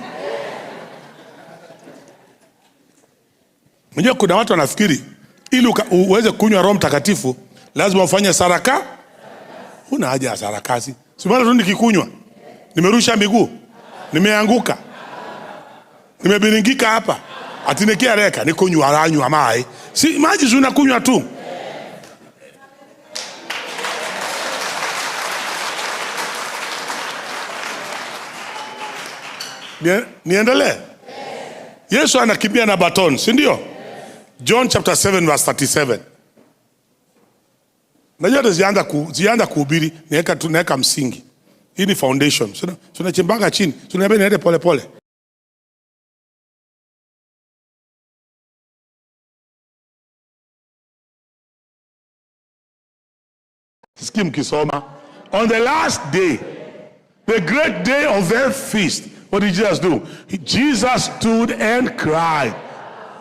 G: Mwenye kuna watu wanafikiri ili uweze kunywa Roho Mtakatifu lazima ufanye saraka. Huna haja ya sarakasi. Si bado tu nikikunywa nimerusha miguu, nimeanguka, nimebiringika hapa, atinekia reka nikunywa ranywa mai. Si maji unakunywa tu. Niendelee? Yesu anakimbia na baton, si ndio? John chapter 7 verse 37. Najua zianza kuhubiri, tunaweka msingi. Hii ni foundation. Tunachimbanga chini, tunaambia niende pole pole. Sikia mkisoma. On the last day, the great day of their feast, what did Jesus do? Jesus stood and cried,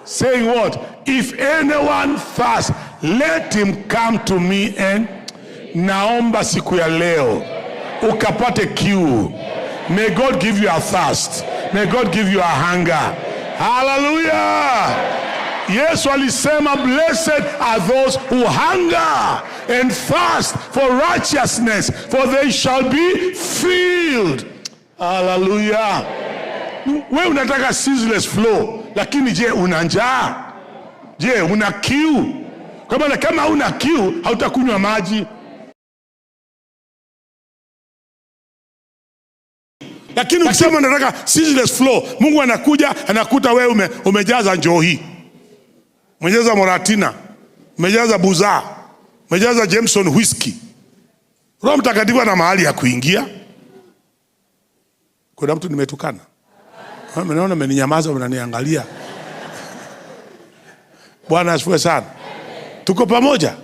G: saying what? If anyone thirsts, let him come to me and naomba siku ya leo ukapate kiu. May God give you a thirst. May God give you a hunger. Hallelujah. Yesu alisema blessed are those who hunger and thirst for righteousness, for they shall be filled. Hallelujah. Wewe unataka ceaseless flow, lakini je, una njaa? Je, una kiu? Kama una kiu, hautakunywa maji. Lakini ukisema unataka ceaseless flow, Mungu anakuja anakuta wewe umejaza njohi, umejaza Moratina, umejaza Buza, umejaza Jameson whiskey. Roho Mtakatifu ana mahali ya kuingia. Kuna mtu nimetukana? Mnaona mmeninyamaza, mnaniangalia. Bwana asifiwe sana. Tuko pamoja?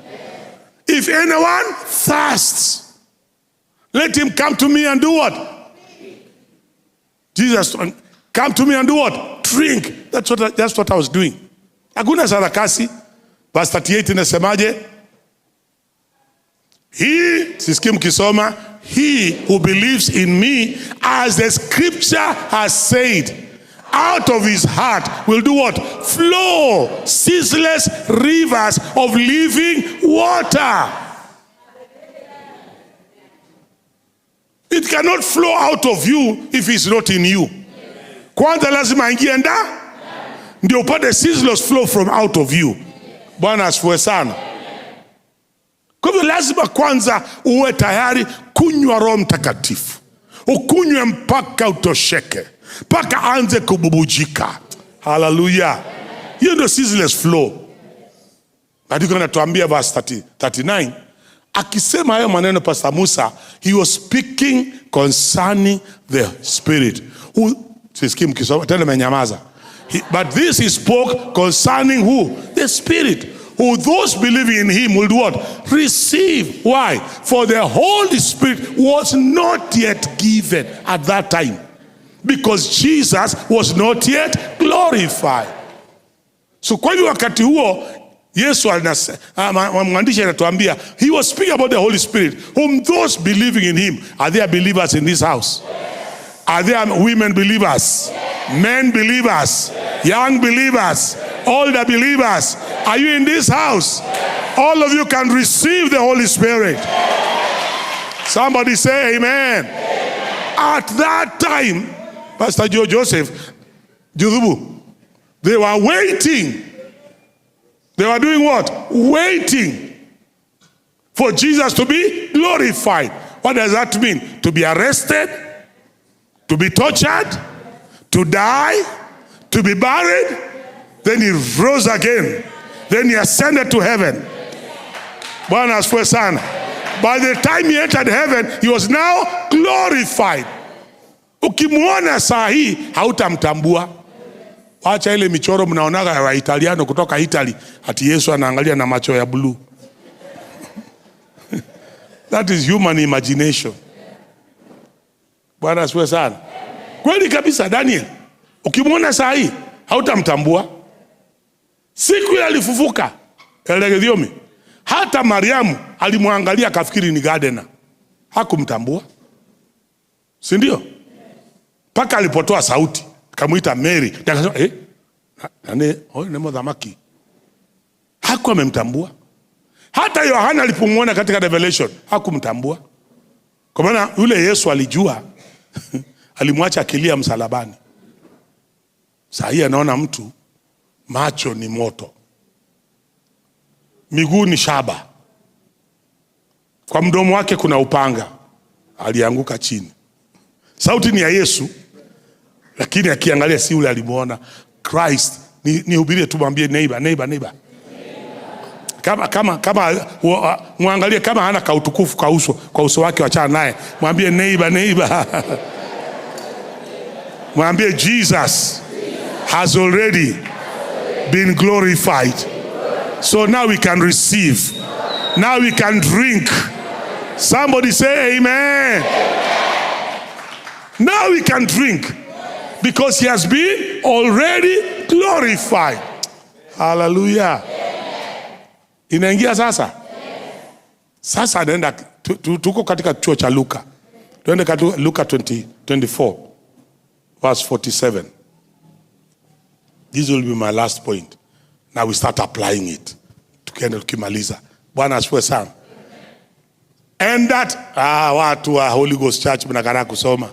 G: If anyone thirsts, let him come to me and do what? Jesus, come to me and do what? Drink. That's what I was doing. Hakuna sarakasi. Verse 38 inasemaje? Sisikie mkisoma, he who believes in me, as the scripture has said, out of his heart will do what? Flow ceaseless rivers of living water. It cannot flow out of you if it's not in you. Kwanza lazima ingie ndio upate ceaseless flow from out of you. Bwana asifiwe sana. Kwa hivyo lazima kwanza uwe tayari kunywa Roho Mtakatifu. Ukunywe mpaka utosheke, mpaka anze kububujika. Hallelujah. Hiyo ndio ceaseless flow. Maandiko yanatuambia verse 39, akisema hayo maneno Pastor Musa, he was speaking concerning the Spirit. Sisikie mkisoma tena menyamaza. But this he spoke concerning who? The Spirit. Who those believing in him will do what? Receive. Why? For the Holy Spirit was not yet given at that time, because Jesus was not yet glorified. So kwa hivyo wakati huo Yesu mwandishi anatuambia, he was speaking about the Holy Spirit, whom those believing in him. Are there believers in this house? Are there women believers? Men believers? Young believers? Older believers? Are you in this house? All of you can receive the Holy Spirit. Somebody say amen. At that time, Pastor Joseph, they were waiting. They were doing what? Waiting for Jesus to be glorified. What does that mean? To be arrested, to be tortured, to die, to be buried. Then he rose again. Then he ascended to heaven. Bwana asifiwe sana. By the time he entered heaven, he was now glorified. Ukimuona saa hii hautamtambua. Acha ile michoro mnaonaga ya Italiano kutoka Italy ati Yesu anaangalia na macho ya blue. That is human imagination. Bwana asifiwe sana. Kweli kabisa Daniel. Ukimuona saa hii hautamtambua. Siku ile alifufuka Elegediomi, hata Mariamu alimwangalia akafikiri ni gardener. Hakumtambua. Si ndio? Paka alipotoa sauti akamuita Mary, akasema nani ni mwadhamaki. Hakuwa amemtambua. Hata Yohana alipomuona katika Revelation hakumtambua. Kwa maana yule Yesu alijua alimwacha akilia msalabani. Saa hii anaona mtu macho ni moto, miguu ni shaba, kwa mdomo wake kuna upanga. Alianguka chini. Sauti ni ya Yesu, lakini akiangalia si yule alimuona Christ. Nihubirie tu, mwambie neighbor. Kama muangalie kama hana kautukufu kwa uso wake, wachana naye. Mwambie neighbor. Mwambie Jesus has already been glorified. So now we can receive. Now we can drink. Somebody say amen. Now we can drink because he has been already glorified. Hallelujah. Inaingia sasa? Sasa anaenda tuko katika chuo cha Luka. Tuende katika Luka 24 verse 47. This will be my last point. Now we start applying it. Tukienda tukimaliza. Bwana asifiwe sana. And that watu wa Holy Ghost Church mnakana kusoma.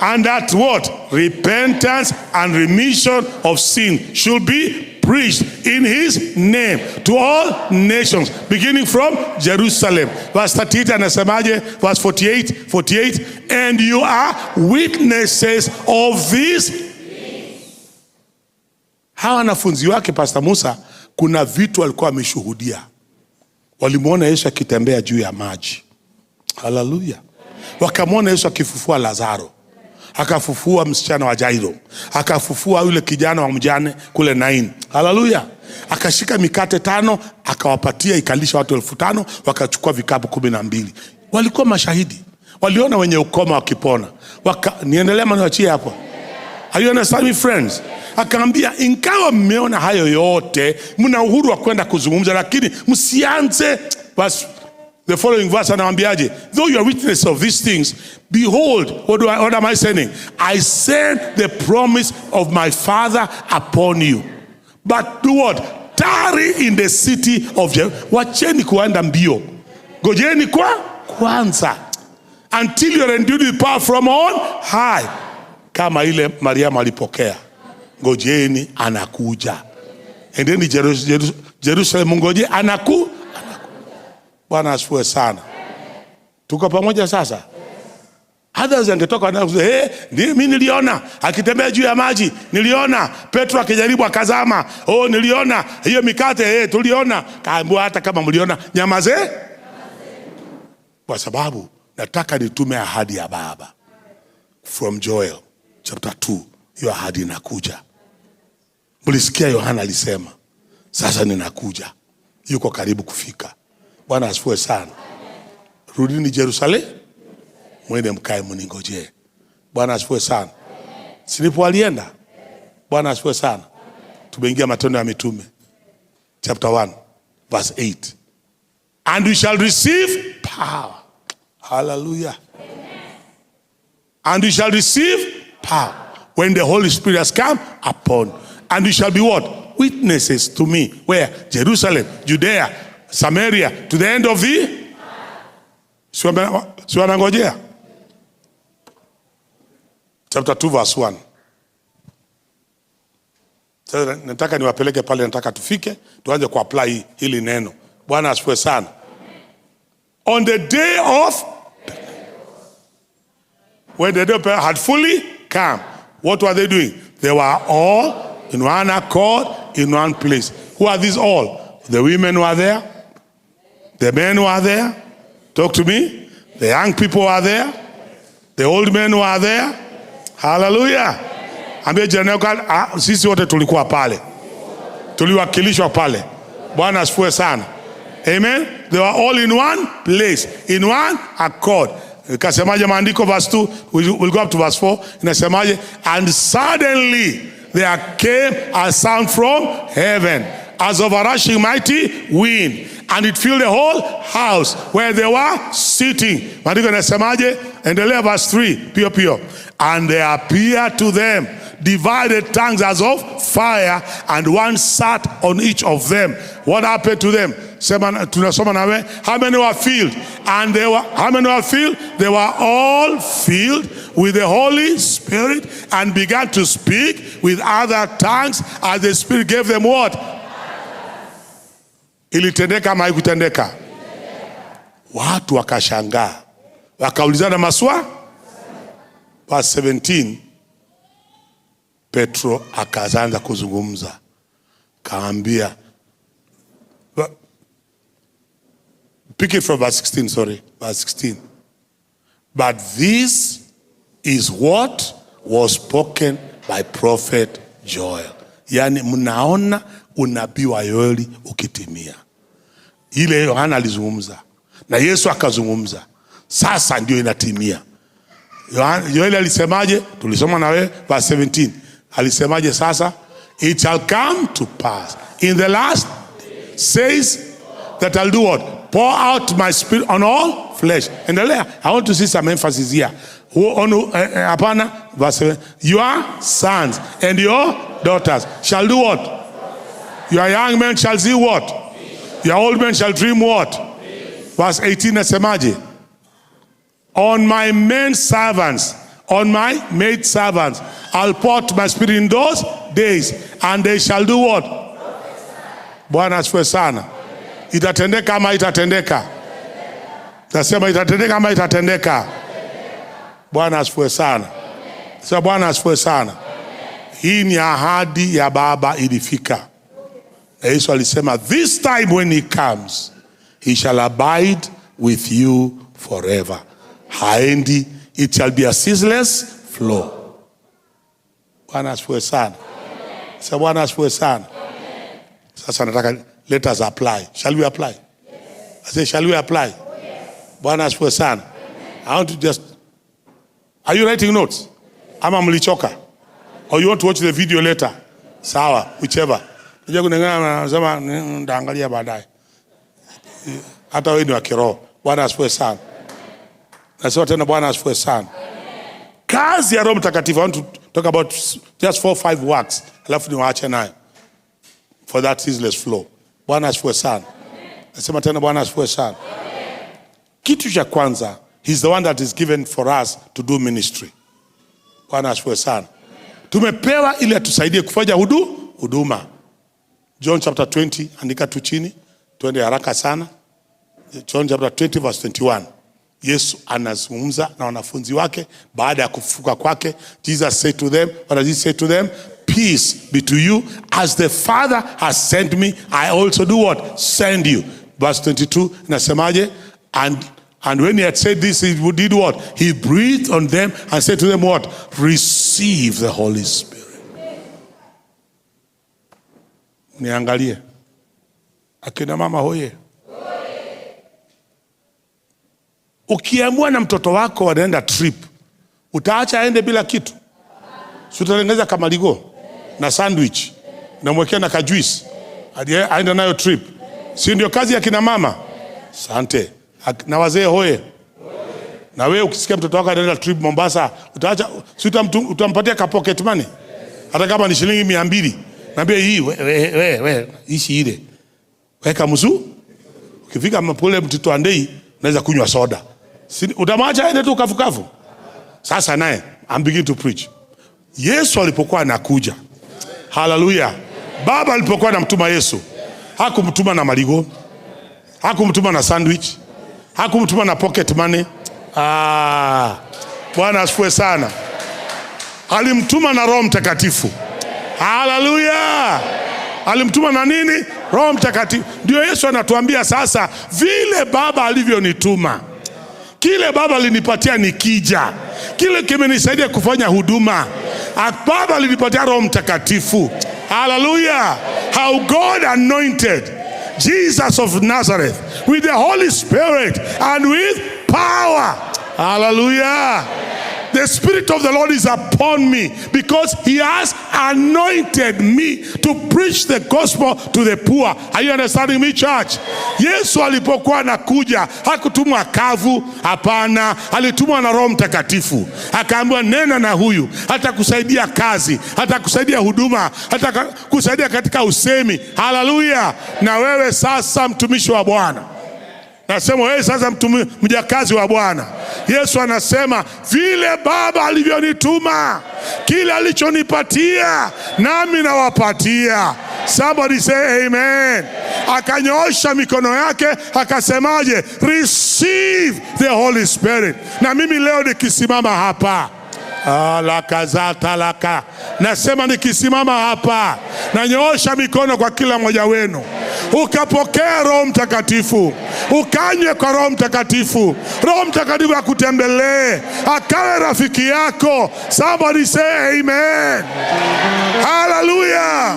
G: And that what? Repentance and remission of sin should be preached in his name to all nations, beginning from Jerusalem. Verse 38 anasemaje? Verse 48. And you are witnesses of this. Hawa wanafunzi wake Pastor Musa, kuna vitu walikuwa wameshuhudia. Walimuona Yesu akitembea juu ya maji. Hallelujah. Wakamwona Yesu akifufua Lazaro, akafufua msichana wa Jairo, akafufua yule kijana wa mjane kule Nain. Hallelujah. Akashika mikate 5 akawapatia, ikalisha watu 5,000, wakachukua vikapu 12. Walikuwa mashahidi. Waliona wenye ukoma wakipona. Niendelea maniwachie hapo. Are you understand me, friends? Akaambia, ingawa mmeona hayo yote, mna uhuru wa kwenda kuzungumza, lakini msianze. The following verse anawaambiaje? Though you are witness of these things, behold, what am I saying? I send the promise of my Father upon you. But do what? Tarry in the city of Jerusalem. Wacheni kuenda mbio. Gojeni kwanza. Until you are endued with power from on high. Kama ile Mariamu alipokea. Ngojeni anakuja. Endeni Jerusalem, ngoje anakuja. Bwana asifiwe sana. Tuko pamoja sasa? Others angetoka na kusema, mimi niliona akitembea juu ya maji, niliona Petro akijaribu akazama. Niliona hiyo mikate, tuliona. Kaambiwa hata kama mliona, nyamaze. Kwa sababu nataka nitume ahadi ya Baba. From Joel chapter 2, hiyo ahadi inakuja. Mlisikia Yohana alisema, sasa ninakuja. Yuko karibu kufika. Bwana asifiwe sana. Rudini Jerusalem, mwende mkae mningoje. Bwana asifiwe sana. Silipo alienda. Bwana asifiwe sana. Tumeingia Matendo ya Mitume chapter 1 verse 8. And we shall receive power. Hallelujah. And we shall receive power when the Holy Spirit has come upon. And we shall be what? Witnesses to me. Where? Jerusalem, Judea, Samaria, to the end of the. Siwanangojea. Chapter 2 verse 1. Sasa nataka niwapeleke pale, nataka tufike tuanze kuapply hili neno. Bwana asifiwe sana. On the day of when the day of Pentecost had fully come, what were they doing? They were all in one accord, in one place. Who are these all? The women were there. The men were there. Talk to me. The young people were there. The old men were there. Hallelujah. Ambia jirani yako, sisi wote tulikuwa pale. Tuliwakilishwa pale. Bwana asifiwe sana. Amen. They were all in one place, in one accord. Ikasemaje maandiko verse 2, we'll go up to verse 4. Inasemaje? And suddenly there came a sound from heaven, as of a rushing mighty wind, and it filled the whole house where they were sitting. Maandiko inasemaje? Endelea verse 3, pio. And there appeared to them divided tongues as of fire, and one sat on each of them. What happened to them? Tunasoma nawe. How many were filled? And how many were filled? They were all filled with the Holy Spirit and began to speak with other tongues as the Spirit gave them what? Ilitendeka ama haikutendeka? Watu wakashangaa, wakaulizana maswali. Verse 17, Petro akaanza kuzungumza, kaambia, pick it from verse 16, sorry, verse 16. But this is what was spoken by prophet Joel. Yani mnaona unabii wa Yoeli ukitimia. Ile Yohana alizungumza na Yesu akazungumza, sasa ndio inatimia. Yoeli alisemaje? Tulisoma na wewe verse 17. Alisemaje sasa? It shall come to pass in the last says that I'll do what? Pour out my spirit on all flesh. And I want to see some emphasis here. Apana verse 7. Your sons and your daughters shall do what? Your young men shall see what? Your old men shall dream what? Verse 18 nasemaje? On my men servants, on my maid servants, I'll pour out my spirit in those days, and they shall do what? Bwana asifiwe sana. Itatendeka ama itatendeka? Nasema itatendeka ama itatendeka? Bwana asifiwe sana. Sasa Bwana asifiwe sana. Hii ni ahadi ya Baba ilifika. Yesu alisema, this time when he comes, he shall abide with you forever. Haendi, it shall be a ceaseless flow. Bwana asifiwe sana. Sasa Bwana asifiwe sana. Sasa nataka let us apply. Shall we apply? Yes. I say, shall we apply? Yes. Bwana asifiwe sana. I want to just, are you writing notes? Ama mlichoka? Or you want to watch the video later? Sawa, whichever. Unajua kuna nasema ndaangalia baadaye. Hata wewe ni wa kiroho. Bwana asifiwe sana. Nasema tena Bwana asifiwe sana. Kazi ya Roho Mtakatifu, I want to talk about just 4 or 5 works. Alafu niwaache nayo. For that ceaseless flow. Bwana asifiwe sana. Nasema tena Bwana asifiwe sana. Kitu cha kwanza, he's the one that is given for us to do ministry. Bwana asifiwe sana. Tumepewa ili atusaidie kufanya huduma. John chapter 20, andika tu chini, twende haraka sana. John chapter 20 verse 21. Yesu anazungumza na wanafunzi wake baada ya kufufuka kwake. Jesus said to them, what does he say to them? Peace be to you. As the Father has sent me, I also do what? Send you. Verse 22, inasemaje? And when he had said this, he did what? He breathed on them and said to them what? Receive the Holy Spirit. Niangalie. Akina mama hoye. Ukiamua na mtoto wako wanaenda trip, utaacha aende bila kitu? Si utatengeneza kama ligo na sandwich na mwekea na kajuice aende nayo trip? Si ndio kazi ya kina mama? Asante. Na wazee hoye. Na wewe ukisikia mtoto wako anaenda trip Mombasa, utaacha? Si utampatia ka pocket money? Hata kama ni shilingi 200. Naambia hii wewe ishi ile. Weka mzu. Ukifika mpole mtoto andei, unaweza kunywa soda. Utamwacha aende tu kafukafu? Sasa naye I'm beginning to preach. Yesu alipokuwa anakuja, haleluya, Baba alipokuwa anamtuma Yesu, hakumtuma na maligo, hakumtuma na sandwich, hakumtuma na pocket money. Bwana asifiwe sana. Alimtuma na Roho Mtakatifu. Haleluya. Alimtuma na nini? Roho Mtakatifu. Ndio Yesu anatuambia sasa, vile Baba alivyonituma, kile Baba alinipatia nikija, kile kimenisaidia kufanya huduma, Baba alinipatia Roho Mtakatifu. Hallelujah. How God anointed Jesus of Nazareth with the Holy Spirit and with power. Hallelujah. The Spirit of the Lord is upon me because He has anointed me to preach the gospel to the poor. Are you understanding me, church? Yesu alipokuwa anakuja hakutumwa kavu, hapana, alitumwa na Roho Mtakatifu. Akaambiwa nena na huyu, hata kusaidia kazi, hata kusaidia huduma, hata kusaidia katika usemi. Haleluya. Na wewe sasa mtumishi wa Bwana, nasema wewe sasa mjakazi wa Bwana. Yesu anasema vile Baba alivyonituma, kile alichonipatia nami nawapatia. Somebody say amen. Akanyoosha mikono yake akasemaje? Receive the Holy Spirit. Na mimi leo nikisimama hapa, laka nasema nikisimama hapa, nanyoosha mikono kwa kila mmoja wenu, ukapokea Roho Mtakatifu, ukanywe kwa Roho Mtakatifu. Roho Mtakatifu akutembelee, akawe rafiki yako. Somebody say amen. Hallelujah.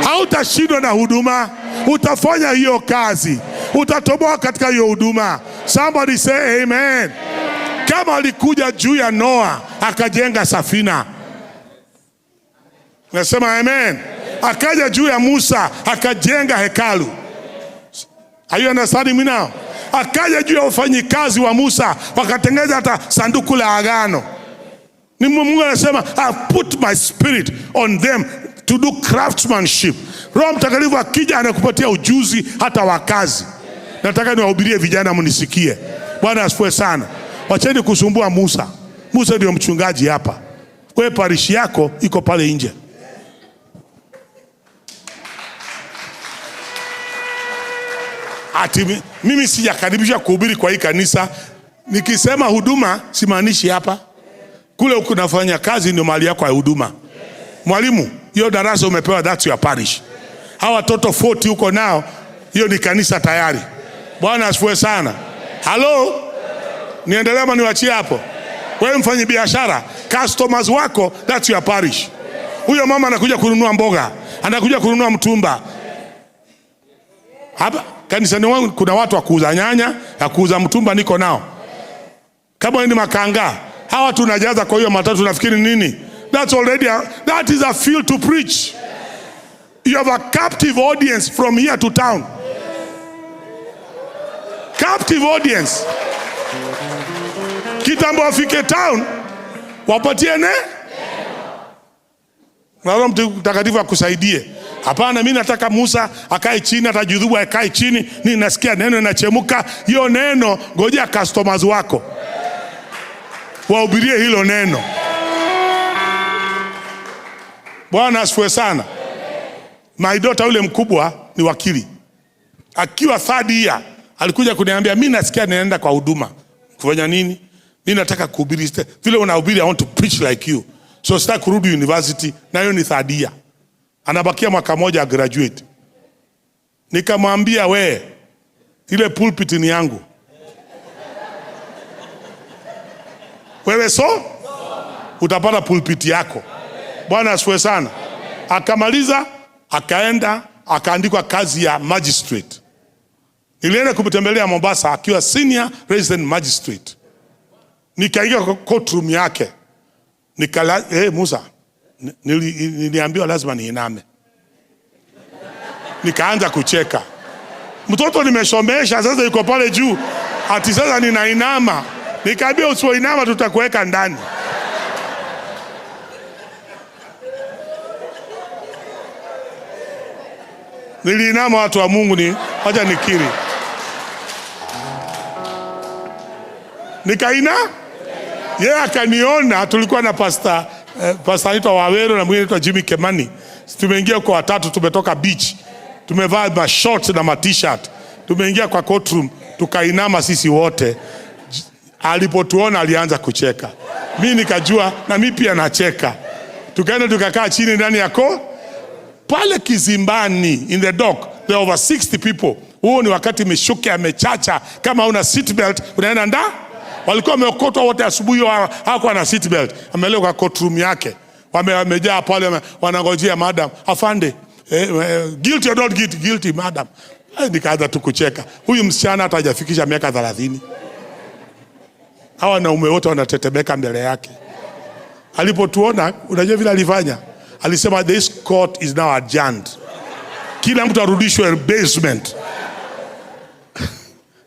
G: Hautashindwa na huduma, utafanya hiyo kazi, utatoboa katika hiyo huduma. Somebody say amen. Kama alikuja juu ya Noa akajenga safina, nasema amen. Akaja juu ya Musa akajenga hekalu. Are you understanding me now? Akaja juu ya wafanyikazi wa Musa wakatengeneza hata sanduku la agano. Ni Mungu anasema I put my spirit on them to do craftsmanship. Roho Mtakatifu akija anakupatia ujuzi hata wa kazi. Nataka niwahubirie vijana mnisikie. Bwana asifiwe sana. Wacheni kusumbua Musa. Musa ndio mchungaji hapa. Wewe parishi yako iko pale nje. Ati mimi sijakaribisha kuhubiri kwa hii kanisa. Nikisema huduma simaanishi hapa. Kule ukunafanya kazi ndio mahali yako ya huduma. Mwalimu, hiyo darasa umepewa, that's your parish. Hawa watoto 40 uko nao, hiyo ni kanisa tayari. Bwana asifiwe sana. Hello? Niendelee ama niwachie hapo? Wewe mfanye biashara, customers wako, that's your parish. Huyo mama anakuja kununua mboga, anakuja kununua mtumba. Hapa kanisani wangu kuna watu wa kuuza nyanya, ya kuuza mtumba niko nao. Kama ni makanga, hawa tunajaza kwa hiyo matatu, nafikiri nini? That is a field to preach. You have a captive audience from here to town. Captive audience. Kitambo afike town, wapatie ne? Roho Mtakatifu akusaidie. Hapana, mimi nataka Musa akae chini, atajudhubu akae chini, ni nasikia neno linachemuka. Hiyo neno ngoja customers wako wahubirie hilo neno. Bwana asifiwe sana. My daughter yule mkubwa ni wakili. Akiwa 3rd year alikuja kuniambia mimi nasikia naenda kwa huduma. Kufanya nini? Mimi nataka kuhubiri. Vile unahubiri, I want to preach like you. So sitaki kurudi university, na hiyo ni 3rd year. Anabakia mwaka moja graduate. Nikamwambia ile pulpit ni yangu. Wewe utapata pulpit yako. Bwana asifiwe sana. Akamaliza, akaenda, akaandikwa kazi ya magistrate. Nilienda kumtembelea Mombasa akiwa senior resident magistrate. Nikaingia kwa courtroom yake. Musa, niliambiwa lazima niiname. Nikaanza kucheka. Mtoto nimeshomesha, sasa yuko pale juu, ati sasa ninainama. Nikaambia usipoinama tutakuweka ndani. Niliinama, watu wa Mungu, acha nikiri. Nikaina, yeye akaniona. Tulikuwa na pastor anaitwa Wawero na mwingine anaitwa Jimmy Kemani. Tumeingia kwa watatu, tumetoka beach. Tumevaa ma shorts na ma t-shirt. Tumeingia kwa courtroom, tukainama sisi wote. Alipotuona alianza kucheka. Mimi nikajua na mimi pia nacheka. Tukaenda tukakaa chini ndani yako pale kizimbani in the dock. There were over 60 people. Huo ni wakati mishuke amechacha, kama una seat belt unaenda nda. Walikuwa wameokotwa wote asubuhi, hakuwa na seat belt. Ameleo kwa courtroom yake. Wamejaa pale wanangojea madam. Afande, guilty or not guilty? Guilty madam. Nikaanza tu kucheka. Huyu msichana hata hajafikisha miaka 30. Hawa wanaume wote wanatetemeka mbele yake. Alipotuona, unajua vile alifanya? Alisema this court is now adjourned. Kila mtu arudishwe basement.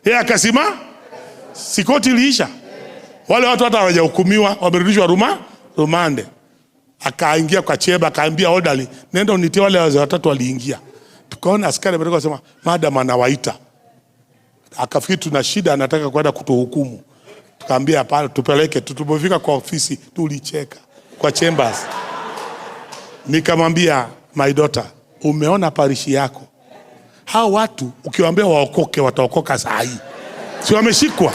G: Yeye akasema si koti iliisha. Wale watu hata hawajahukumiwa, wamerudishwa rumande. Akaingia kwa chemba, akaambia orderly, nenda unitie wale wazee watatu waliingia. Tukaona askari ametoka kusema madam anawaita. Akafikiri tuna shida, anataka kwenda kutuhukumu. Tukaambia hapana, tupeleke. Tulipofika kwa ofisi tulicheka kwa chambers. Nikamwambia my daughter, umeona parishi yako? Hao watu ukiwaambia waokoke wataokoka saa hii. Si wameshikwa?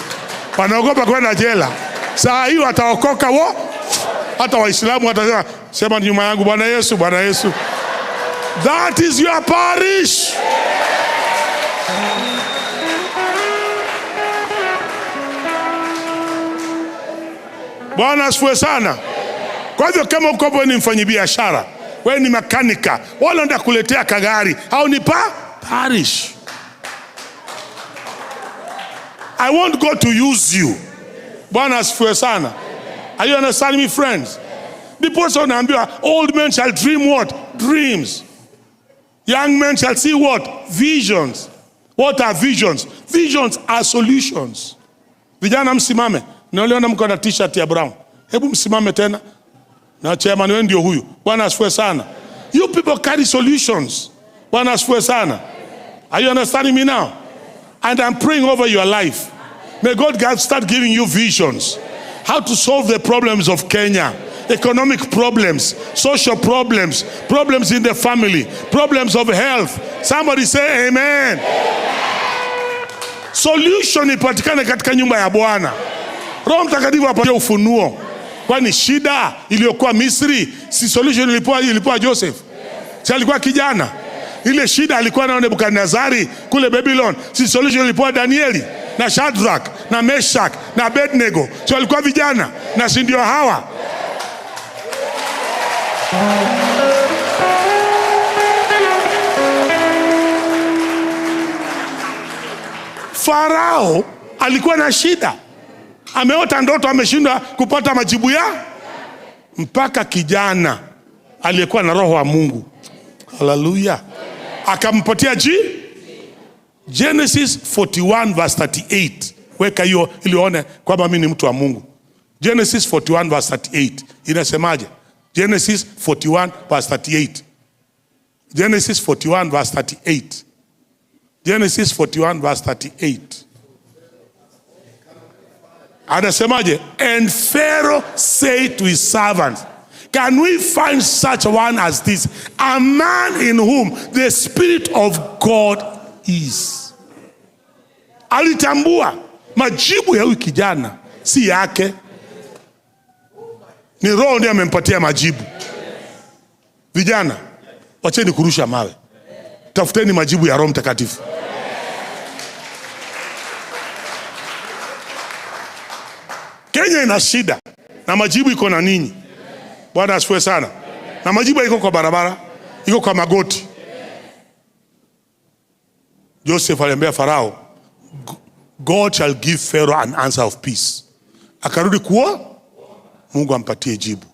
G: Wanaogopa kwenda jela. Saa hii wataokoka hata Waislamu watasema sema nyuma yangu Bwana Yesu, Bwana Yesu. That is your parish. Bwana asifiwe sana. Kwa hivyo kama uko wewe ni mfanyabiashara, wewe ni makanika, wala ndio kuletea kagari au ni parish. I want God to use you. Bwana asifiwe sana. Are you understanding me, friends? Ndipo naambiwa old men shall dream what? Dreams. Young men shall see what? Visions. What are visions? Visions are solutions. Vijana msimame. Naona mko na t-shirt ya brown. Hebu msimame tena. Na chairman wewe ndio huyu. Bwana asifiwe sana. You people carry solutions. Bwana asifiwe sana. Are you understanding me now? And I'm praying over your life. May God start giving you visions. How to solve the problems of Kenya. Economic problems, social problems, problems in the family, problems of health. Somebody say amen. Solution ipatikane katika nyumba ya Bwana. Roho Mtakatifu apatie ufunuo. Kwani shida iliyokuwa Misri, si solution ilikuwa Joseph? Si alikuwa kijana? Ile shida alikuwa na Nebukadnezari kule Babylon, si solution ilikuwa Danieli na Shadrach na Meshach na Abednego? Si walikuwa vijana? Na si ndio hawa? Farao alikuwa na shida. Ameota ndoto, ameshindwa kupata majibu mpaka kijana aliyekuwa na roho wa Mungu. Hallelujah. Akampatia Genesis 41 verse 38. Weka hiyo ili uone kwamba mimi ni mtu wa Mungu. Genesis 41 verse 38. Inasemaje? Genesis 41 verse 38. Genesis 41 verse 38. Genesis 41 verse 38. Anasemaje? And Pharaoh said to his servants, can we find such a one as this, a man in whom the Spirit of God is? Alitambua majibu ya huyu kijana si yake, ni Roho ndiye amempatia majibu. Vijana, wacheni kurusha mawe. Tafuteni majibu ya Roho Mtakatifu. Kenya ina shida na majibu iko na ninyi. Bwana asifiwe sana. Na majibu iko kwa barabara, iko kwa magoti. Joseph aliambia Farao, God shall give Pharaoh an answer of peace. Akarudi kuwa Mungu ampatie jibu.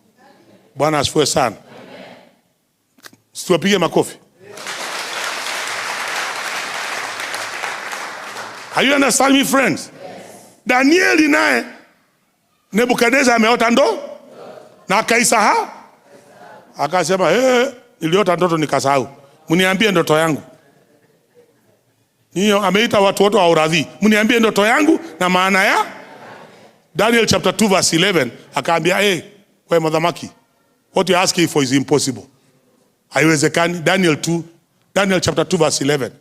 G: Bwana asifiwe sana. Tuwapige makofi. Are you understand me, friends? Danieli naye Nebukadnezar ameota na akaisahau. Akasema niliota ndoto nikasahau. Mniambie ndoto yangu. Niyo ameita watu wote wa uradhi. Mniambie ndoto yangu na maana ya. Daniel chapter 2 verse 11 akaambia wewe mwadhamaki, what you asking for is impossible. Haiwezekani. Daniel chapter 2 verse 11.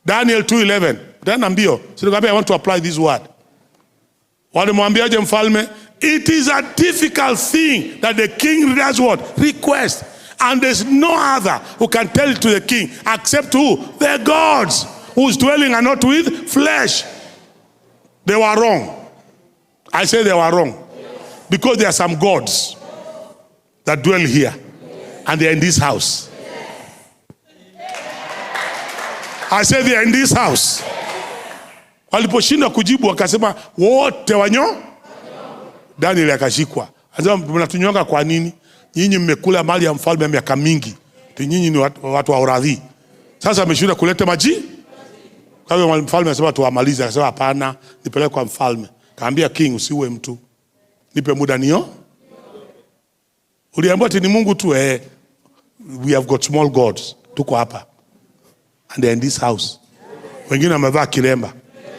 G: Daniel 2:11. Tena mbio. Sinikwambia I want to apply this word. Walimwambiaje mfalme? It is a difficult thing that the king does what? Request. And there's no other who can tell it to the king except who? The gods, whose dwelling are not with flesh. They were wrong. I say they were wrong. Because there are some gods that dwell here. And they are in this house. I say they are in this house. Waliposhindwa kujibu wakasema wote wanyo. Daniel akashikwa. Anasema mnatunyonga kwa nini? Nyinyi mmekula mali ya mfalme miaka mingi. Nyinyi ni watu wa uradhi. Sasa ameshinda kuleta maji. Kwa hiyo mfalme anasema tuamalize. Akasema hapana, nipeleke kwa mfalme. Kaambia king usiue mtu. Nipe muda nio. Uliambiwa ati ni Mungu tu we have got small gods. Tuko hapa. And they are in this house. Wengine wamevaa kilemba.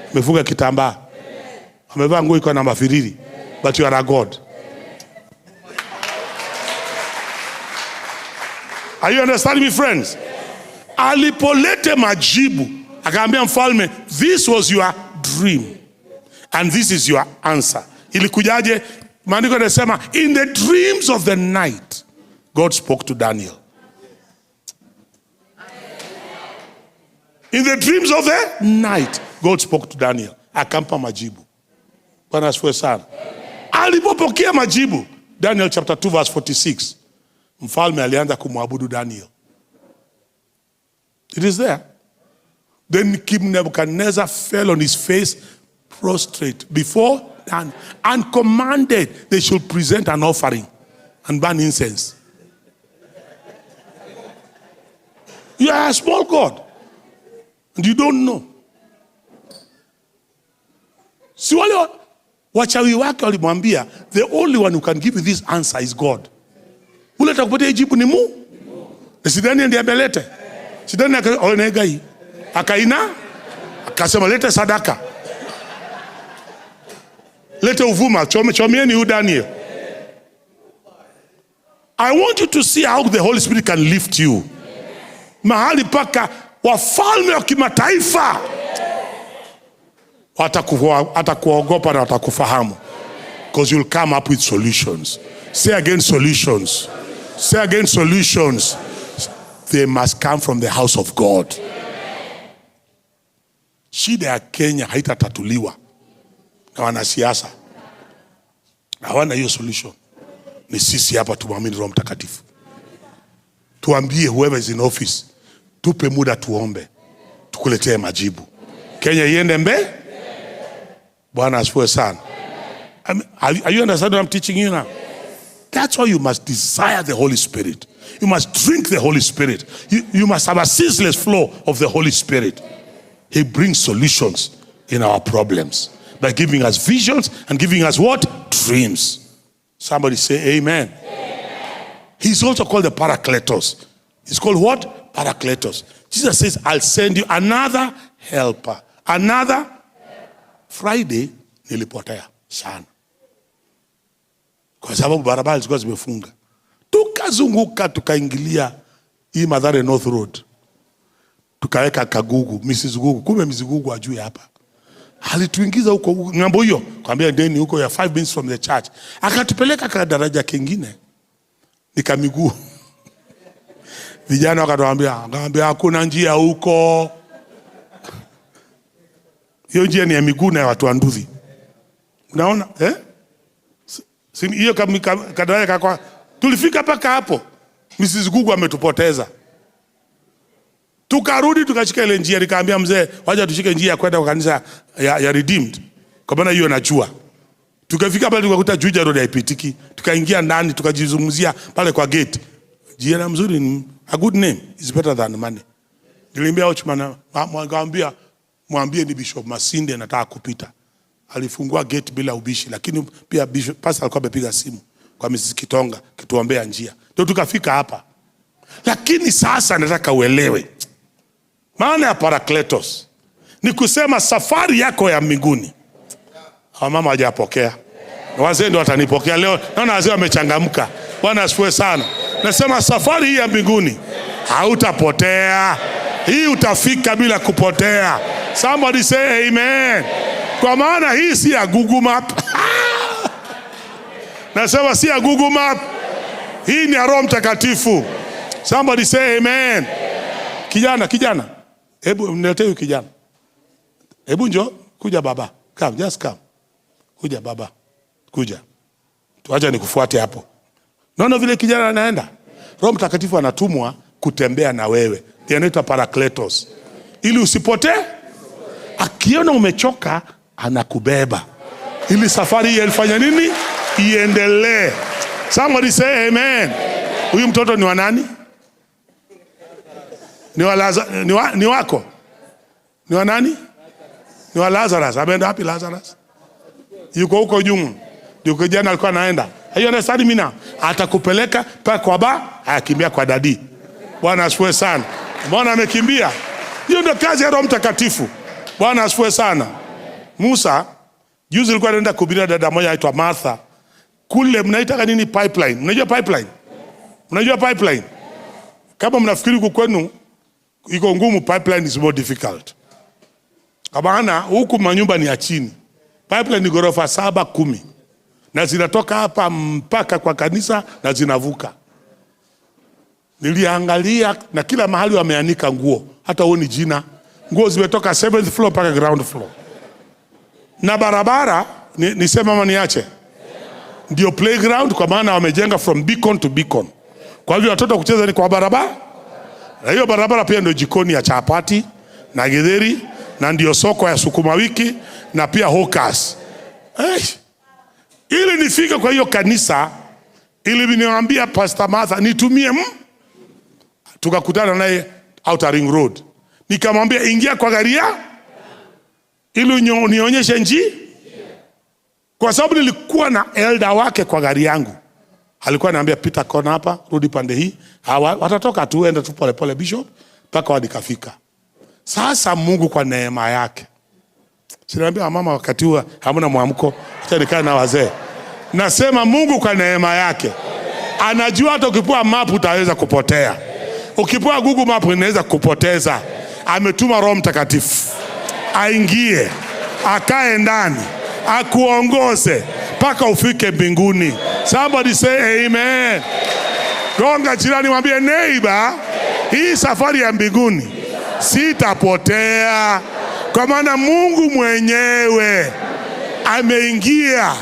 G: Wamefunga kitambaa. Wamevaa nguo iko na mafiriri. But you are a God. Are you understanding me, friends? Alipolete majibu, akaambia mfalme, this was your dream. And this is your answer. Ilikujaje? Maandiko yanasema, in the dreams of the night, God spoke to Daniel. In the dreams of the night, God spoke to Daniel. Akampa majibu. Bwana asifiwe sana. Alipopokea majibu, Daniel chapter 2 verse 46, mfalme alianza kumwabudu Daniel. It is there. Then King Nebuchadnezzar fell on his face prostrate before Daniel and commanded they should present an offering and burn incense. You are a small God and you don't know. Si wale wachawi wake walimwambia, the only one who can give you this answer is God. Ule atakupatia jibu ni Mungu. Si Daniel ndiye ameleta. Si Daniel akaonegai. Akaina akasema lete sadaka. Lete uvuma, chomieni huyu Daniel. I want you to see how the Holy Spirit can lift you. Mahali paka wafalme wa kimataifa watakuogopa na watakufahamu. Because you'll come up with solutions. Say again solutions. Say again solutions. They must come from the house of God. Shida ya Kenya haitatatuliwa na wanasiasa. Hawana hiyo solution. Ni sisi hapa tumwamini Roho Mtakatifu. Tuambie whoever is in office, tupe muda tuombe, tukuletee majibu. Kenya iende mbe? Bwana asifiwe sana. Are you understanding what I'm teaching you now? That's why you must desire the Holy Spirit. You must drink the Holy Spirit. You must have a ceaseless flow of the Holy Spirit. He brings solutions in our problems by giving us visions and giving us what? Dreams. Somebody say amen. Amen. He's also called the Paracletos. He's called what? Paracletos. Jesus says, I'll send you another helper. Another. Friday nilipotea sana. Kwa sababu barabara zilikuwa zimefunga. Tukazunguka tukaingilia hii Mathare North Road. Tukaweka Kagugu, Mrs. Gugu. Kumbe Mrs. Gugu ajui hapa. Alituingiza huko ngambo hiyo. Kwambia ndeni huko ya 5 minutes from the church. Akatupeleka kwa daraja kingine. Nika miguu. Vijana wakatuambia hakuna njia huko. Hiyo njia ni ya miguu na watu wa nduthi. Unaona? Hiyo kadaraja kwa tulifika paka hapo. Mrs. Gugu ametupoteza. Tukarudi tukashika ile njia, nikaambia mzee, wacha tushike njia kwenda kwa kanisa ya Redeemed. Kwa maana hiyo najua. Tukafika pale tukakuta Juja Road haipitiki. Tukaingia ndani tukajizungumzia pale kwa gate. Jina mzuri, a good name is better than money. Niliambia Ochman, mwambie ni Bishop Masinde nataka kupita. Alifungua gate bila ubishi, lakini pia Bishop Pastor alikuwa amepiga simu kwa Mrs. Kitonga kituombea njia. Ndio tukafika hapa. Lakini sasa nataka uelewe. Maana ya Parakletos ni kusema safari yako ya mbinguni. Mama hajapokea. Wazee ndio watanipokea leo. Naona wazee wamechangamka. Bwana asifiwe sana. Nasema safari hii ya mbinguni hautapotea. Hii utafika bila kupotea. Somebody say amen. Kwa maana hii si ya Google Map. Nasema si ya Google Map. Hii ni ya Roho Mtakatifu. Somebody say amen. Kijana. Hebu mniletee huyu kijana. Hebu njoo, kuja baba. Come, just come. Kuja baba. Kuja. Tuacha nikufuate hapo. Naona vile kijana anaenda. Roho Mtakatifu anatumwa kutembea na wewe. Ndiye anaitwa Parakletos. Ili usipotee. Akiona umechoka anakubeba. Ili safari ifanye nini? Iendelee. Somebody say amen. Huyu mtoto ni wa nani? Ni wako? Ni wa nani? Ni wa Lazarus. Ameenda wapi Lazarus? Yuko huko nyuma. Yuko jana alikuwa anaenda. Hiyo na sadi mina atakupeleka pa kwa baba, akimbia kwa dadi. Bwana asifiwe sana. Mbona amekimbia? Hiyo ndio kazi ya Roho Mtakatifu. Bwana asifiwe sana. Musa juzi alikuwa anaenda kuhubiria dada moja aitwa Martha. Kule mnaita nini pipeline? Unajua pipeline? Unajua pipeline? Kama mnafikiri huko kwenu iko ngumu, pipeline is more difficult. Kabana huku manyumba ni ya chini. Pipeline ni ghorofa 7, 10. Na zinatoka hapa mpaka kwa kanisa na zinavuka. Niliangalia na kila mahali wameanika nguo. Hata huoni jina. Nguo zimetoka 7th floor mpaka ground floor. Na barabara nisema ama niache? Ndio playground, kwa maana wamejenga from beacon to beacon. Kwa hivyo watoto kucheza ni kwa barabara. Na hiyo barabara pia ndio jikoni ya chapati na githeri, na ndio soko ya sukuma wiki na pia hawkers. Ili nifike kwa hiyo kanisa, ili niwaambia Pastor Martha nitumie tukakutana naye Outer Ring Road. Nikamwambia ingia kwa gari ya ili nionyeshe njia. Kwa sababu nilikuwa na elder wake kwa gari yangu. Alikuwa ananiambia pita kona hapa, rudi pande hii. Watatoka tu, enda tu pole pole bishop mpaka wadikafika. Sasa Mungu kwa neema yake. Sinaambia mama wakati huo hamna mwamko, acha nikae na wazee. Nasema Mungu kwa neema yake. Anajua hata ukipewa map utaweza kupotea. Ukipewa Google Map inaweza kupoteza. Ametuma Roho Mtakatifu aingie, akae ndani, akuongoze mpaka ufike mbinguni. Somebody say amen. Gonga jirani, mwambie neighbor, hii safari ya mbinguni sitapotea, kwa maana Mungu mwenyewe ameingia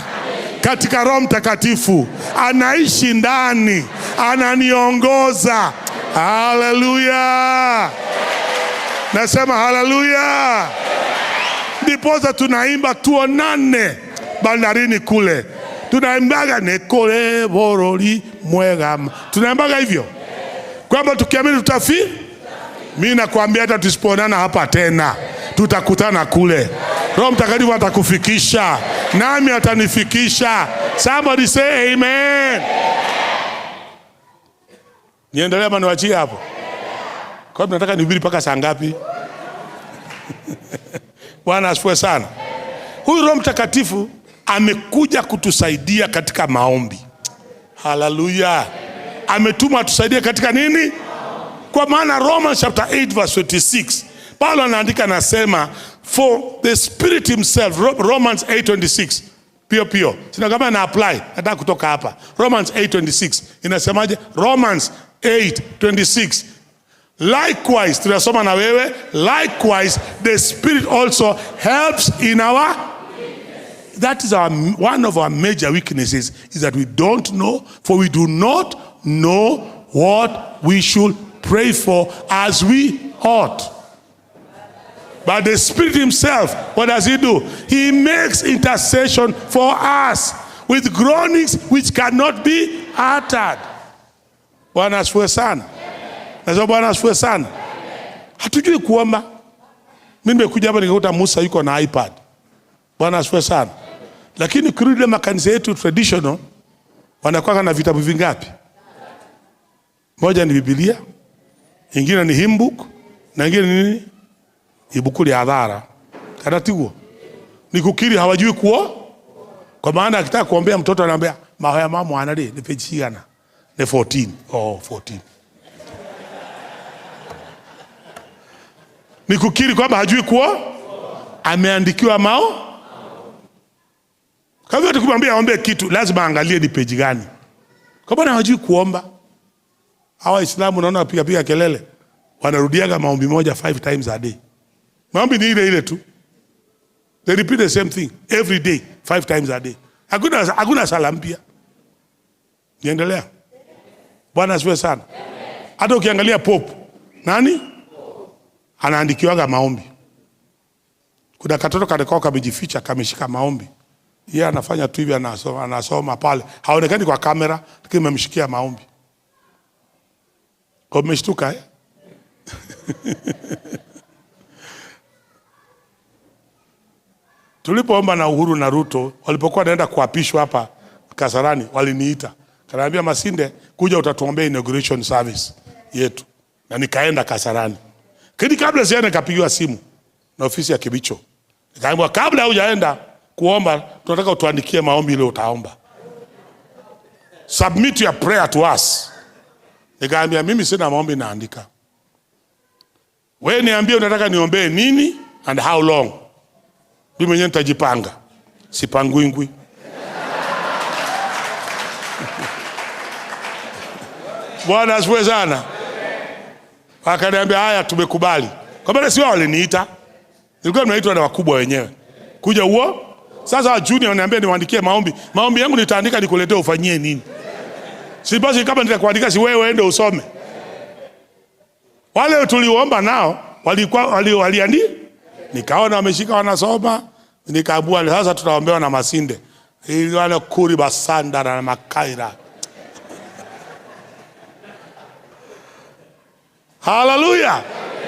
G: katika Roho Mtakatifu, anaishi ndani, ananiongoza. Haleluya. Nasema haleluya. Ndiposa tunaimba tuonane bandarini kule. Tunaimbaga nekole boroli mwegama. Tunaimbaga hivyo kwamba tukiamini tutafika. Mimi nakwambia hata tusipoonana hapa tena, tutakutana kule. Roho Mtakatifu atakufikisha, nami atanifikisha. Somebody say amen. Niendelee ama niwachie hapo? Kwa nini nataka nihubiri mpaka saa ngapi? Bwana asifiwe sana. Huyu Roho Mtakatifu amekuja kutusaidia katika maombi. Haleluya. Ametuma atusaidie katika nini? Kwa maana Romans chapter 8 verse 26, Paulo anaandika nasema, for the Spirit himself, Romans 8:26. Pio. Sina kama na apply, nataka kutoka hapa. Romans 8:26. Inasemaje? Romans 8:26. Likewise, tunasoma na wewe, likewise the Spirit also helps in our weakness. That is one of our major weaknesses, is that we don't know, for we do not know what we should pray for as we ought. But the Spirit himself, what does he do? He makes intercession for us with groanings which cannot be uttered. Bwana asifiwe sana. Nasema Bwana asifiwe sana. Hatujui kuomba. Mimi nimekuja hapa nikakuta Musa yuko na iPad. Bwana asifiwe sana. Lakini kurudi makanisa yetu traditional, wanakuwa na vitabu vingapi? Moja ni Biblia, ingine ni hymn book, na ingine ni nini? Ibukuli hadhara. Kadatigo. Ni kukiri hawajui kwa maana akitaka kuombea mtoto anaambia mahoya mama anali ni page gana. Ni 14. Oh, 14. Ni kukiri kwamba hajui ameandikiwa Kwa hivyo tukimwambia aombe kitu lazima angalie ni page gani. Kwa maana hawajui kuomba. Hawa Waislamu naona piga kelele. Wanarudiaga maombi moja 5 times a day. Maombi ni ile tu. They repeat the same thing every day 5 times a day. Hakuna sala mpya. Niendelea. Bwana asifiwe sana. Hata ukiangalia Pope nani? Anaandikiwaga maombi. Kuna katoto kadekao kamejificha kameshika maombi. Yeye anafanya tu hivi, anasoma pale. Haonekani kwa kamera, lakini amemshikia maombi. Kwa umeshtuka Tulipoomba na Uhuru na Ruto, walipokuwa naenda kuapishwa hapa Kasarani, waliniita. Kanaambia Masinde, kuja utatuombea inauguration service yetu. Na nikaenda Kasarani. Kini kabla sienda nikapigiwa simu na ofisi ya Kibicho. Nikaambiwa kabla hujaenda kuomba, tunataka utuandikie maombi ile utaomba. Submit your prayer to us. Nikaambia mimi sina maombi naandika. Wewe niambie unataka niombee nini and how long. Mimi mwenyewe nitajipanga. Sipangwingwi. Bwana asifiwe sana. Akaniambia haya tumekubali. Kwa maana si wao waliniita. Nilikuwa nimeitwa na wakubwa wenyewe. Kuja huo. Sasa junior wananiambia niwaandikie maombi. Maombi yangu nitaandika nikuletee ufanyie nini? Si basi kama nitakuandika si wewe ende usome. Wale tuliomba nao waliandika. Nikaona wameshika wanasoma. Nikaabua sasa tutaombewa na Masinde. Ili wale kuri basanda na makaira. Hallelujah.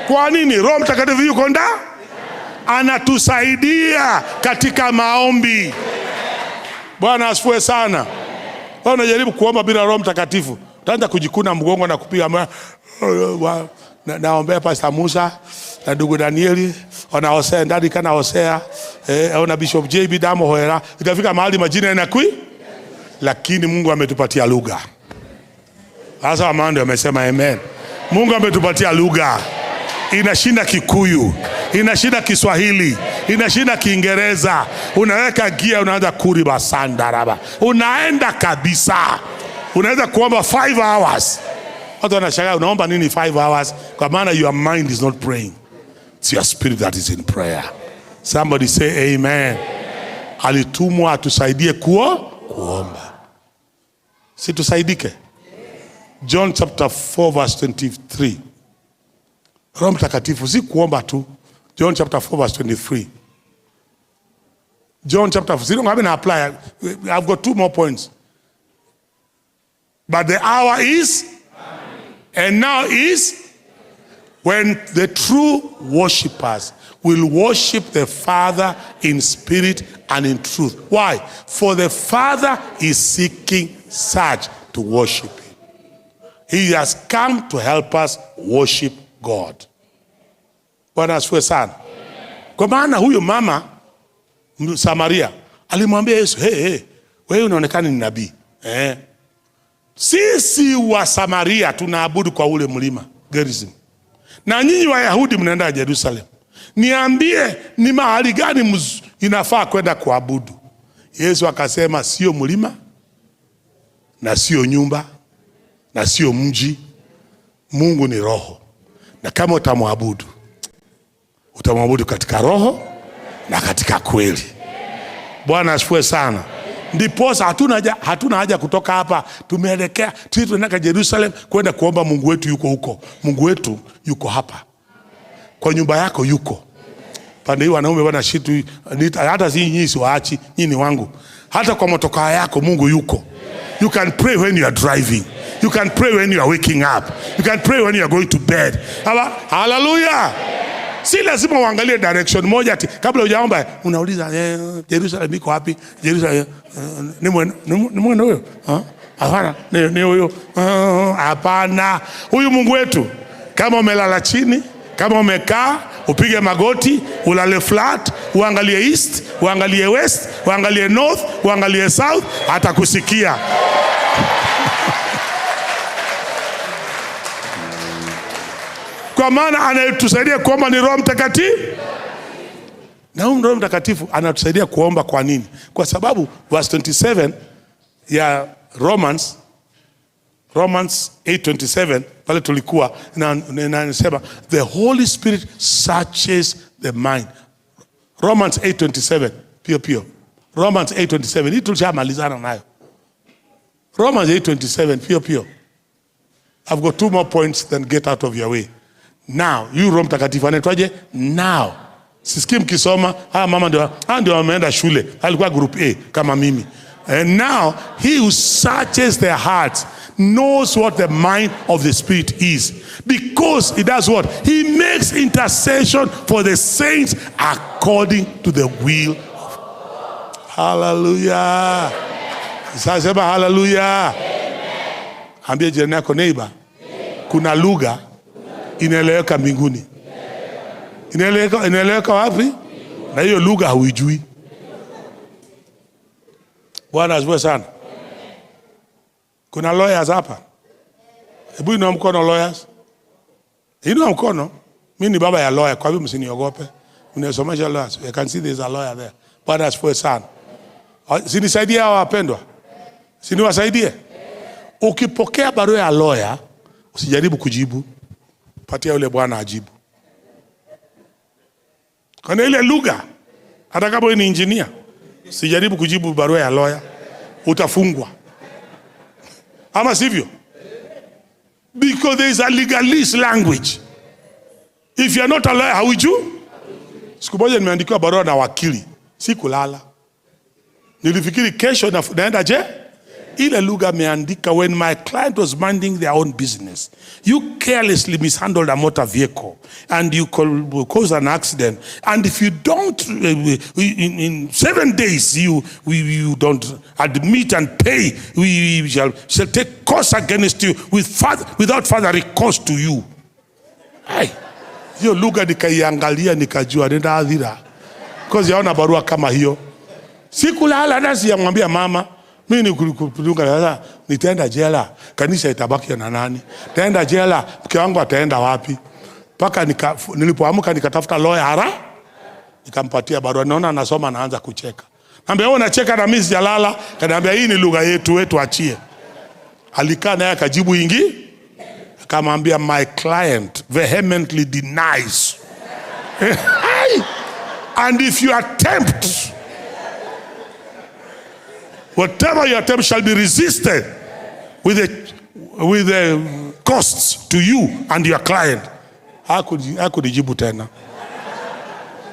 G: Kwa nini? Roho Mtakatifu yuko ndani. Anatusaidia katika maombi. Bwana asifiwe sana. Wewe unajaribu kuomba bila Roho Mtakatifu, utaanza kujikuna mgongo na kupiga naombea Pastor Musa na ndugu Danieli, ona Hosea ndani kana Hosea, ona Bishop JB Damo Hoera, itafika mahali majina yanakui, lakini Mungu ametupatia lugha. Sasa Amanda amesema amen. Mungu ametupatia lugha. Inashinda Kikuyu, inashinda Kiswahili, inashinda Kiingereza. Unaweka gia unaanza kuriba sandaraba. Unaenda kabisa. Unaweza kuomba 5 hours. Watu wanashangaa unaomba nini 5 hours? Kwa maana your mind is not praying. It's your spirit that is in prayer. Somebody say amen. Alitumwa atusaidie kuomba. Si tusaidike. John chapter 4 verse 23. Roho Mtakatifu si kuomba tu. John chapter 4 verse 23. John chapter 4. I'm going to apply. I've got 2 more points. But the hour is, and now is, when the true worshippers will worship the Father in spirit and in truth. Why? For the Father is seeking such to worship him. He has come to help us worship God. Bwana asifiwe sana. Kwa maana huyo mama Samaria alimwambia Yesu, wewe unaonekana ni nabii. Sisi wa Samaria tunaabudu kwa ule mlima Gerizim. Na nyinyi Wayahudi mnaenda Yerusalemu. Niambie ni mahali gani inafaa kwenda kuabudu? Yesu akasema sio mlima na sio nyumba na sio mji. Mungu ni roho. Na kama utamwabudu katika roho na katika kweli. Bwana asifiwe sana. Ndiposa hatuna haja kutoka hapa tumeelekea tunaenda Jerusalem kwenda kuomba Mungu wetu yuko huko. Mungu wetu yuko hapa. Kwa nyumba yako yuko. Pande hii wanaume wana shitu hata si nyinyi siwaachi, nyinyi wangu. Hata kwa motokaa yako Mungu yuko. You can pray when you are driving. You can pray when you are waking up. You can pray when you are going to bed. Hallelujah. Si lazima uangalie direction moja ati kabla hujaomba unauliza Jerusalem iko wapi? Jerusalem ni mwendo huyo? Hapana, ni huyo. Hapana. Huyu Mungu wetu kama umelala chini, kama umekaa, upige magoti, ulale flat, uangalie east, uangalie west, uangalie north, uangalie south, atakusikia. Kwa maana anayetusaidia kuomba ni Roho Mtakatifu. Na huyu Roho Mtakatifu anatusaidia kuomba kwa nini? Kwa sababu verse 27 ya Romans 8:27 pale tulikuwa na inasema the Holy Spirit searches the mind. Romans 8:27 pio. Romans 8:27 hii tulishamalizana nayo. Romans 8:27 pio. I've got 2 more points, then get out of your way. Now, you Roho Mtakatifu anaitwaje? Now. Sisikii mkisoma, mama ndio wameenda shule. Alikuwa group A kama mimi. And now, he who searches their hearts knows what the mind of the Spirit is. Because he does what? He makes intercession for the saints according to the will of God. Hallelujah. Sasa hallelujah. Ambia jirani yako, neighbor, kuna lugha inaeleweka mbinguni. Inaeleweka wapi? Na hiyo lugha huijui. Bwana asifiwe sana. Kuna lawyers hapa. Hebu inua mkono lawyers. Inua mkono. Mimi ni baba ya lawyer, kwa hivyo msiniogope. Mnasomesha lawyers. You can see there's a lawyer there. Bwana asifiwe sana. Sinisaidie hao wapendwa. Siniwasaidie. Ukipokea barua ya lawyer, usijaribu kujibu. Patia yule bwana ajibu. Kana ile lugha, hata kama wewe ni engineer, usijaribu kujibu barua ya lawyer, utafungwa. Ama sivyo? Because there is a legalist language. If you are not a lawyer, how would you? Siku moja nimeandikiwa barua na wakili, sikulala. Nilifikiri kesho naenda je? Ile lugha ameandika, when my client was minding their own business, you carelessly mishandled a motor vehicle and you cause an accident, and if you don't in 7 days you don't admit and pay, we shall take course against you without further recourse to you. Hiyo lugha nikaiangalia nikajua nenda adhira, because yaona barua kama hiyo. Sikulala nasi yamwambia mama, mimi nikudunga sasa nitaenda jela, kanisa itabaki na nani? Taenda jela, mke wangu ataenda wapi? Paka nilipoamka nikatafuta lawyer nikampatia barua, naona anasoma anaanza kucheka. Naambia wewe unacheka na mimi sijalala, kaniambia hii ni lugha yetu achie. Alikaa naye akajibu ingi, akamwambia my client vehemently denies. And if you attempt, whatever you attempt shall be resisted with the costs to you and your client. Hakujibu tena.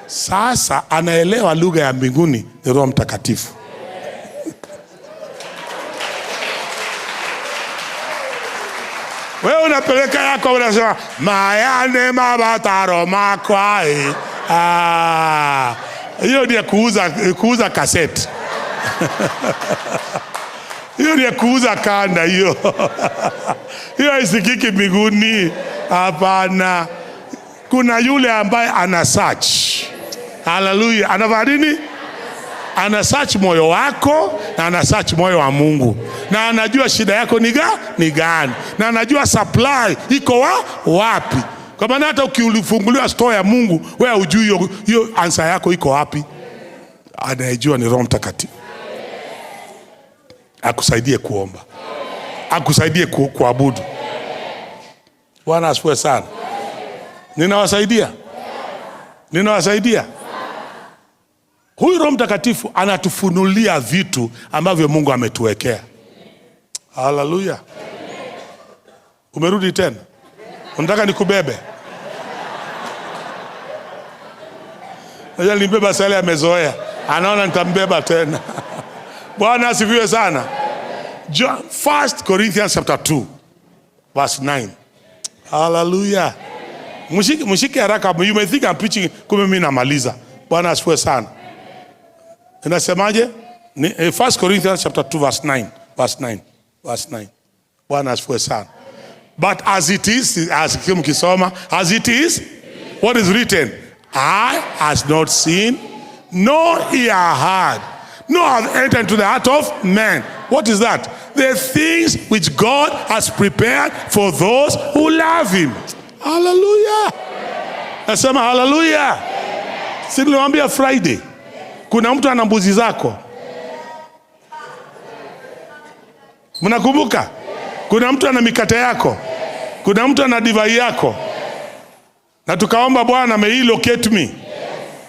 G: Sasa anaelewa lugha ya mbinguni ni Roho Mtakatifu. Wewe unapeleka yako unasema mayane mabataro makwai. Hiyo ni kuuza kaseti. Hiyo ni kuuza kanda hiyo. Hiyo isikiki mbinguni. Hapana. Kuna yule ambaye ana search. Hallelujah. Anafanya nini? Ana search moyo wako na ana search moyo wa Mungu. Na anajua shida yako ni gani. Na anajua supply iko wapi. Kwa maana hata ukifunguliwa store ya Mungu, wewe hujui hiyo answer yako iko wapi. Anayejua ni Roho Mtakatifu. Akusaidie kuomba. Akusaidie kuabudu. Bwana asifiwe sana. Ninawasaidia. Huyu Roho Mtakatifu anatufunulia vitu ambavyo Mungu ametuwekea. Hallelujah. Umerudi tena? Unataka nikubebe? Nibeba sale amezoea. Anaona nitambeba tena. Bwana asifiwe sana. 1 Corinthians chapter 2 verse 9. Hallelujah. Mshike haraka. You may think I'm preaching kumbe mimi namaliza. Bwana asifiwe sana. Inasemaje? 1 Corinthians chapter 2 verse 9. Verse 9. Bwana asifiwe sana. But as it is, as it is, what is written? Eye has not seen, nor ear heard, nor have entered into the heart of man. What is that? The things which God has prepared for those who love him. Hallelujah. Nasema hallelujah. Si niliwaambia Friday? Kuna mtu ana mbuzi zako. Mnakumbuka? Kuna mtu ana mikate yako. Kuna mtu ana divai yako. Na tukaomba Bwana may locate me.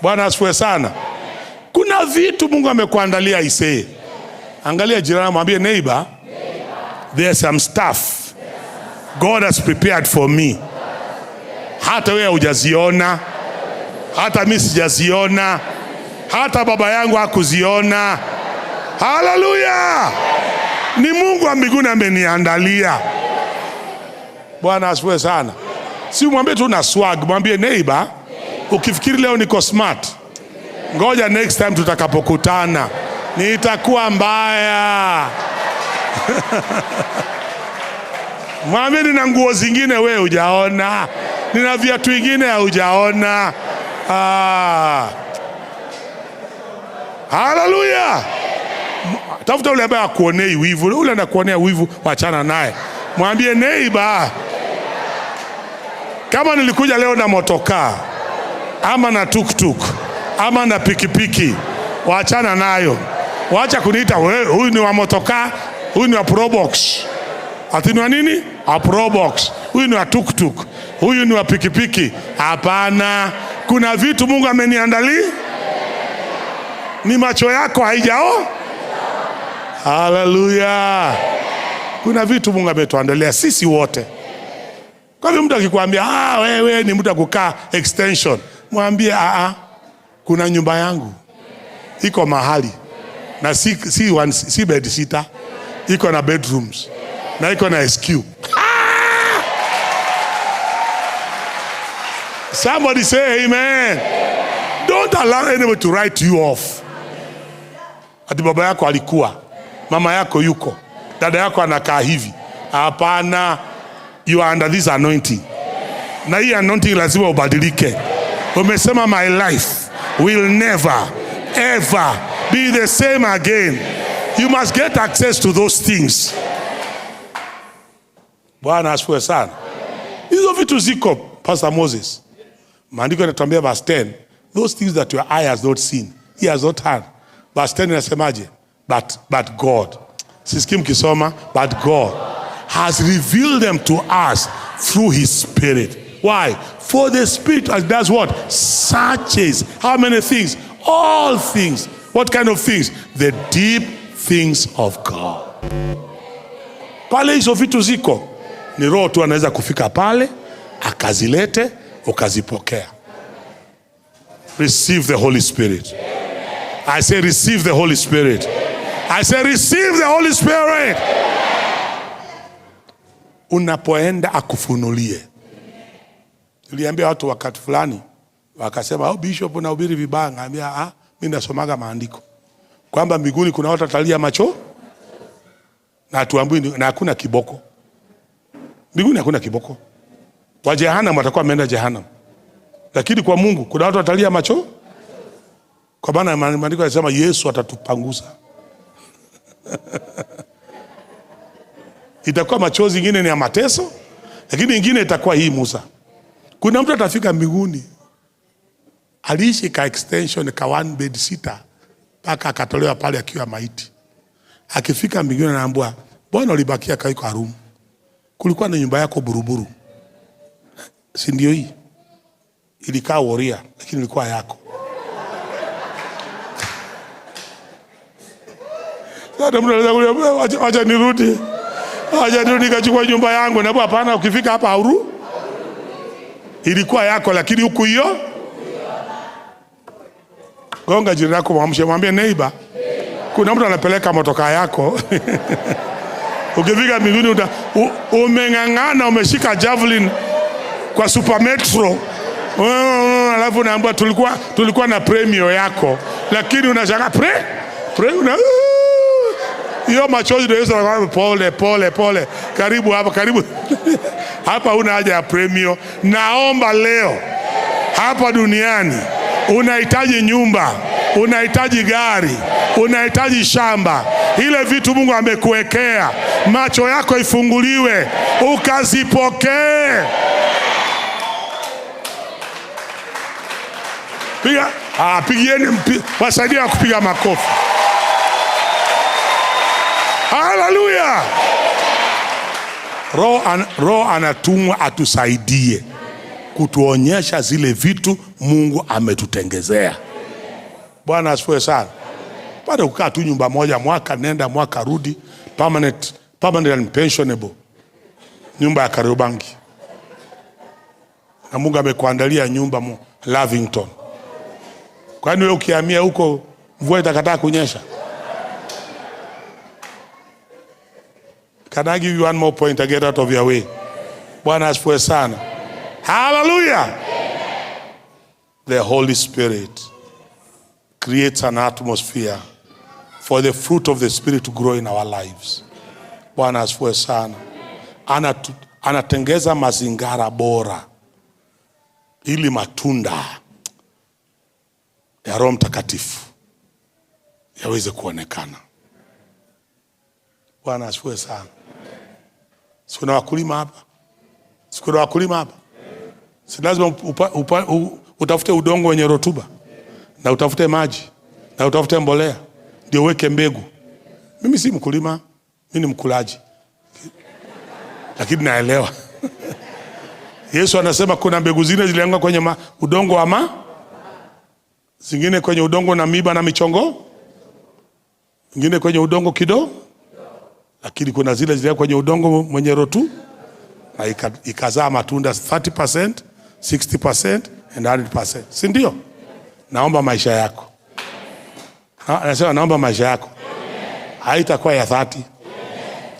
G: Bwana asifiwe sana. Kuna vitu Mungu amekuandalia isee. Angalia jirani, mwambie neighbor, there's some stuff God has prepared for me. Hata wewe hujaziona, hata mimi sijaziona, hata baba yangu hakuziona. Haleluya! Ni Mungu wa mbinguni ameniandalia. Bwana asifiwe sana. Si mwambie tu na swag, mwambie neighbor, ukifikiri leo niko smart, ngoja next time tutakapokutana nitakuwa mbaya. Mwambie nina nguo zingine wewe hujaona, nina viatu vingine hujaona. Haleluya! Tafuta ule ambaye akuonei wivu, ule anakuonea wivu, wachana naye. Mwambie neighbor, kama nilikuja leo na motokaa ama na tuktuk ama na pikipiki, wachana nayo. Wacha kuniita huyu ni wa motokaa, huyu ni wa probox. Ati ni wa nini? A probox. Huyu ni wa tuktuk, huyu ni wa pikipiki. Hapana, kuna vitu Mungu ameniandalia. Ni macho yako haijao. Haleluya. Kuna vitu Mungu ametuandalia sisi wote. Kwa hivyo mtu akikwambia wewe ni mtu akukaa extension, mwambie kuna nyumba yangu iko mahali na si bed sitter, iko na bedrooms na iko na SQ. Somebody say amen. Don't allow anyone to write you off. Ati baba yako alikuwa, mama yako yuko, dada yako anakaa hivi. Hapana, you are under this anointing. Na hii anointing lazima ubadilike. Umesema my life will never ever be the same again. You must get access to those things. Bwana asifiwe sana. Hizo vitu ziko, Pastor Moses. Maandiko yanatuambia verse 10, those things that your eye has not seen, he has not heard. Verse 10 inasemaje? But God. Sisikia mkisoma, but God has revealed them to us through his spirit. Why? For the spirit does what? Searches. How many things? All things. What kind of things? The deep things of God. Pale hizo vitu ziko, ni Roho tu anaweza kufika pale akazilete ukazipokea. Receive the Holy Spirit. I say receive the Holy Spirit. I say receive the Holy Spirit. Unapoenda akufunulie. Niliambia watu wakati fulani wakasema bishop unahubiri vibaya. Ngambia mimi nasomaga maandiko kwamba mbinguni kuna watu watalia macho na tuambiwe na hakuna kiboko. Mbinguni hakuna kiboko. Wa jehanamu watakuwa wameenda jehanamu. Lakini kwa Mungu kuna watu watalia macho. Kwa maana maandiko yanasema Yesu atatupangusa. Itakuwa machozi ingine ni ya mateso, lakini ingine itakuwa hii Musa. Kuna mtu atafika mbinguni, aliishi ka extension ka one bed sitter paka akatolewa pale akiwa maiti. Akifika mbinguni anaambiwa, Bwana ulibakia kaiko harumu. Kulikuwa na nyumba yako buruburu. Si ndio hii? Ilikaa woria, lakini ilikuwa yako. Sasa mtu anaweza kulia, acha nirudi. Acha nirudi kachukua nyumba yangu. Na hapana, ukifika hapa hauru. Ilikuwa yako lakini huku hiyo. Gonga jirani yako mwambie neighbor. Kuna mtu anapeleka motoka yako. Ukifika mbinguni umeng'ang'ana, umeshika javelin kwa Super Metro. Alafu naambiwa tulikuwa na premio yako, lakini unashaka hiyo machozi ndio Yesu anakuambia pole. Karibu hapa, karibu. Hapa una haja ya premio. Naomba leo hapa duniani unahitaji nyumba, unahitaji gari, unahitaji shamba. Ile vitu Mungu amekuwekea, macho yako ifunguliwe ukazipokee. Piga Pigieni wasaidia kupiga makofi. Haleluya. Roho anatumwa atusaidie kutuonyesha zile vitu Mungu ametutengezea. Bwana asifiwe sana. Baada kukaa tu nyumba moja, mwaka nenda mwaka rudi, permanent and pensionable. Nyumba ya Kariobangi. Na Mungu amekuandalia nyumba Lavington. Kwani wewe ukihamia huko mvua itakataa kunyesha? Can I give you one more point to get out of your way? Bwana asifiwe sana. Hallelujah. The Holy Spirit creates an atmosphere for the fruit of the Spirit to grow in our lives. Bwana asifiwe sana. Anatengeza mazingara bora ili matunda ya Roho Mtakatifu yaweze kuonekana. Bwana asifiwe sana. Sikuna wakulima hapa? Sikuna wakulima hapa? Si lazima utafute udongo wenye rotuba, na utafute maji, na utafute mbolea, ndio uweke mbegu. Mimi si mkulima, mimi ni mkulaji. Lakini naelewa. Yesu anasema kuna mbegu zingine zilianguka kwenye udongo wa zingine kwenye udongo na miba na michongo, zingine kwenye udongo kidogo, lakini kuna zile zilianguka kwenye udongo mwenye rotuba na ikazaa matunda 30%, 60% and 100%. Si ndio? Naomba maisha yako. Anasema naomba maisha yako. Haitakuwa ya 30.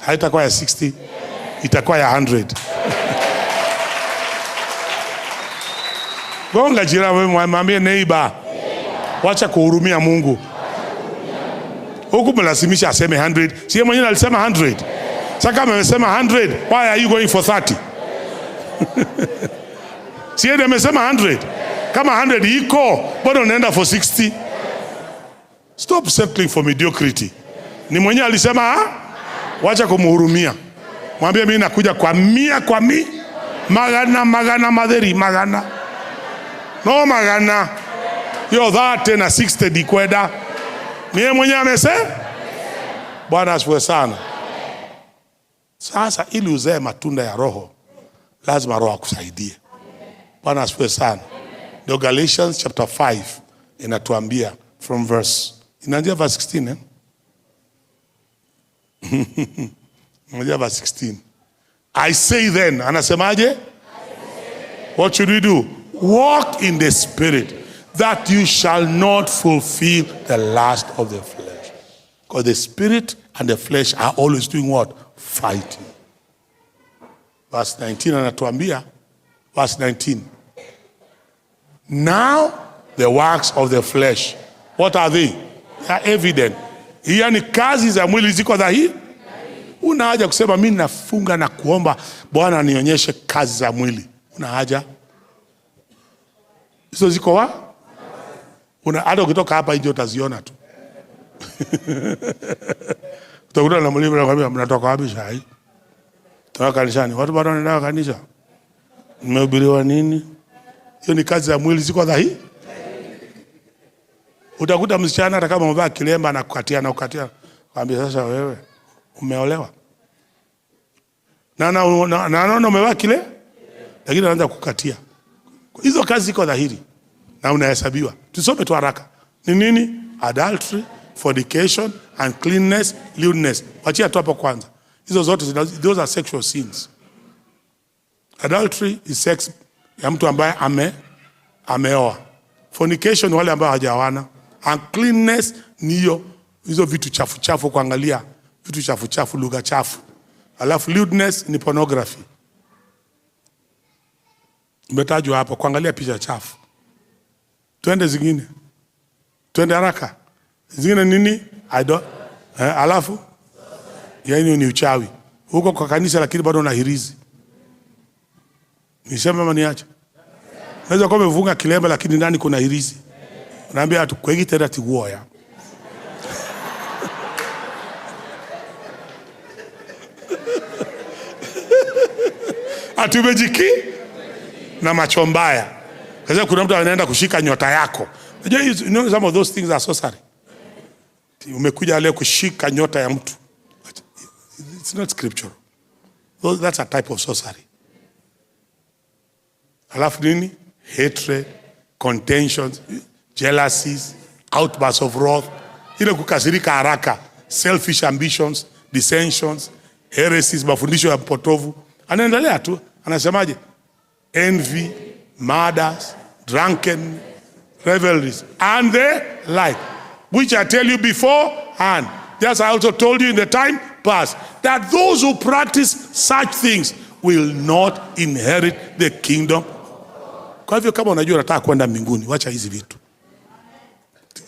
G: Haitakuwa ya 60. Itakuwa ya 100. Gonga jirani, mwambie neighbor, wacha kuhurumia Mungu. Huku mlazimisha aseme 100. Si mwenyewe alisema 100. Sasa kama amesema 100, why are you going for 30? Si yeye amesema 100. Kama 100 iko, bado unaenda for 60. Stop settling for mediocrity. Ni mwenyewe alisema wacha kumhurumia. Mwambie mimi nakuja kwa 100 magana madheri magana. No magana. Yo that na 60 dikweda. Ni mwenyewe amesema. Bwana asifiwe sana. Sasa ili uzae matunda ya Roho, lazima Roho akusaidie. Bwana asifiwe sana. Ndio Galatians chapter 5 inatuambia from verse, inaanzia verse 16 inaanzia verse 16. I say then, anasemaje? What should we do? Walk in the Spirit, that you shall not fulfill the lust of the flesh. Because the Spirit and the flesh are always doing what? Fighting. Verse 19 anatuambia, verse 19. Now the works of the flesh, what are they? They are evident. Yani kazi za mwili ziko dhahiri. Una haja kusema mimi nafunga na kuomba Bwana nionyeshe kazi za mwili. Una haja? Hizo ziko hata ukitoka hapa nje utaziona tu. Utakuta na mwalimu anakuambia mnatoka wapi shai? Toka kanisani. Watu bado wanaenda kanisa. Mmehubiriwa nini? Hiyo ni kazi za mwili ziko dhahiri. Utakuta msichana hata kama amevaa kilemba na kukatia. Kwambia sasa wewe umeolewa. Na umevaa kile lakini anaanza kukatia. Hizo kazi ziko dhahiri na unahesabiwa. Tusome tu haraka. Ni nini? Adultery, fornication, uncleanness, lewdness. Wachia tu hapo kwanza. Hizo zote those are sexual sins. Adultery is sex ya mtu ambaye ameoa. Fornication wale ambao hawajaoana. Uncleanness ni hizo vitu chafu kuangalia, vitu chafu, lugha chafu. Alafu lewdness ni pornography. Umetajwa hapo kuangalia picha chafu. Twende zingine. Twende haraka. Zingine nini? Alafu yaani ni uchawi. Huko kwa kanisa lakini bado una hirizi. Nisema mama niache. Unaweza kuwa umefunga kilemba lakini ndani kuna hirizi. Unaambia watu kwa hiki tena tiwoya. Atubejiki na macho mbaya. Kaza kuna mtu anaenda kushika nyota yako. You know some of those things are sorcery. Umekuja leo kushika nyota ya mtu. It's not scriptural. That's a type of sorcery. Alafu nini? Hatred, contentions, jealousies, outbursts of wrath, ile kukasirika haraka, selfish ambitions, dissensions, heresies, mafundisho ya potovu. Anaendelea tu, anasemaje? Envy, murders, drunken, revelries, and the like, which I tell you beforehand, just I also told you in the time past, that those who practice such things will not inherit the kingdom. Kwa hivyo kama unajua unataka kwenda mbinguni, wacha hizi vitu.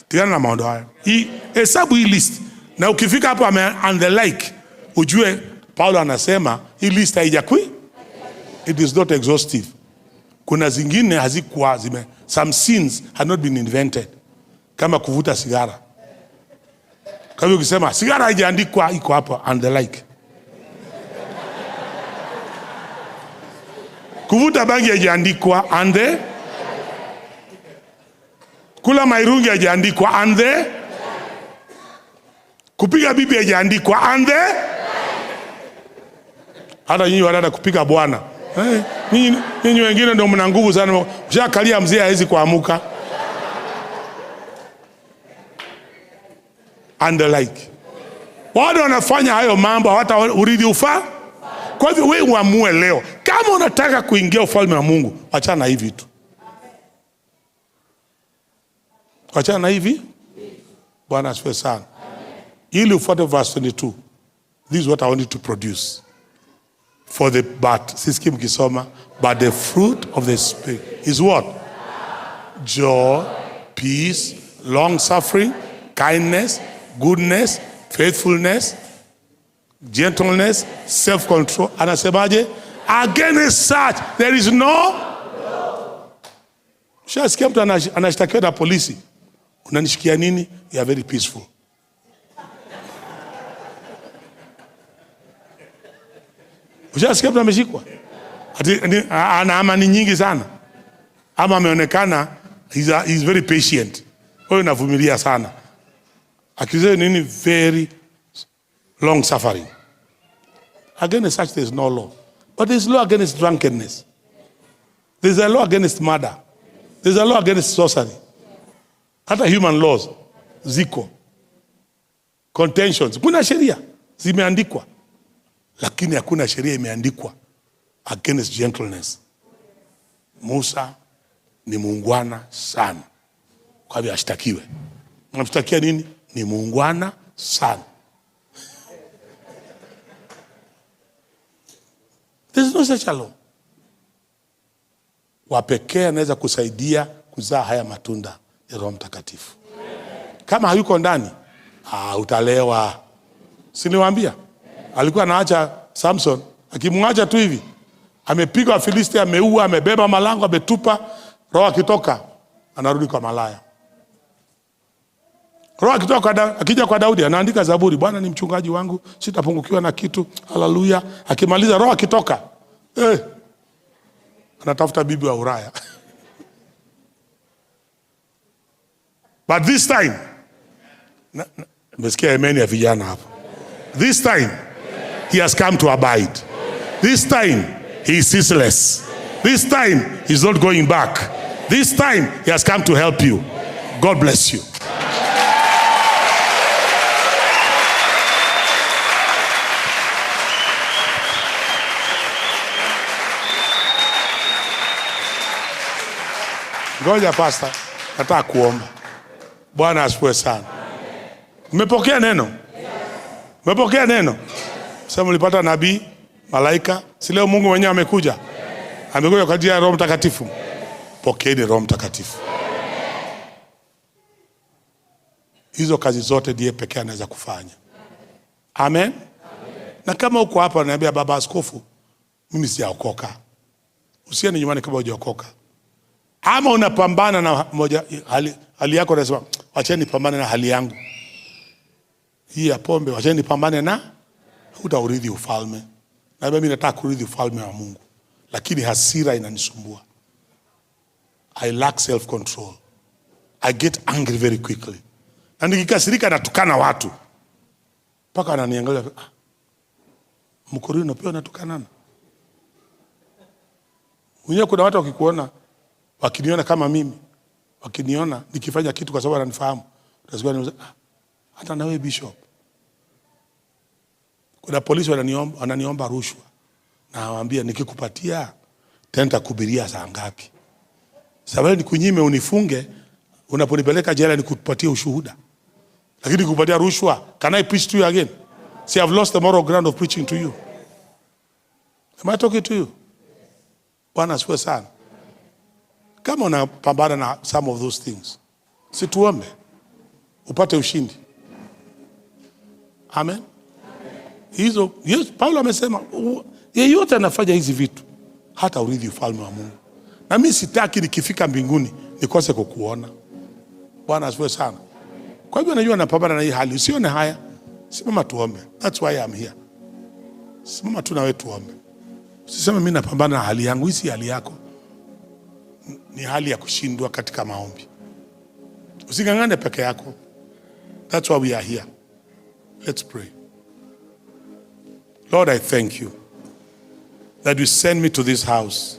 G: Tigana na maondo haya. Hesabu hii list. Na ukifika hapo and the like, ujue Paulo anasema hii list haijakui. It is not exhaustive. Kuna zingine hazikuwa some sins had not been invented. Kama kuvuta sigara. Kwa hivyo ukisema sigara haijaandikwa, iko hapo and the like. Kuvuta bangi haijaandikwa and the, kula mairungi haijaandikwa and the, kupiga bibi haijaandikwa and the, hata nyinyi wadada kupiga bwana. Nyinyi wengine ndio mna nguvu sana. Mshakalia mzee hawezi kuamuka. And the like. Wale wanafanya hayo mambo hata urithi ufa. Kwa hivyo wewe uamue leo, kama unataka kuingia ufalme wa Mungu, achana na hivi tu. Achana na hivi. Bwana asifiwe sana. Ili ufuate verse 22. This is what I want you to produce. For the sisi mkisoma, but the fruit of the Spirit is what? Joy, peace, long suffering, kindness, goodness, faithfulness, gentleness, self-control. Anasemaje? Against such there is no. Shasikia mtu anashtakiwa na polisi. Unanishikia nini? You are very peaceful. Ushasikia mtu ameshikwa? Ana amani nyingi sana. Ama ameonekana he's very patient. Wewe unavumilia sana. Akizee nini? Very long suffering. Against such there is no law. But there is law against drunkenness. There is a law against murder. There is a law against sorcery. Hata human laws ziko. Contentions. Kuna sheria zimeandikwa. Lakini hakuna sheria imeandikwa against gentleness. Musa ni muungwana sana. Kwa hivyo ashtakiwe. Namshtakia nini? Ni muungwana sana. There is no such a law. Wapekee anaweza kusaidia kuzaa haya matunda ya Roho Mtakatifu. Kama hayuko ndani, utalewa. Si niwaambia? Alikuwa anaacha Samson, akimwacha tu hivi, amepiga Wafilisti, ameua, amebeba malango, ametupa, roho akitoka anarudi kwa malaya. Roho akitoka akija kwa Daudi anaandika Zaburi, Bwana ni mchungaji wangu, sitapungukiwa na kitu. Haleluya. Akimaliza roho akitoka, anatafuta bibi wa Uraya. But this time, mesikia amen ya vijana hapo. This time he has come to abide. This time he is ceaseless. This time he is not going back. This time he has come to help you. God bless you. Ngoja pastor, nataka kuomba. Bwana asifiwe sana. Umepokea neno? Umepokea neno? Sasa mlipata nabii, malaika, si leo Mungu mwenyewe amekuja. Amekuja kwa ajili ya Roho Mtakatifu. Pokeeni Roho Mtakatifu. Hizo kazi zote ndiye pekee anaweza kufanya. Amen. Na kama uko hapa unaniambia baba askofu, mimi sijaokoka. Usiende nyumbani kama hujaokoka. Ama unapambana na moja hali yako, unasema wacheni pambane na hali yangu hii ya pombe, wacheni pambane na, utaurithi ufalme. Na mimi nataka kurithi ufalme wa Mungu, lakini hasira inanisumbua. I lack self control. I get angry very quickly. Na nikikasirika natukana watu. Paka ananiangalia, Mkorino pia anatukanana. Mwenyewe kuna watu wakikuona, wakiniona kama mimi, wakiniona nikifanya kitu kwa sababu ananifahamu, utasikia ni hata nawe bishop. Kuna polisi wananiomba rushwa. Na nawaambia nikikupatia tenda kubiria saa ngapi? Sababu nikunyime unifunge, unaponipeleka jela nikupatie ushuhuda. Lakini kupatia rushwa, can I preach to you again? See, I've lost the moral ground of preaching to you. Am I talking to you? Bwana asifiwe sana. Kama unapambana na some of those things, situombe upate ushindi. Amen. Hizo, yes, Paulo amesema yeyote anafanya hizi vitu hata urithi ufalme wa Mungu. Na mimi sitaki nikifika mbinguni nikose kukuona. Bwana asifiwe sana. Kwa hivyo najua napambana na hii hali. Usione haya. Simama tuombe. That's why I'm here. Simama tu na wewe tuombe. Usiseme mimi napambana na hali yangu. Hii si hali yako. Ni hali ya kushindwa katika maombi. Usingangane peke yako. That's why we are here. Let's pray. Lord, I thank you that you send me to this house.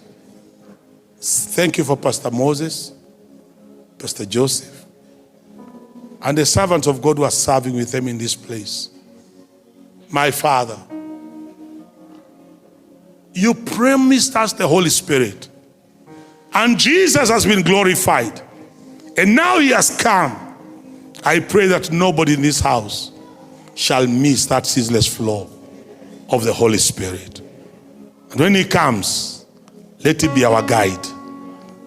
G: Thank you for Pastor Moses, Pastor Joseph, and the servants of God who are serving with them in this place. My Father, you promised us the Holy Spirit, and Jesus has been glorified, and now he has come. I pray that nobody in this house shall miss that ceaseless flow of the Holy Spirit. And when he comes, let him be our guide.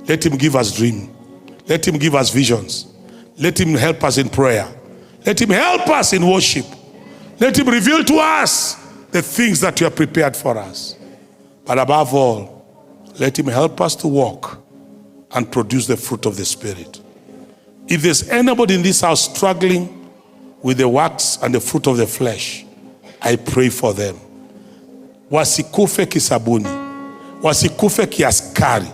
G: Let him give us dreams. Let him give us visions. Let him help us in prayer. Let him help us in worship. Let him reveal to us the things that you have prepared for us. But above all, let him help us to walk and produce the fruit of the Spirit. If there's anybody in this house struggling with the works and the fruit of the flesh, I pray for them. Wasikufe kisabuni, wasikufe kiaskari.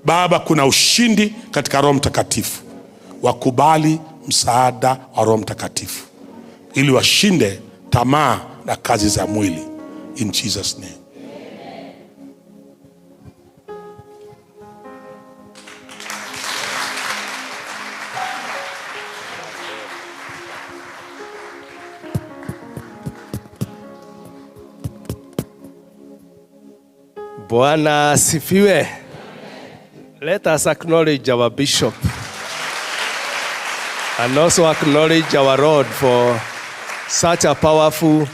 G: Baba, kuna ushindi katika Roho Mtakatifu. Wakubali msaada wa Roho Mtakatifu ili washinde tamaa na kazi za mwili. In Jesus' name.
J: Bwana asifiwe. Let us acknowledge our bishop and also acknowledge our Lord for such a powerful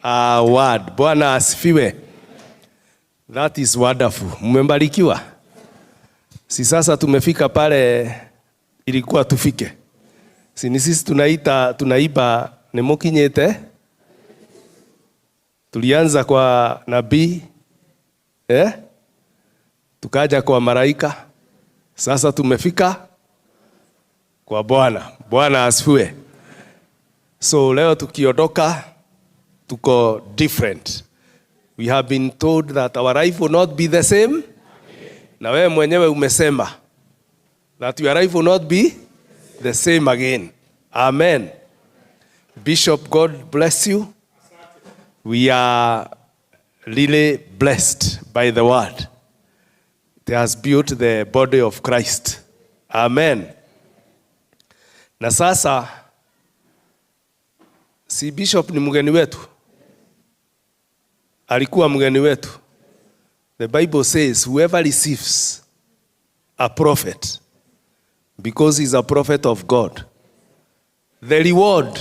J: word. Bwana asifiwe. That is wonderful. Mmebarikiwa. Si sasa tumefika pale ilikuwa tufike. Si ni sisi tunaiba nemukinyete. Tulianza kwa nabii, tukaja kwa malaika, sasa tumefika kwa Bwana. Bwana asifiwe. So leo tukiondoka tuko different. We have been told that our life will not be the same. Na wewe mwenyewe umesema that your life will not be the same again. Amen. Bishop, God bless you. We are really blessed by the word. It has built the body of Christ. Amen. Na sasa, si bishop ni mgeni wetu. Alikuwa mgeni wetu. The Bible says, whoever receives a prophet, because he's a prophet of God, the reward,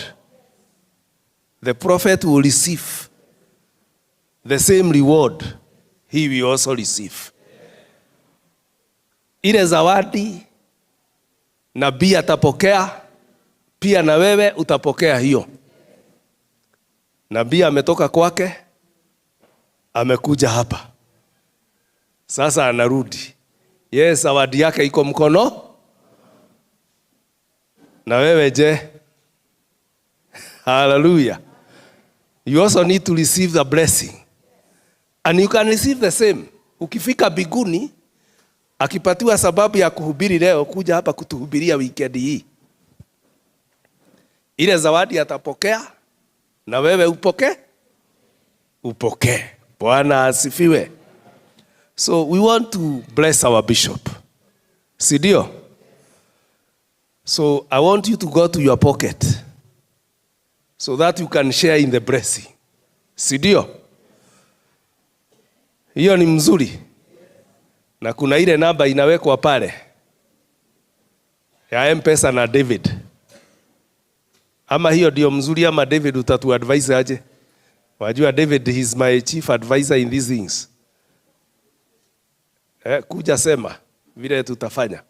J: the prophet will receive the same reward he will also receive. Ile zawadi nabii atapokea, pia na wewe utapokea hiyo. Nabii ametoka kwake, amekuja hapa. Sasa anarudi. Yes, zawadi yake iko mkono. Na wewe je? Hallelujah. You also need to receive the blessing. And you can receive the same. Ukifika biguni, akipatiwa sababu ya kuhubiri leo, kuja hapa kutuhubiria weekend hii, ile zawadi atapokea na wewe upokee. Bwana asifiwe. So we want to bless our bishop. Sidio? So I want you to go to your pocket so that you can share in the blessing. Sidio? Hiyo ni mzuri. Na kuna ile namba inawekwa pale ya M-Pesa na David. Ama hiyo ndio mzuri ama David utatu advise aje? Wajua David, he is my chief advisor in these things. Kuja sema vile tutafanya.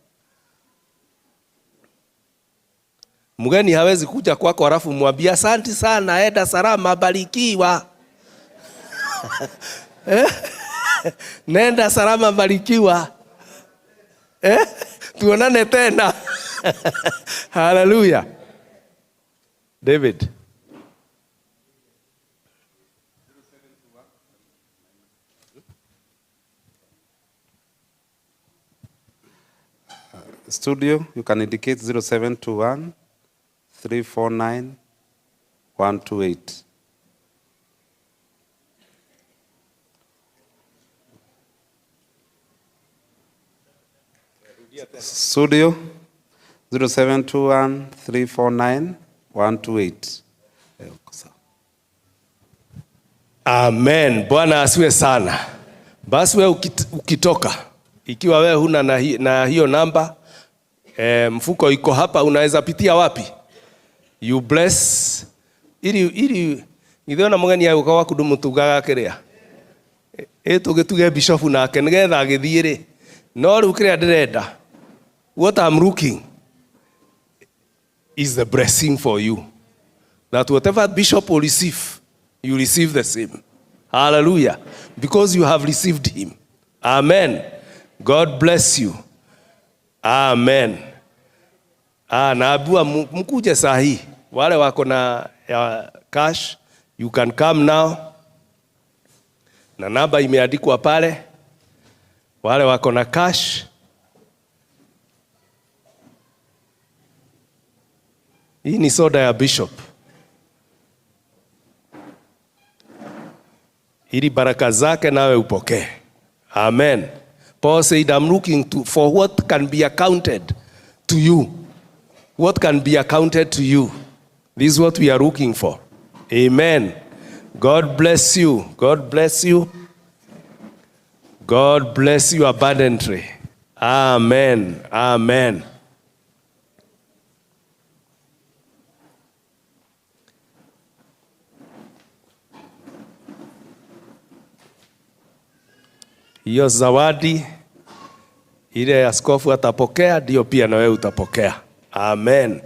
J: Mgeni hawezi kuja kwako halafu mwambie asante sana, enda salama, barikiwa. Nenda salama, barikiwa. Tuonane tena. Hallelujah. David.
H: Studio, you can indicate 0721 349 128. Studio 0721 349 128.
J: Amen. Bwana asiwe sana. Basi wewe ukitoka, ikiwa wewe huna na hiyo namba, mfuko iko hapa, unaweza pitia wapi? You bless ili ngitheona mugeni yao kwa kudumu tugaga kiria. Tuge bishop nake nigetha agithire. No riu kiria ndirenda. What I'm looking is the blessing for you. That whatever bishop will receive, you receive the same. Hallelujah. Because you have received him. Amen. God bless you. Amen. Naabua mkuje sahi. Wale wako na cash, you can come now. Na namba imeandikwa pale. Wale wako na cash. Hii ni soda ya bishop. Ili baraka zake nawe upokee. Amen. Paul said, I'm looking for what can be accounted to you. What can be accounted to you. This is what we are looking for. Amen. God bless you. God bless you. God bless you abundantly. Amen. Amen. Hiyo zawadi ile askofu atapokea ndio pia na wewe utapokea. Amen.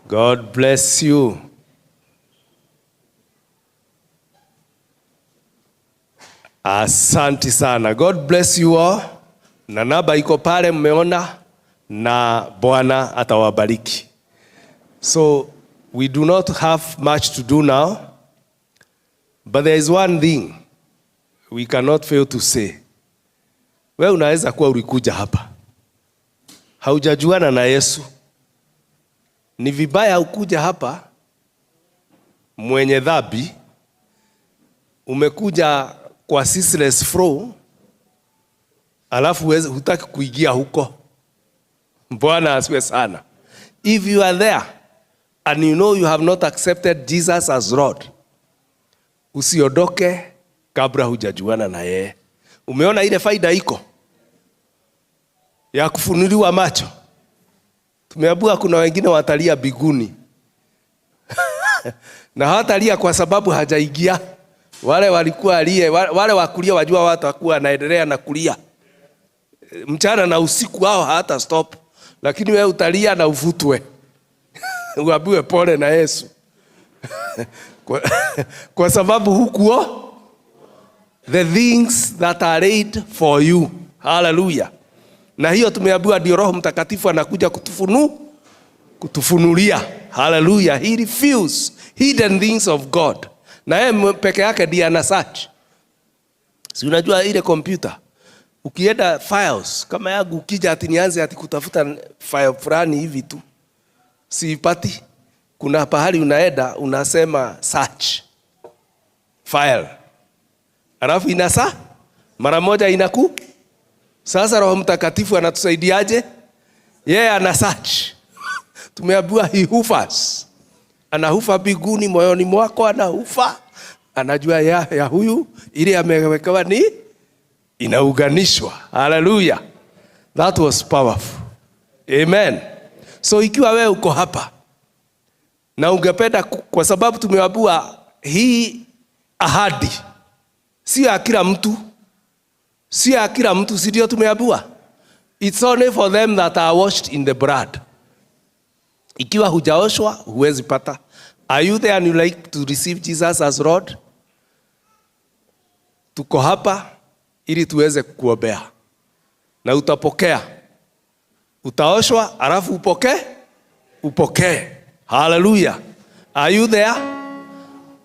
J: God bless you. Asante sana. God bless you all. Na namba iko pale mmeona, na Bwana atawabariki. So we do not have much to do now, but there is one thing we cannot fail to say. Wewe unaweza kuwa ulikuja hapa haujajuana na Yesu. Ni vibaya ukuja hapa mwenye dhambi, umekuja kwa ceaseless flow, alafu hutaki kuingia huko. Bwana asiwe sana. If you are there and you know you have not accepted Jesus as Lord, usiondoke kabla hujajuana na yeye. Umeona ile faida iko ya kufunuliwa macho? Tumeambiwa kuna wengine watalia biguni. Na hawatalia kwa sababu hajaingia. Wale walikuwa wale wakulia wajua watakuwa wanaendelea na kulia. Mchana na usiku hao hata stop. Lakini wewe utalia na uvutwe. Uambiwe pole na Yesu. Kwa sababu hukuo the things that are laid for you. Hallelujah. Na hiyo tumeambiwa ndio Roho Mtakatifu anakuja kutufunulia. Hallelujah. He reveals hidden things of God. Na yeye peke yake ndiye ana search. Si unajua ile computer Ukienda files kama yangu, ukija ati nianze ati kutafuta file fulani hivi tu, siipati. Kuna pahali unaenda unasema search file, alafu inasa mara moja inaku. Sasa Roho Mtakatifu anatusaidiaje? Yeye ana search. Tumeambiwa he hoovers. Anahufa biguni moyoni mwako, anahufa. Anajua ya huyu ili amewekewa ni inauganishwa. Hallelujah. That was powerful. Amen. So ikiwa wewe uko hapa na ungependa, kwa sababu tumeambiwa hii ahadi sio ya kila mtu. Sio ya kila mtu, si ndio tumeambiwa? It's only for them that are washed in the blood. Ikiwa hujaoshwa huwezi pata. Are you there and you like to receive Jesus as Lord? Tuko hapa ili tuweze kukuombea. Na utapokea. Utaoshwa alafu upokee. Hallelujah. Are you there?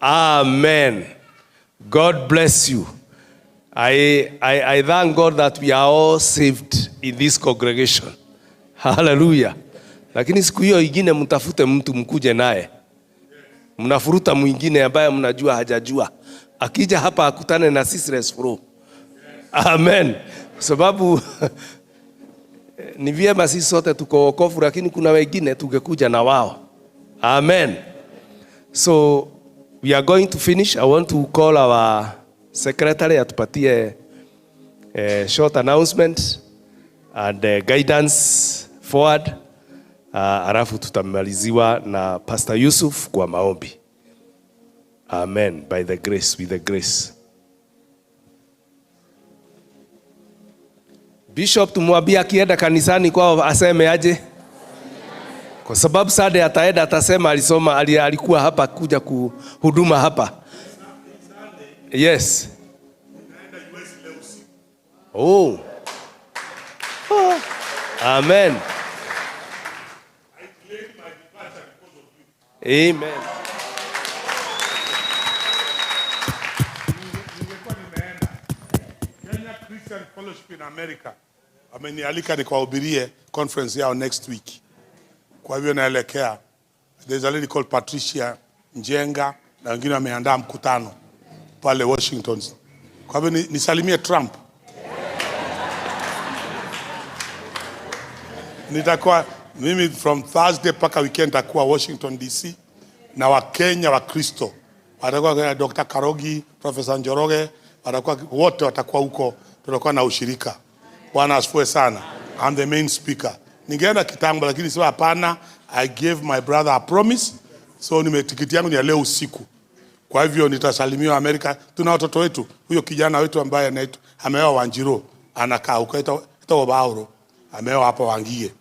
J: Amen. God bless you. I thank God that we are all saved in this congregation. Hallelujah. Lakini siku hiyo ingine mtafute mtu mkuje naye. Mnafuruta mwingine ambaye mnajua hajajua. Akija hapa akutane na ceaseless flow. Amen. Sababu ni vyema sisi sote tuko wokovu, lakini kuna wengine tungekuja na wao. Amen. So we are going to finish. I want to call our secretary atupatie short announcement and guidance forward. Alafu tutamaliziwa na Pastor Yusuf kwa maombi. Amen. By the grace, with the grace. Bishop tumwambia akienda kanisani kwao aseme aje? Kwa sababu Sunday ataenda atasema alikuwa hapa kuja kuhuduma hapa. Yes. Oh. Amen. Amen.
G: Kenya Christian Fellowship in America amenialika nikawahubirie conference yao next week. Kwa hivyo naelekea. There's a lady called Patricia Njenga na wengine wameandaa mkutano pale Washington. Kwa hivyo nisalimie Trump. Nitakuwa mimi from Thursday paka weekend takuwa Washington DC na Wakenya wa Kristo. Watakuwa Dr. Karogi, Professor Njoroge, watakuwa wote watakuwa huko, tutakuwa na ushirika. Bwana asifiwe sana. I'm the main speaker. Ningeenda kitambo lakini sema hapana, I gave my brother a promise. So tikiti yangu ni ya leo usiku. Kwa hivyo nitasalimiwa Amerika. Tuna watoto wetu, huyo kijana wetu ambaye anaitwa ameoa Wanjiro, anakaa huko ito Bauro, ameoa hapa Wangige.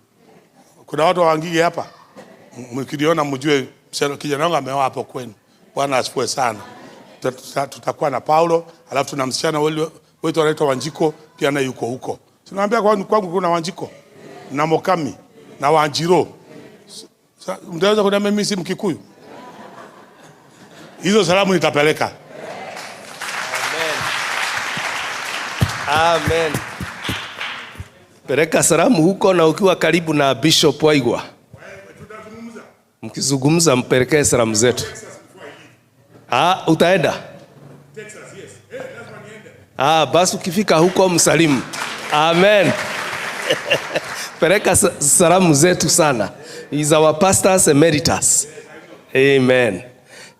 G: Kuna watu wa Wangige hapa? Mkidiona mjue kijana wangu ameoa hapo kwenu. Bwana asifiwe sana. Tutakuwa na Paulo, alafu tuna msichana wetu anaitwa Wanjiko pia naye yuko huko. Tunaambia kwangu kuna Wanjiko na Mokami na Wanjiro. Mtaweza kuniambia mimi si Mkikuyu? Hizo salamu nitapeleka.
J: Amen. Amen. Peleka salamu huko na ukiwa karibu na Bishop Waigwa. Mkizungumza mpelekee salamu zetu. Utaenda? Texas, yes. Lazima niende. Basi ukifika huko msalimu. Amen. Peleka salamu zetu sana. He's our pastor emeritus. Amen.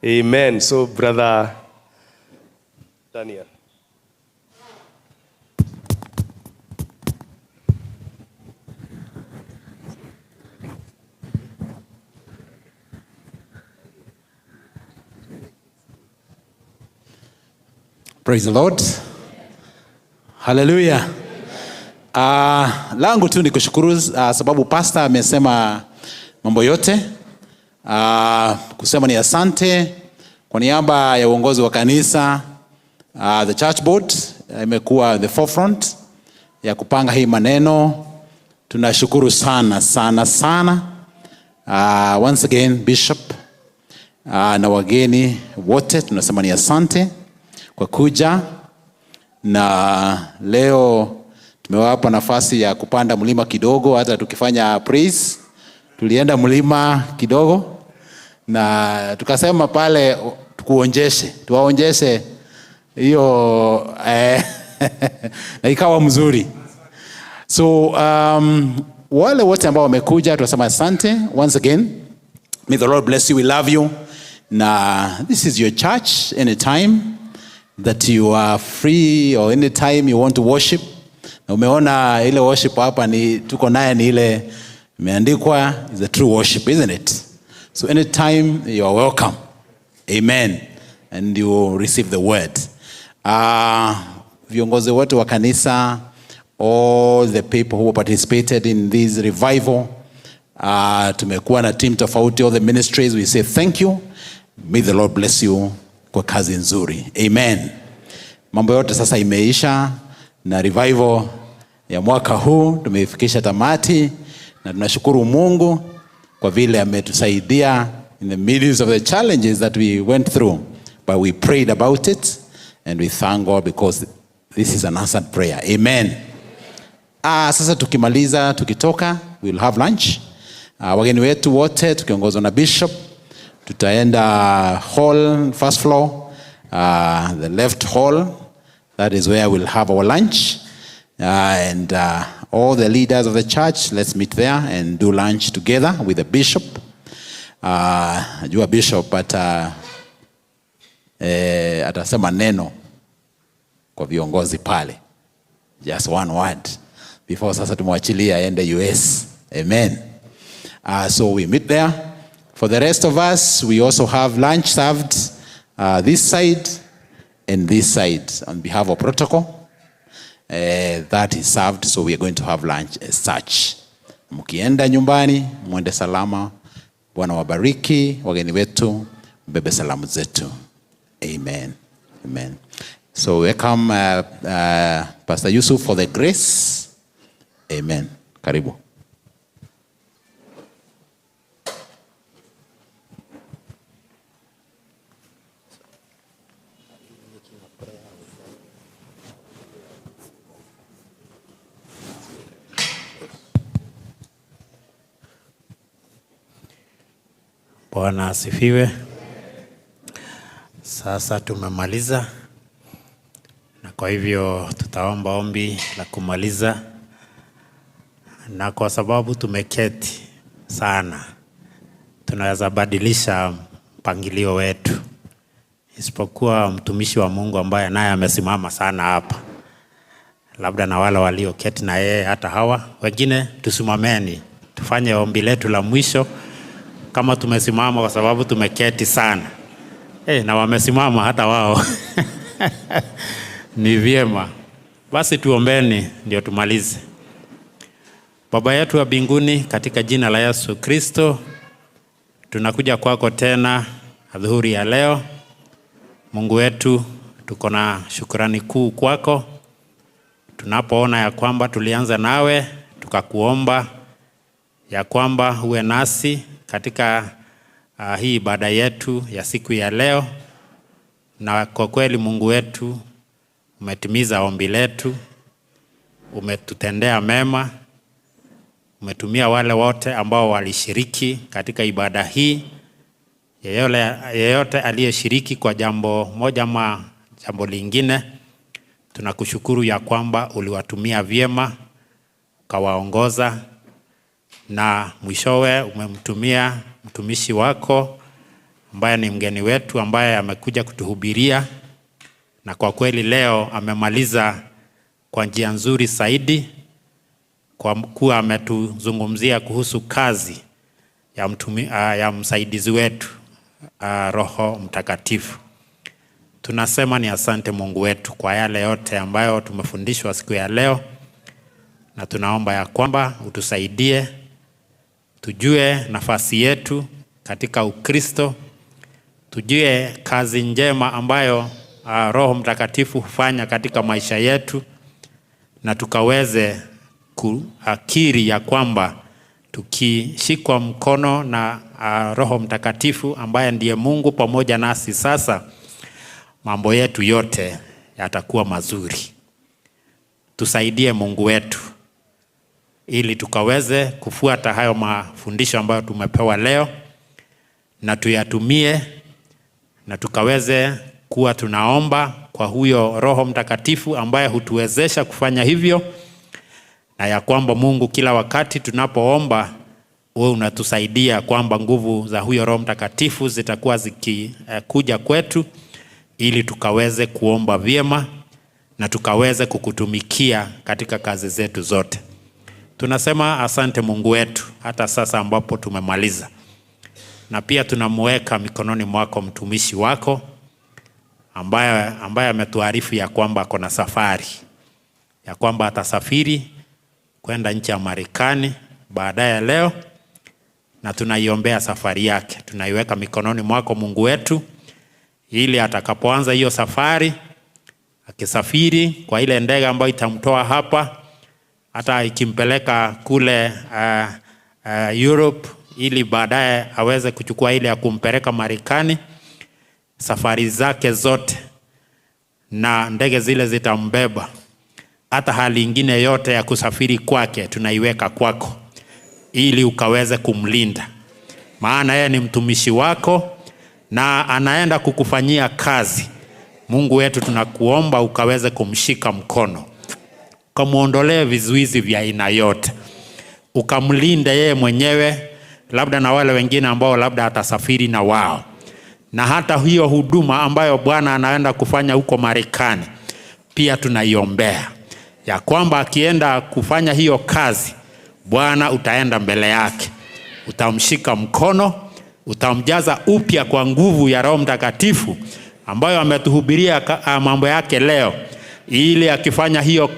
J: Amen. So brother Daniel.
Q: Praise the Lord. Hallelujah. Langu tu ni kushukuru sababu pastor amesema mambo yote. Kusema ni asante kwa niaba ya uongozi wa kanisa. The church board imekuwa the forefront ya kupanga hii maneno. Tunashukuru sana sana sana. Once again Bishop na wageni wote tunasema ni asante kwa kuja, na leo Tumewapa nafasi ya kupanda mlima kidogo, hata tukifanya praise tulienda mlima kidogo na tukasema pale tuwaonjeshe hiyo na ikawa mzuri. So wale wote ambao wamekuja tunasema asante once again. May the Lord bless you. We love you. Na this is your church. Anytime that you are free or anytime you want to worship. Na umeona ile worship hapa ni tuko naye ni ile imeandikwa is a true worship, isn't it? So anytime you are welcome. Amen. And you receive the word. Viongozi wote wa kanisa, all the people who participated in this revival, tumekuwa na team tofauti, all the ministries, we say thank you. May the Lord bless you kwa kazi nzuri. Amen. Mambo yote sasa imeisha na revival ya mwaka huu tumeifikisha tamati, na tunashukuru Mungu kwa vile ametusaidia in the midst of the challenges that we went through, but we prayed about it and we thank God because this is an answered prayer. Amen. Sasa tukimaliza tukitoka we'll have lunch. Wageni wetu wote tukiongozwa na Bishop tutaenda hall, first floor, the left hall. That is where we'll have our lunch. And all the leaders of the church, let's meet there and do lunch together with the bishop. Najua bishop atasema neno kwa viongozi pale. Just one word before sasa tumwachilia aende US. Amen. So we meet there. For the rest of us, we also have lunch served this side and this side on behalf of protocol. That is served, so we are going to have lunch as such. Mkienda nyumbani, mwende salama. Bwana wabariki, wageni wetu, mbebe salamu zetu. Amen. Amen. So welcome Pastor Yusuf for the grace. Amen. Karibu.
E: Bwana asifiwe. Sasa tumemaliza, na kwa hivyo tutaomba ombi la kumaliza, na kwa sababu tumeketi sana tunaweza badilisha mpangilio wetu, isipokuwa mtumishi wa Mungu ambaye naye amesimama sana hapa, labda na wale walioketi na yeye, hata hawa wengine tusimameni tufanye ombi letu la mwisho kama tumesimama, kwa sababu tumeketi sana. Na wamesimama hata wao. Ni vyema. Basi tuombeni ndio tumalize. Baba yetu wa mbinguni, katika jina la Yesu Kristo, tunakuja kwako tena adhuhuri ya leo. Mungu wetu, tuko na shukrani kuu kwako. Tunapoona ya kwamba tulianza nawe, tukakuomba ya kwamba uwe nasi katika hii ibada yetu ya siku ya leo. Na kwa kweli Mungu wetu, umetimiza ombi letu, umetutendea mema, umetumia wale wote ambao walishiriki katika ibada hii. Yeyote aliyeshiriki kwa jambo moja ama jambo lingine, tunakushukuru ya kwamba uliwatumia vyema, ukawaongoza, na mwishowe umemtumia mtumishi wako ambaye ni mgeni wetu, ambaye amekuja kutuhubiria, na kwa kweli leo amemaliza kwa njia nzuri zaidi, kwa kuwa ametuzungumzia kuhusu kazi ya msaidizi wetu Roho Mtakatifu. Tunasema ni asante Mungu wetu kwa yale yote ambayo tumefundishwa siku ya leo, na tunaomba ya kwamba utusaidie tujue nafasi yetu katika Ukristo, tujue kazi njema ambayo Roho Mtakatifu hufanya katika maisha yetu, na tukaweze kuakiri ya kwamba tukishikwa mkono na Roho Mtakatifu ambaye ndiye Mungu pamoja nasi, sasa mambo yetu yote yatakuwa mazuri.
F: tusaidie Mungu wetu ili tukaweze kufuata hayo mafundisho ambayo tumepewa leo na tuyatumie, na tukaweze kuwa tunaomba kwa huyo Roho Mtakatifu ambaye hutuwezesha kufanya hivyo, na ya kwamba Mungu kila wakati tunapoomba wewe unatusaidia kwamba nguvu za huyo Roho Mtakatifu zitakuwa zikikuja kwetu ili tukaweze kuomba vyema na tukaweze kukutumikia katika kazi zetu zote. Tunasema asante Mungu wetu hata sasa ambapo tumemaliza. Na pia tunamweka mikononi mwako mtumishi wako ambaye ametuarifu ya kwamba kuna safari, ya kwamba atasafiri kwenda nchi ya Marekani baadaye leo, na tunaiombea safari yake. Tunaiweka mikononi mwako Mungu wetu, ili atakapoanza hiyo safari, akisafiri kwa ile ndege ambayo itamtoa hapa, hata ikimpeleka kule Europe, ili baadaye aweze kuchukua ile ya kumpeleka Marekani, safari zake zote na ndege zile zitambeba, hata hali ingine yote ya kusafiri kwake tunaiweka kwako, ili ukaweze kumlinda. Maana yeye ni mtumishi wako na anaenda kukufanyia kazi. Mungu wetu, tunakuomba ukaweze kumshika mkono, ukamuondolee vizuizi vya aina yote, ukamlinde yeye mwenyewe, labda na wale wengine ambao labda atasafiri na wao, na hata hiyo huduma ambayo Bwana anaenda kufanya huko Marekani pia tunaiombea, ya kwamba akienda kufanya hiyo kazi, Bwana utaenda mbele yake, utamshika mkono, utamjaza upya kwa nguvu ya Roho Mtakatifu ambayo ametuhubiria mambo yake leo, ili akifanya hiyo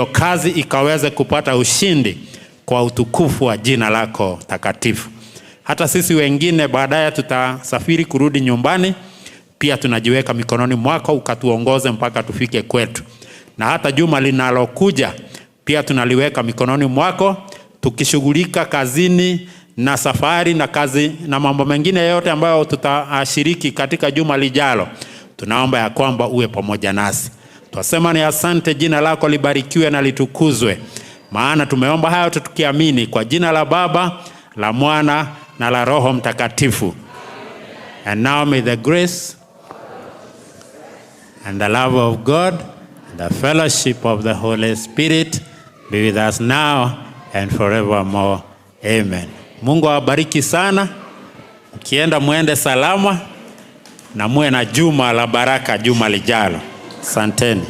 F: kazi ikaweze kupata ushindi kwa utukufu wa jina lako takatifu. Hata sisi wengine baadaye tutasafiri kurudi nyumbani, pia tunajiweka mikononi mwako, ukatuongoze mpaka tufike kwetu. Na hata juma linalokuja pia tunaliweka mikononi mwako, tukishughulika kazini na safari na kazi na mambo mengine yote ambayo tutashiriki katika juma lijalo. Tunaomba ya kwamba uwe pamoja nasi. Twasema ni asante, jina lako libarikiwe na litukuzwe. Maana tumeomba hayo tukiamini kwa jina la Baba, la Mwana na la Roho Mtakatifu. And now may the grace and the love of God and the fellowship of the Holy Spirit be with us now and forevermore. Amen. Mungu awabariki sana. Mkienda muende salama na muwe na juma la baraka juma lijalo. Asanteni.